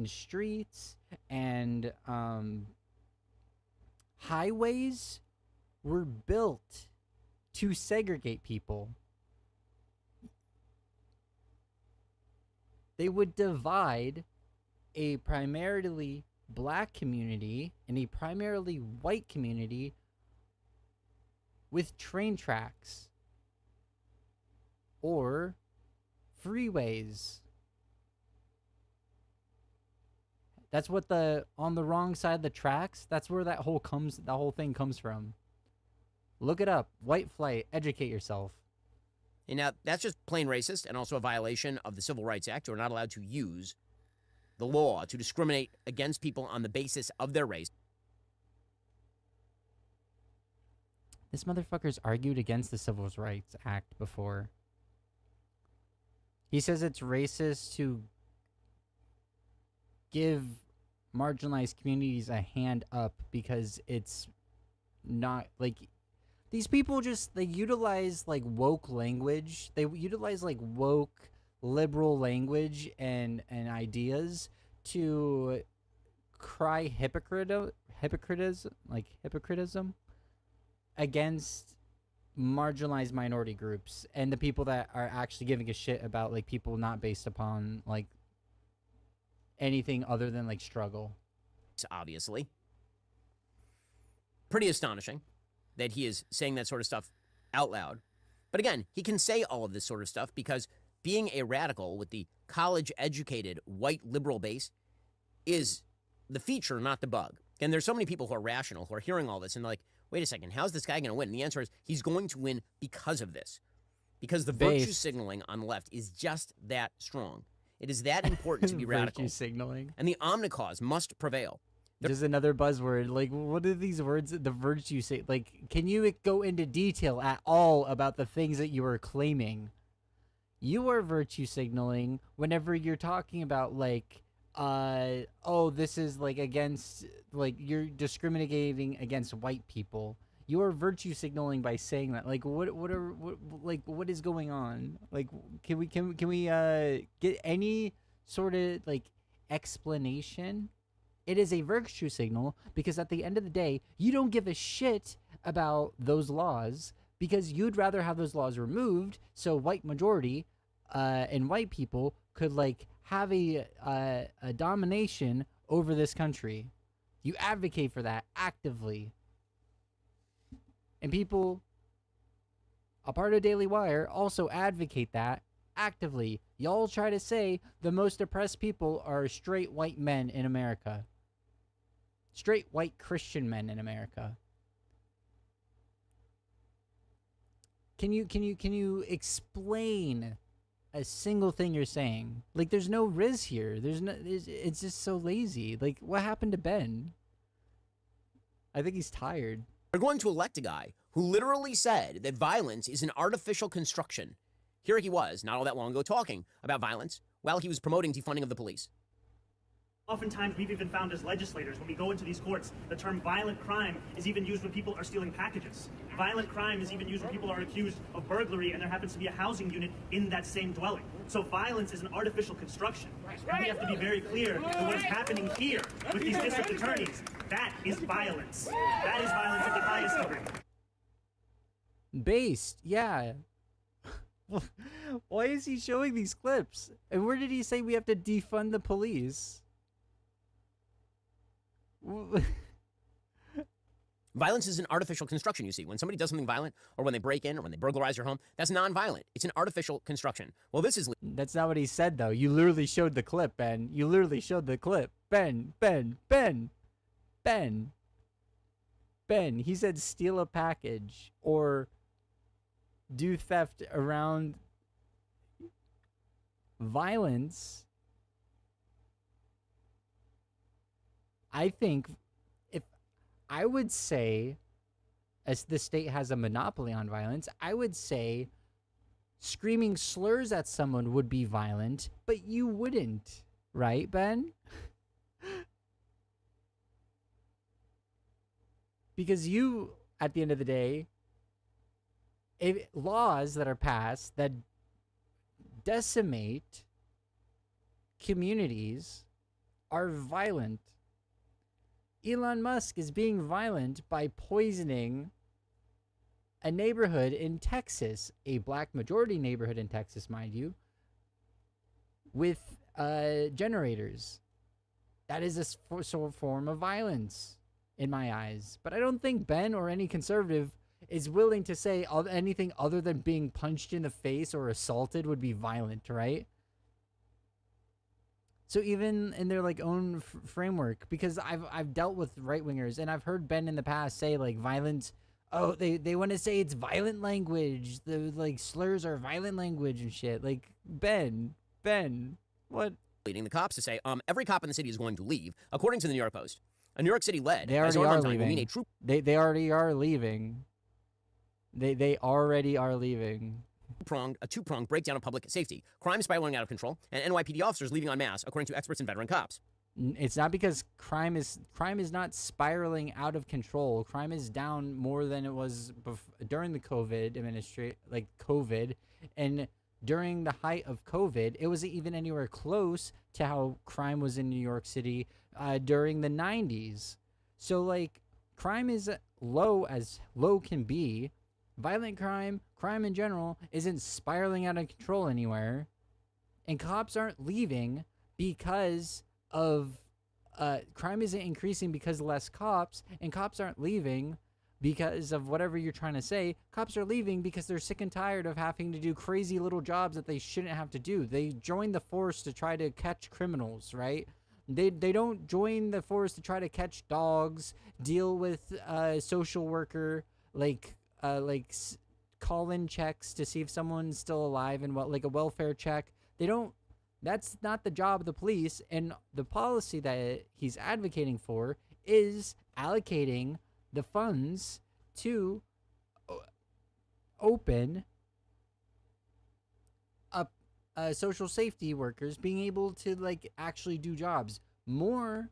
streets and highways were built to segregate people. They would divide a primarily black community and a primarily white community with train tracks or freeways That's what the on the wrong side of the tracks. That's where that whole thing comes from. Look it up. White flight. Educate yourself. And now that's just plain racist and also a violation of the Civil Rights Act. You're not allowed to use the law to discriminate against people on the basis of their race. This motherfucker's argued against the Civil Rights Act before. He says it's racist to give marginalized communities a hand up because it's not like these people just they utilize like woke language. They utilize like woke liberal language and ideas to cry hypocritism against marginalized minority groups and the people that are actually giving a shit about like people not based upon like anything other than like struggle. Obviously. Pretty astonishing that he is saying that sort of stuff out loud. But again, he can say all of this sort of stuff because being a radical with the college-educated white liberal base is the feature, not the bug. And there's so many people who are rational, who are hearing all this and they're like, wait a second, how's this guy going to win? And the answer is he's going to win because of this. Because the virtue signaling on the left is just that strong. It is that important to be radical. Virtue signaling. And the omnicause must prevail. Just another buzzword. Like, what are these words? The virtue say. Like, can you go into detail at all about the things that you are claiming? You are virtue signaling whenever you're talking about like, oh, this is like against, like you're discriminating against white people. You are virtue signaling by saying that. Like, what is going on? Like, can we get any sort of like explanation? It is a virtue signal because at the end of the day, you don't give a shit about those laws because you'd rather have those laws removed so white majority and white people could like have a domination over this country. You advocate for that actively. And people, a part of Daily Wire, also advocate that actively. Y'all try to say the most oppressed people are straight white men in America. Straight white Christian men in America. Can you explain a single thing you're saying? Like, there's no Riz here. It's just so lazy. Like, what happened to Ben? I think he's tired. They're going to elect a guy who literally said that violence is an artificial construction. Here he was, not all that long ago, talking about violence while he was promoting defunding of the police. Oftentimes, we've even found as legislators, when we go into these courts, the term violent crime is even used when people are stealing packages. Violent crime is even used when people are accused of burglary and there happens to be a housing unit in that same dwelling. So violence is an artificial construction. And we have to be very clear that what is happening here with these district attorneys, that is violence. That is violence of the highest degree. Based, yeah. Why is he showing these clips? And where did he say we have to defund the police? Violence is an artificial construction, you see. When somebody does something violent, or when they break in, or when they burglarize your home, that's non-violent. It's an artificial construction. Well, this is... That's not what he said, though. You literally showed the clip, Ben. You literally showed the clip. Ben. He said steal a package, or do theft around violence. I think if I would say, as the state has a monopoly on violence, I would say screaming slurs at someone would be violent, but you wouldn't, right, Ben? Because you, at the end of the day, if laws that are passed that decimate communities are violent. Elon Musk is being violent by poisoning a neighborhood in Texas, a black majority neighborhood in Texas, mind you, with generators. That is a form of violence in my eyes. But I don't think Ben or any conservative is willing to say anything other than being punched in the face or assaulted would be violent, right? So even in their like own framework, because I've dealt with right wingers and I've heard Ben in the past say like violent. Oh, they want to say it's violent language. The like slurs are violent language and shit. Like Ben, what? Leading the cops to say, every cop in the city is going to leave, according to the New York Post. A New York City led They by already Zoran are Mamdani will mean a leaving. true They already are leaving. They already are leaving. a two-pronged breakdown of public safety, crime spiraling out of control, and NYPD officers leaving en masse, according to experts and veteran cops. It's not because crime is not spiraling out of control. Crime is down more than it was during the COVID, and during the height of COVID, it wasn't even anywhere close to how crime was in New York City during the 90s. So like crime is low as low can be. Violent crime in general isn't spiraling out of control anywhere, and cops aren't leaving because of crime isn't increasing because of less cops, and cops aren't leaving because of whatever you're trying to say. Cops are leaving because they're sick and tired of having to do crazy little jobs that they shouldn't have to do. They join the force to try to catch criminals, right? They don't join the force to try to catch dogs, deal with social worker, call-in checks to see if someone's still alive and what, like a welfare check. They don't. That's not the job of the police, and the policy that he's advocating for is allocating the funds to open up social safety workers being able to like actually do jobs. More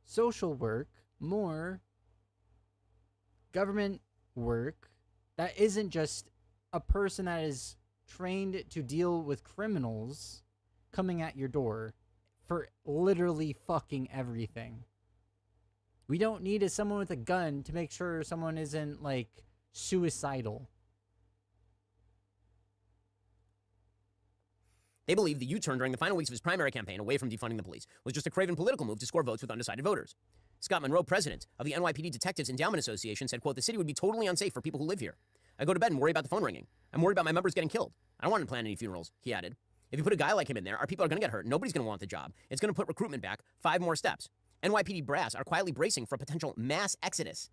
social work, more government work that isn't just a person that is trained to deal with criminals coming at your door for literally fucking everything. We don't need someone with a gun to make sure someone isn't like suicidal. They believe the U-turn during the final weeks of his primary campaign away from defunding the police was just a craven political move to score votes with undecided voters. Scott Monroe, president of the NYPD Detectives Endowment Association, said, quote, "The city would be totally unsafe for people who live here. I go to bed and worry about the phone ringing. I'm worried about my members getting killed. I don't want to plan any funerals," he added. "If you put a guy like him in there, our people are going to get hurt. Nobody's going to want the job. It's going to put recruitment back 5 more steps. NYPD brass are quietly bracing for a potential mass exodus.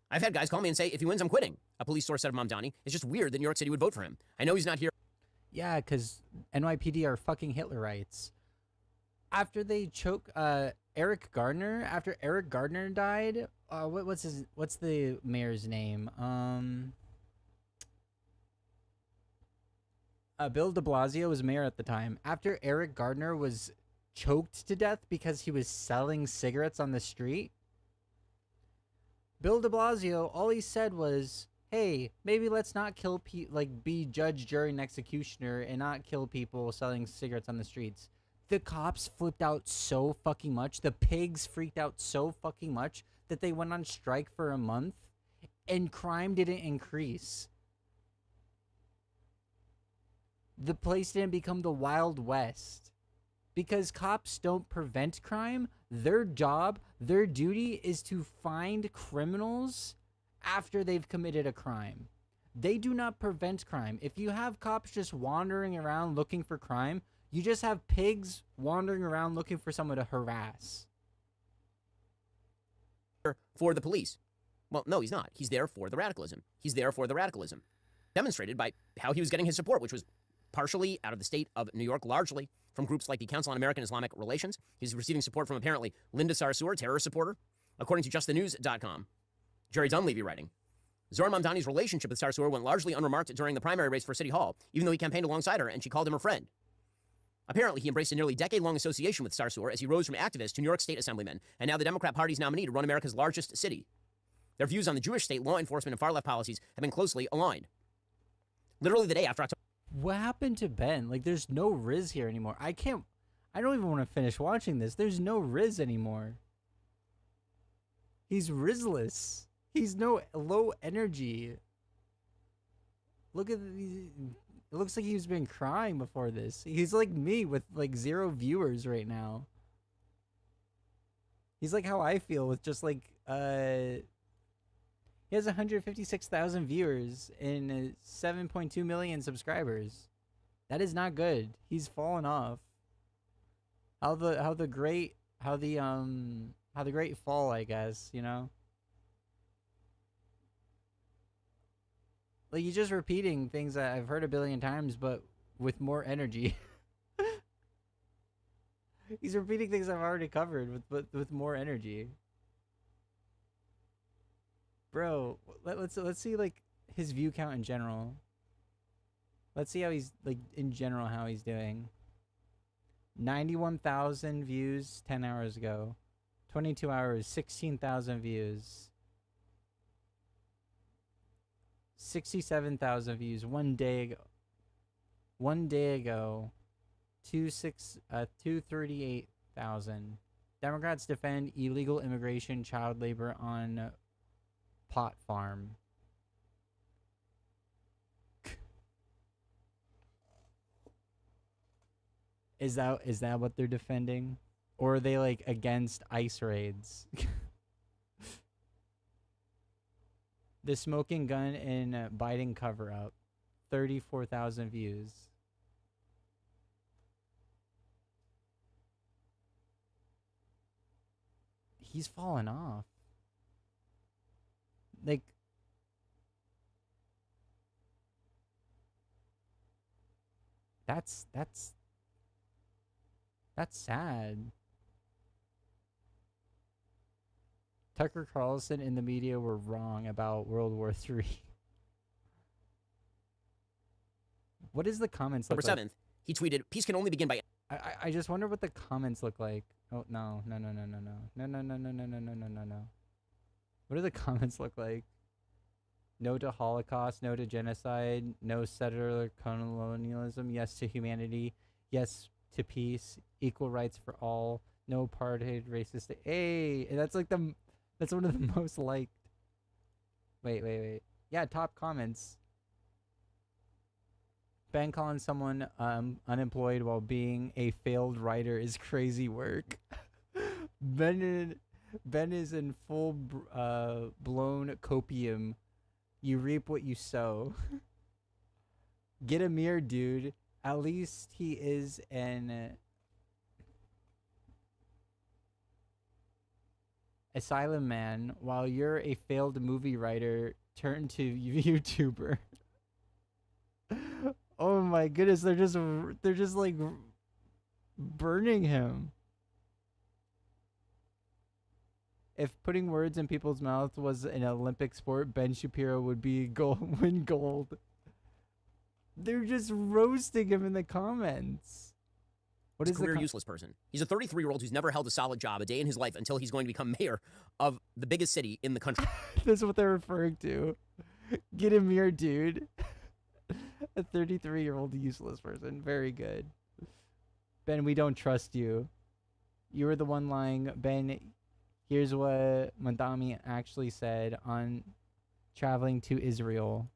I've had guys call me and say, if he wins, I'm quitting." A police source said of Mamdani, "It's just weird that New York City would vote for him. I know he's not here." Yeah, because NYPD are fucking Hitlerites. After they choke Eric Gardner, after Eric Gardner died, what's the mayor's name? Bill de Blasio was mayor at the time. After Eric Gardner was choked to death because he was selling cigarettes on the street, Bill de Blasio, all he said was, hey, maybe let's not kill be judge, jury, and executioner and not kill people selling cigarettes on the streets. The cops flipped out so fucking much. The pigs freaked out so fucking much that they went on strike for a month and crime didn't increase. The place didn't become the Wild West. Because cops don't prevent crime, their job, their duty is to find criminals after they've committed a crime. They do not prevent crime. If you have cops just wandering around looking for crime, you just have pigs wandering around looking for someone to harass. For the police. Well, no, he's not. He's there for the radicalism. He's there for the radicalism. Demonstrated by how he was getting his support, which was partially out of the state of New York, largely from groups like the Council on American Islamic Relations. He's receiving support from apparently Linda Sarsour, terrorist supporter. According to justthenews.com, Jerry Dunleavy writing, Zoran Mamdani's relationship with Sarsour went largely unremarked during the primary race for City Hall, even though he campaigned alongside her and she called him her friend. Apparently, he embraced a nearly decade-long association with Sarsour as he rose from activist to New York State Assemblyman, and now the Democrat Party's nominee to run America's largest city. Their views on the Jewish state, law enforcement, and far-left policies have been closely aligned. Literally the day after October. What happened to Ben? Like, there's no Riz here anymore. I don't even want to finish watching this. There's no Riz anymore. He's Rizless. He's no low energy. Look at these. It looks like he's been crying before this. He's like me with like 0 viewers right now. He's like how I feel with just like he has 156,000 viewers and 7.2 million subscribers. That is not good. He's fallen off. How the great fall, I guess, you know? Like, he's just repeating things that I've heard a billion times, but with more energy. He's repeating things I've already covered with more energy. Bro, let's see like his view count in general. Let's see how he's like in general how he's doing. 91,000 views 10 hours ago. 22 hours, 16,000 views. 67,000 views 1 day ago. 1 day ago. 238,000. Democrats defend illegal immigration, child labor on pot farm. Is that what they're defending? Or are they like against ICE raids? The smoking gun in Biden cover up. 34,000 views. He's fallen off. Like, that's sad. Tucker Carlson and the media were wrong about World War III. What is the comments look October like? 7th, he tweeted, "Peace can only begin by..." I just wonder what the comments look like. Oh, no. No. What do the comments look like? No to Holocaust, no to genocide, no settler colonialism, yes to humanity, yes to peace, equal rights for all, no apartheid, racist. Hey, that's like that's one of the most liked. Wait. Yeah, top comments. Ben calling someone unemployed while being a failed writer is crazy work. Ben is in full blown copium. You reap what you sow. Get a mirror, dude. At least he is an asylum man, while you're a failed movie writer turned to YouTuber. Oh my goodness, they're just like burning him. If putting words in people's mouths was an Olympic sport, Ben Shapiro would be win gold. They're just roasting him in the comments. What is a career useless person. He's a 33-year-old who's never held a solid job a day in his life until he's going to become mayor of the biggest city in the country. That's what they're referring to. Get him here, dude. A 33-year-old useless person. Very good. Ben, we don't trust you. You were the one lying. Ben, here's what Madami actually said on traveling to Israel.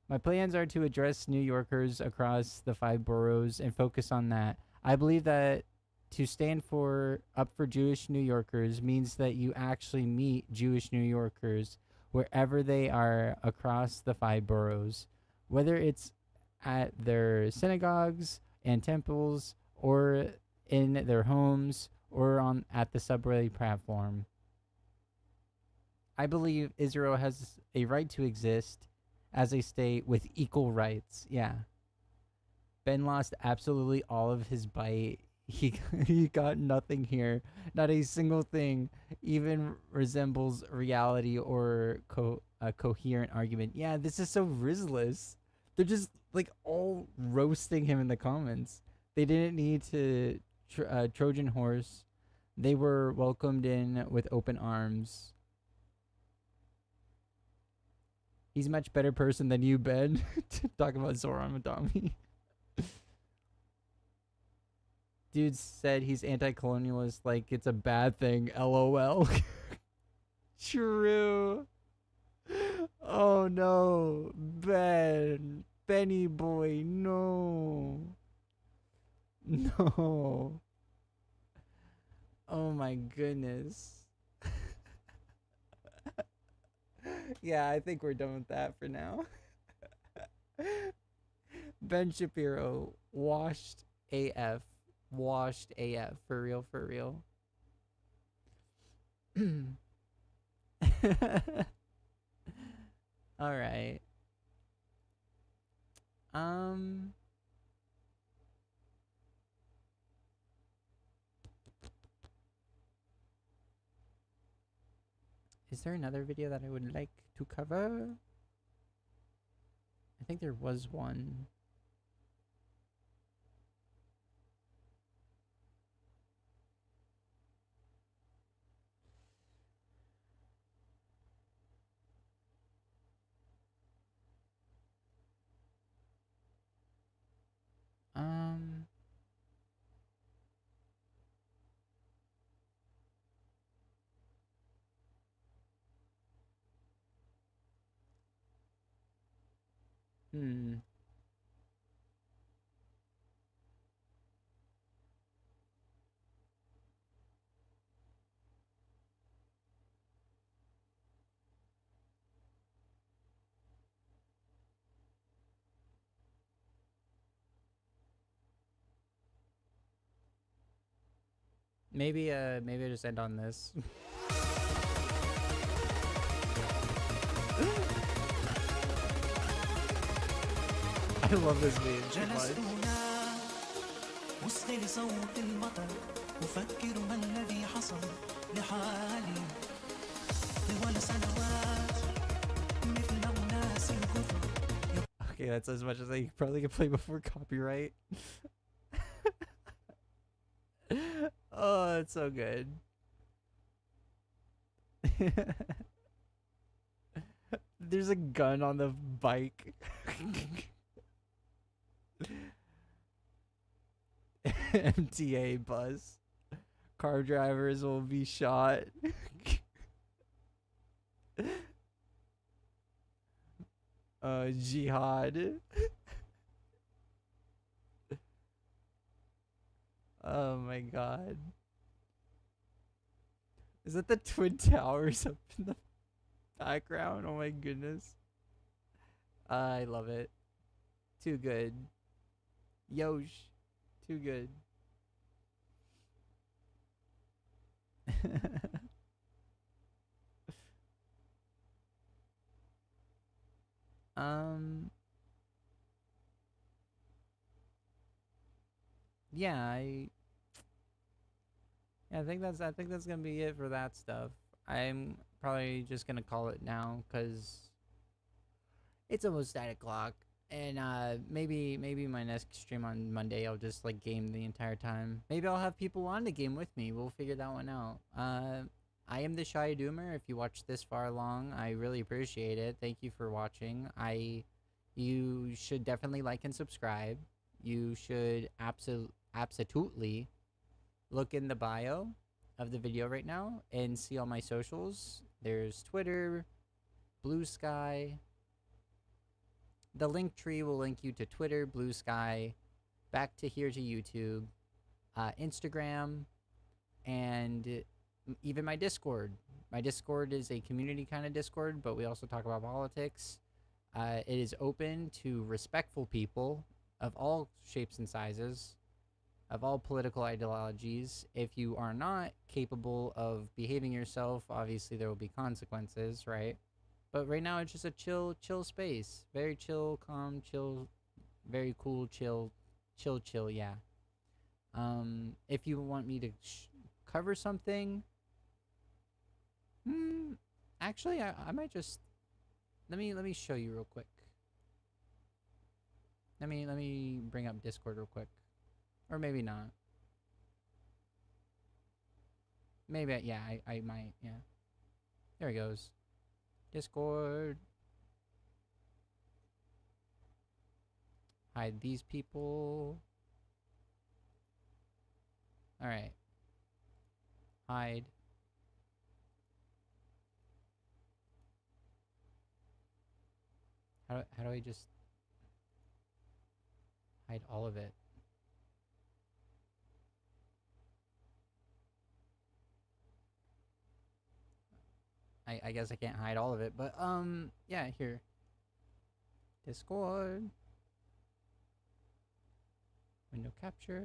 My plans are to address New Yorkers across the 5 boroughs and focus on that. I believe that to stand up for Jewish New Yorkers means that you actually meet Jewish New Yorkers wherever they are across the 5 boroughs, whether it's at their synagogues and temples or in their homes or at the subway platform. I believe Israel has a right to exist as a state with equal rights. Yeah. Ben lost absolutely all of his bite. He got nothing here. Not a single thing even resembles reality or a coherent argument. Yeah, this is so Rizless. They're just like all roasting him in the comments. They didn't need to Trojan horse. They were welcomed in with open arms. He's a much better person than you, Ben. Talking about Zoran Madami. Dude said he's anti-colonialist like it's a bad thing. LOL. True. Oh no. Ben. Benny boy. No. No. Oh my goodness. Yeah, I think we're done with that for now. Ben Shapiro, washed AF. Washed AF. For real, for real. Alright. Is there another video that I would like to cover? I think there was one. Um, hmm. Maybe I just end on this. I love this meme too much. Okay, that's as much as I probably can play before copyright. Oh, it's so good. There's a gun on the bike. MTA bus. Car drivers will be shot. Jihad. Oh my god. Is that the Twin Towers up in the background? Oh my goodness. I love it. Too good. Yosh. Too good. Yeah, I think that's gonna be it for that stuff. I'm probably just gonna call it now because it's almost 9 o'clock, and maybe my next stream on Monday I'll just like game the entire time. Maybe I'll have people on to game with me. We'll figure that one out. I am the Shy Doomer. If you watched this far along, I really appreciate it. Thank you for watching. You should definitely like and subscribe. You should absolutely look in the bio of the video right now and see all my socials. There's Twitter, Blue Sky. The link tree will link you to Twitter, Blue Sky, back to here to YouTube, Instagram, and even my Discord. My Discord is a community kind of Discord, but we also talk about politics. It is open to respectful people of all shapes and sizes, of all political ideologies. If you are not capable of behaving yourself, obviously there will be consequences, right? But right now it's just a chill space. Very chill, calm, chill, very cool, chill, yeah. If you want me to cover something, actually I might just let me show you real quick. Let me bring up Discord real quick. Or maybe not. Maybe, yeah, I might, yeah. There it goes. Discord. Hide these people. Alright. Hide. How do I just hide all of it? I guess I can't hide all of it, but yeah, here. Discord. Window capture.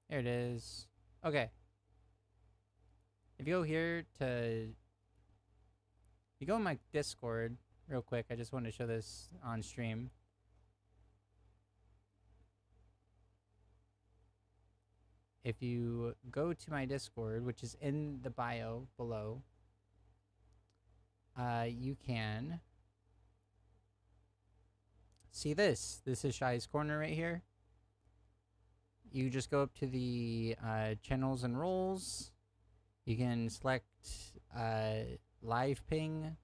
There it is. Okay. If you go here to... You go in my Discord real quick. I just wanted to show this on stream. If you go to my Discord, which is in the bio below, you can see this. This is Shy's Corner right here. You just go up to the channels and roles. You can select live ping.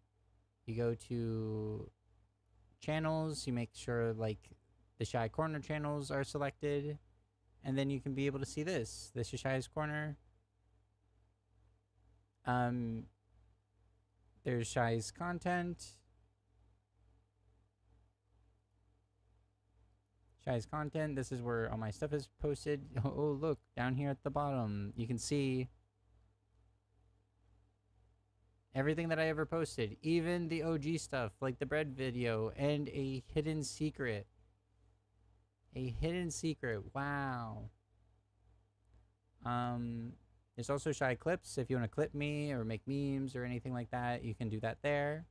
You go to channels. You make sure like the Shy Corner channels are selected. And then you can be able to see this. This is Shy's Corner. There's Shy's content. Shy's content. This is where all my stuff is posted. Oh, look, down here at the bottom, you can see everything that I ever posted. Even the OG stuff, like the bread video and a hidden secret. A hidden secret. Wow. There's also Shy Clips. If you want to clip me or make memes or anything like that, you can do that there.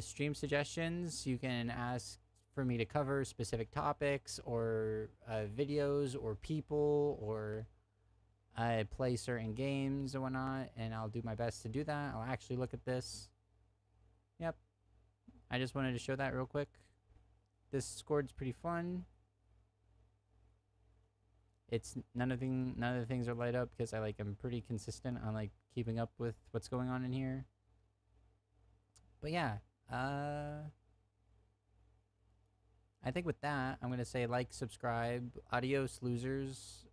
Stream suggestions. You can ask for me to cover specific topics or videos or people or play certain games and whatnot, and I'll do my best to do that. I'll actually look at this. Yep. I just wanted to show that real quick. This Discord's pretty fun. It's none of the things are light up because I'm pretty consistent on like keeping up with what's going on in here. But yeah, I think with that, I'm gonna say like, subscribe. Adios, losers.